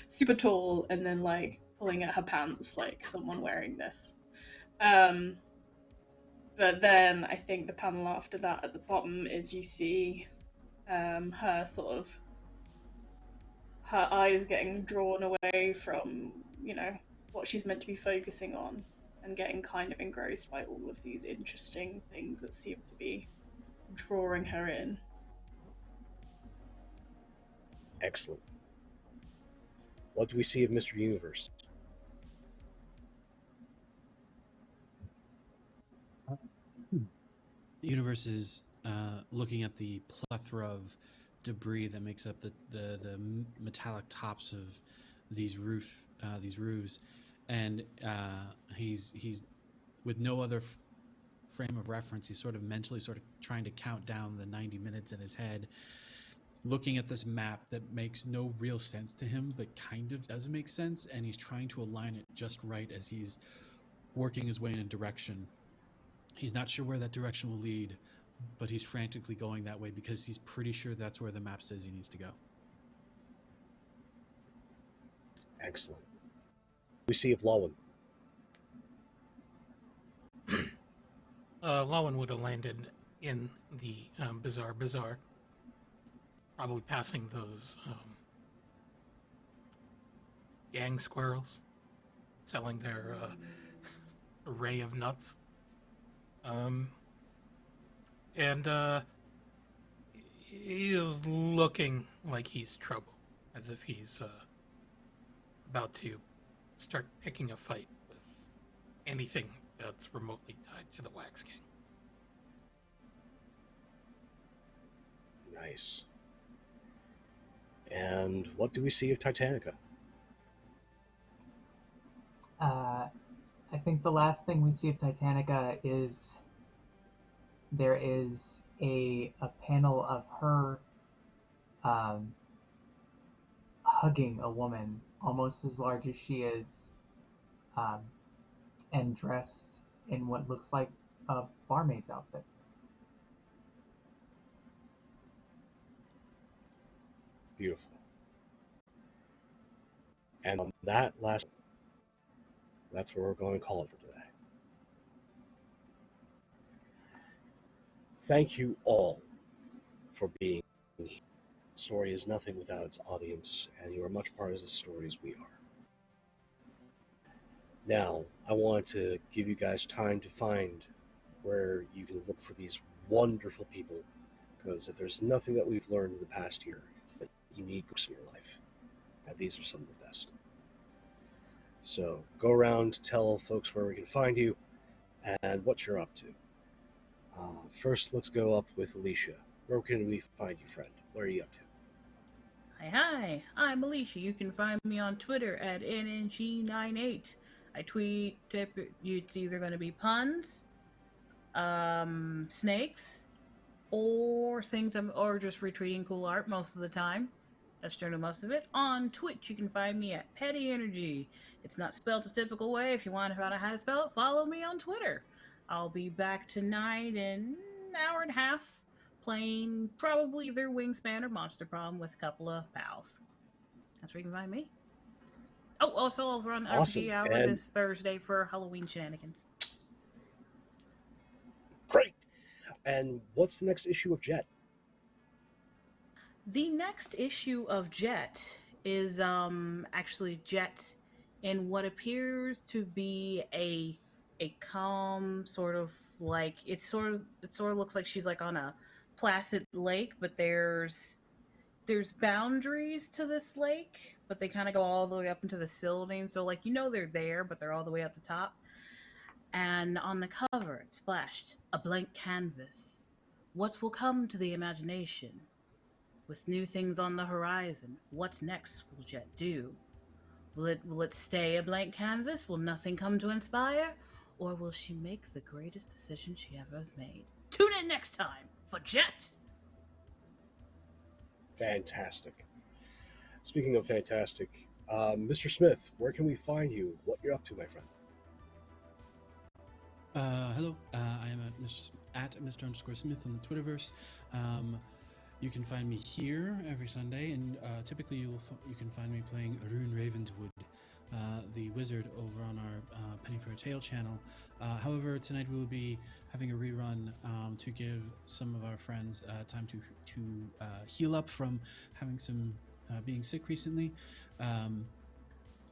super tall and then like pulling at her pants like someone wearing this. But then I think the panel after that at the bottom is you see her sort of her eyes getting drawn away from, you know, what she's meant to be focusing on and getting kind of engrossed by all of these interesting things that seem to be drawing her in. Excellent. What do we see of Mr. Universe? The universe is looking at the plethora of debris that makes up the metallic tops of these roofs, and he's with no other frame of reference. He's sort of mentally sort of trying to count down the 90 minutes in his head, looking at this map that makes no real sense to him, but kind of does make sense, and he's trying to align it just right as he's working his way in a direction. He's not sure where that direction will lead, but he's frantically going that way because he's pretty sure that's where the map says he needs to go. Excellent. We see of Lawan. Lowen would have landed in the Bazaar, probably passing those gang squirrels selling their array of nuts. And he's looking like he's trouble, as if he's about to start picking a fight with anything that's remotely tied to the Wax King. Nice. And what do we see of Titanica? I think the last thing we see of Titanica is there is a panel of her hugging a woman almost as large as she is, and dressed in what looks like a barmaid's outfit. Beautiful. And on that last, that's where we're going to call it for today. Thank you all for being here. The story is nothing without its audience, and you are much part of the story as we are. Now, I want to give you guys time to find where you can look for these wonderful people, because if there's nothing that we've learned in the past year, it's that you need books in your life, and these are some of the best. So go around, tell folks where we can find you and what you're up to. First, let's go up with Alicia. Where can we find you, friend? What are you up to? Hi, I'm Alicia. You can find me on Twitter at NNG98. I tweet, it's either going to be puns, snakes, or or just retweeting cool art most of the time. That's generally most of it. On Twitch, you can find me at Petty Energy. It's not spelled a typical way. If you want to find out how to spell it, follow me on Twitter. I'll be back tonight in an hour and a half playing probably either Wingspan or Monster Problem with a couple of pals. That's where you can find me. Oh, also I'll run Awesome. RPG Hour this Thursday for Halloween shenanigans. Great. And what's the next issue of Jet? The next issue of Jet is actually Jet in what appears to be a calm sort of like it sort of looks like she's like on a placid lake, but there's boundaries to this lake, but they kind of go all the way up into the ceiling. So like they're there, but they're all the way up the top. And on the cover, it's splashed a blank canvas. What will come to the imagination? With new things on the horizon, what next will Jet do? Will it stay a blank canvas? Will nothing come to inspire? Or will she make the greatest decision she ever has made? Tune in next time for Jet! Fantastic. Speaking of fantastic, Mr. Smith, where can we find you? What you're up to, my friend? Hello, I am at at Mr_Smith on the Twitterverse. You can find me here every Sunday, and typically you can find me playing Rune Ravenswood, the wizard, over on our Penny for a Tale channel. However, tonight we will be having a rerun to give some of our friends time to heal up from having some being sick recently.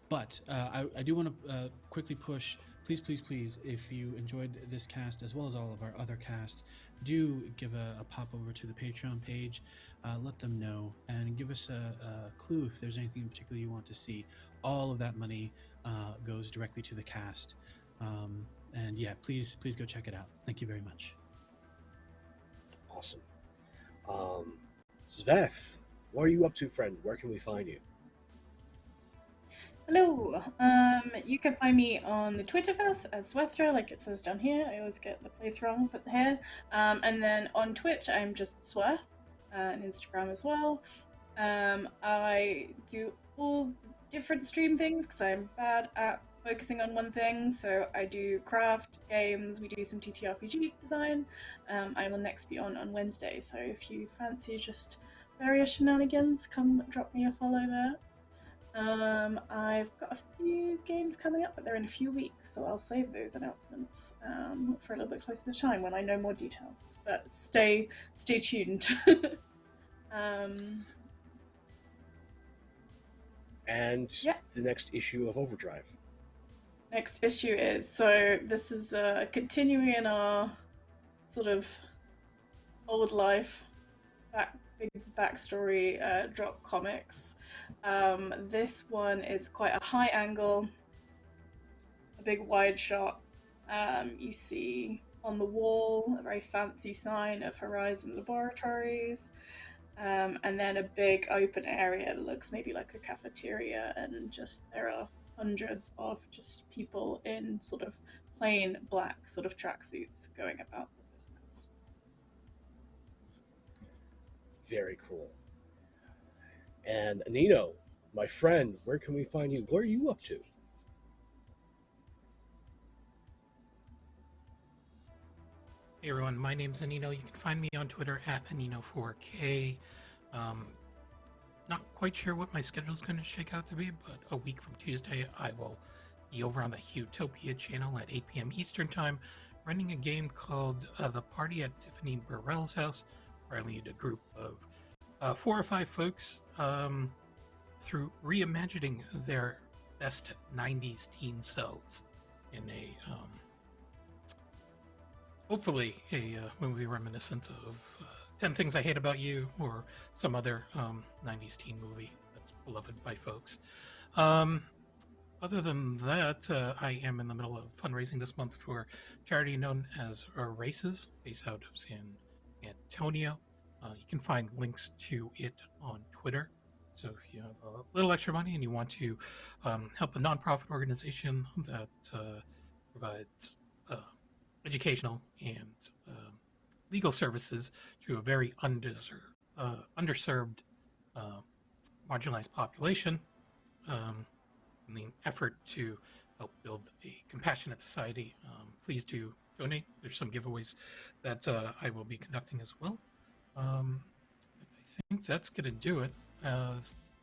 But I do want to quickly push, please, if you enjoyed this cast as well as all of our other casts, do give a pop over to the Patreon page, let them know, and give us a clue if there's anything in particular you want to see. All of that money goes directly to the cast. And yeah, please go check it out. Thank you very much. Awesome. Svev, what are you up to, friend? Where can we find you? Hello. You can find me on the Twitterverse as Swethra, like it says down here. I always get the place wrong, but here. And then on Twitch, I'm just Sweth, and Instagram as well. I do all different stream things because I'm bad at focusing on one thing. So I do craft games. We do some TTRPG design. I will next be on Wednesday. So if you fancy just various shenanigans, come drop me a follow there. I've got a few games coming up, but they're in a few weeks, so I'll save those announcements for a little bit closer to the time when I know more details. But stay tuned. And yeah. The next issue of Overdrive. Next issue is, so this is continuing in our sort of old life big backstory drop comics. This one is quite a high angle, a big wide shot. You see on the wall a very fancy sign of Horizon Laboratories, and then a big open area that looks maybe like a cafeteria, and just there are hundreds of just people in sort of plain black sort of tracksuits going about the business. Very cool. And Nino, my friend, where can we find you? What are you up to? Hey everyone, my name's Anino. You can find me on Twitter at Anino4K. Not quite sure what my schedule's going to shake out to be, but a week from Tuesday I will be over on the Utopia channel at 8 p.m. Eastern Time, running a game called The Party at Tiffany Burrell's House, where I lead a group of 4 or 5 folks through reimagining their best 90s teen selves in a hopefully a movie reminiscent of 10 Things I Hate About You, or some other 90s teen movie that's beloved by folks. Other than that, I am in the middle of fundraising this month for a charity known as Races, based out of San Antonio. You can find links to it on Twitter. So if you have a little extra money and you want to help a nonprofit organization that provides educational and legal services to a very underserved, marginalized population, in the effort to help build a compassionate society, please do donate. There's some giveaways that I will be conducting as well. I think that's going to do it.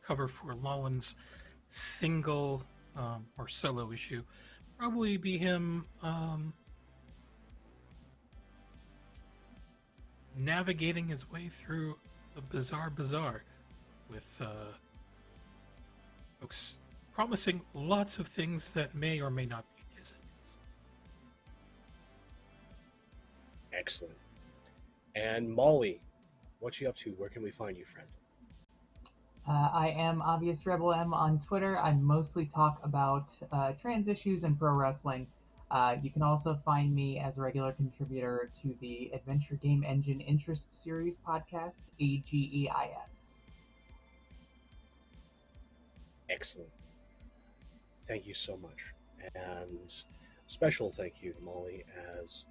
Cover for Lawin's single or solo issue. Probably be him navigating his way through the bizarre bazaar with folks promising lots of things that may or may not be his. Excellent. And Molly, what you up to? Where can we find you, friend? I am Obvious Rebel M on Twitter. I mostly talk about trans issues and pro wrestling. You can also find me as a regular contributor to the Adventure Game Engine Interest Series podcast, AGEIS. Excellent. Thank you so much. And special thank you to Molly, as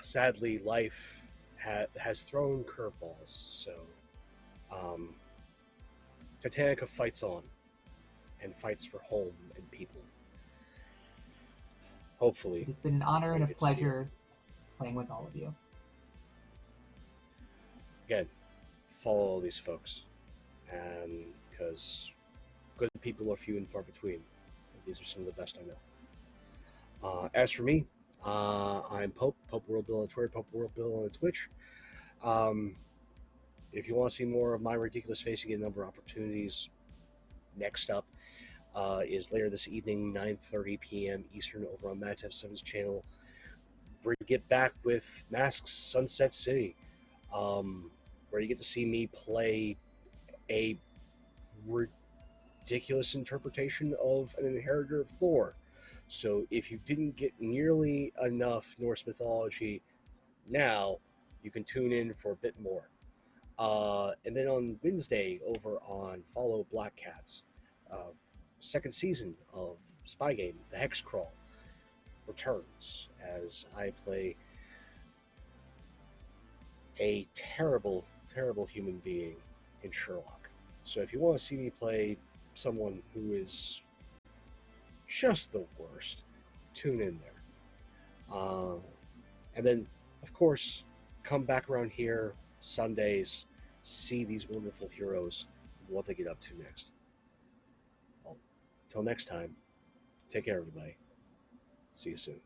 sadly life has thrown curveballs. So Titanica fights on and fights for home and people. Hopefully. It's been an honor and a pleasure playing with all of you. Again, follow all these folks, and because good people are few and far between. These are some of the best I know. As for me, I'm Pope World Bill on Twitter, Pope World Bill on Twitch. If you want to see more of my ridiculous face, you get a number of opportunities. Next up is later this evening, 9:30 p.m. Eastern, over on Madtef 7's channel. We get back with Masks Sunset City, where you get to see me play a ridiculous interpretation of an inheritor of Thor. So if you didn't get nearly enough Norse mythology, now you can tune in for a bit more. And then on Wednesday, over on Follow Black Cats, second season of Spy Game, The Hex Crawl, returns as I play a terrible, terrible human being in Sherlock. So if you want to see me play someone who is just the worst, tune in there. And then, of course, come back around here Sundays, see these wonderful heroes, and what they get up to next. Well, until next time, take care, everybody. See you soon.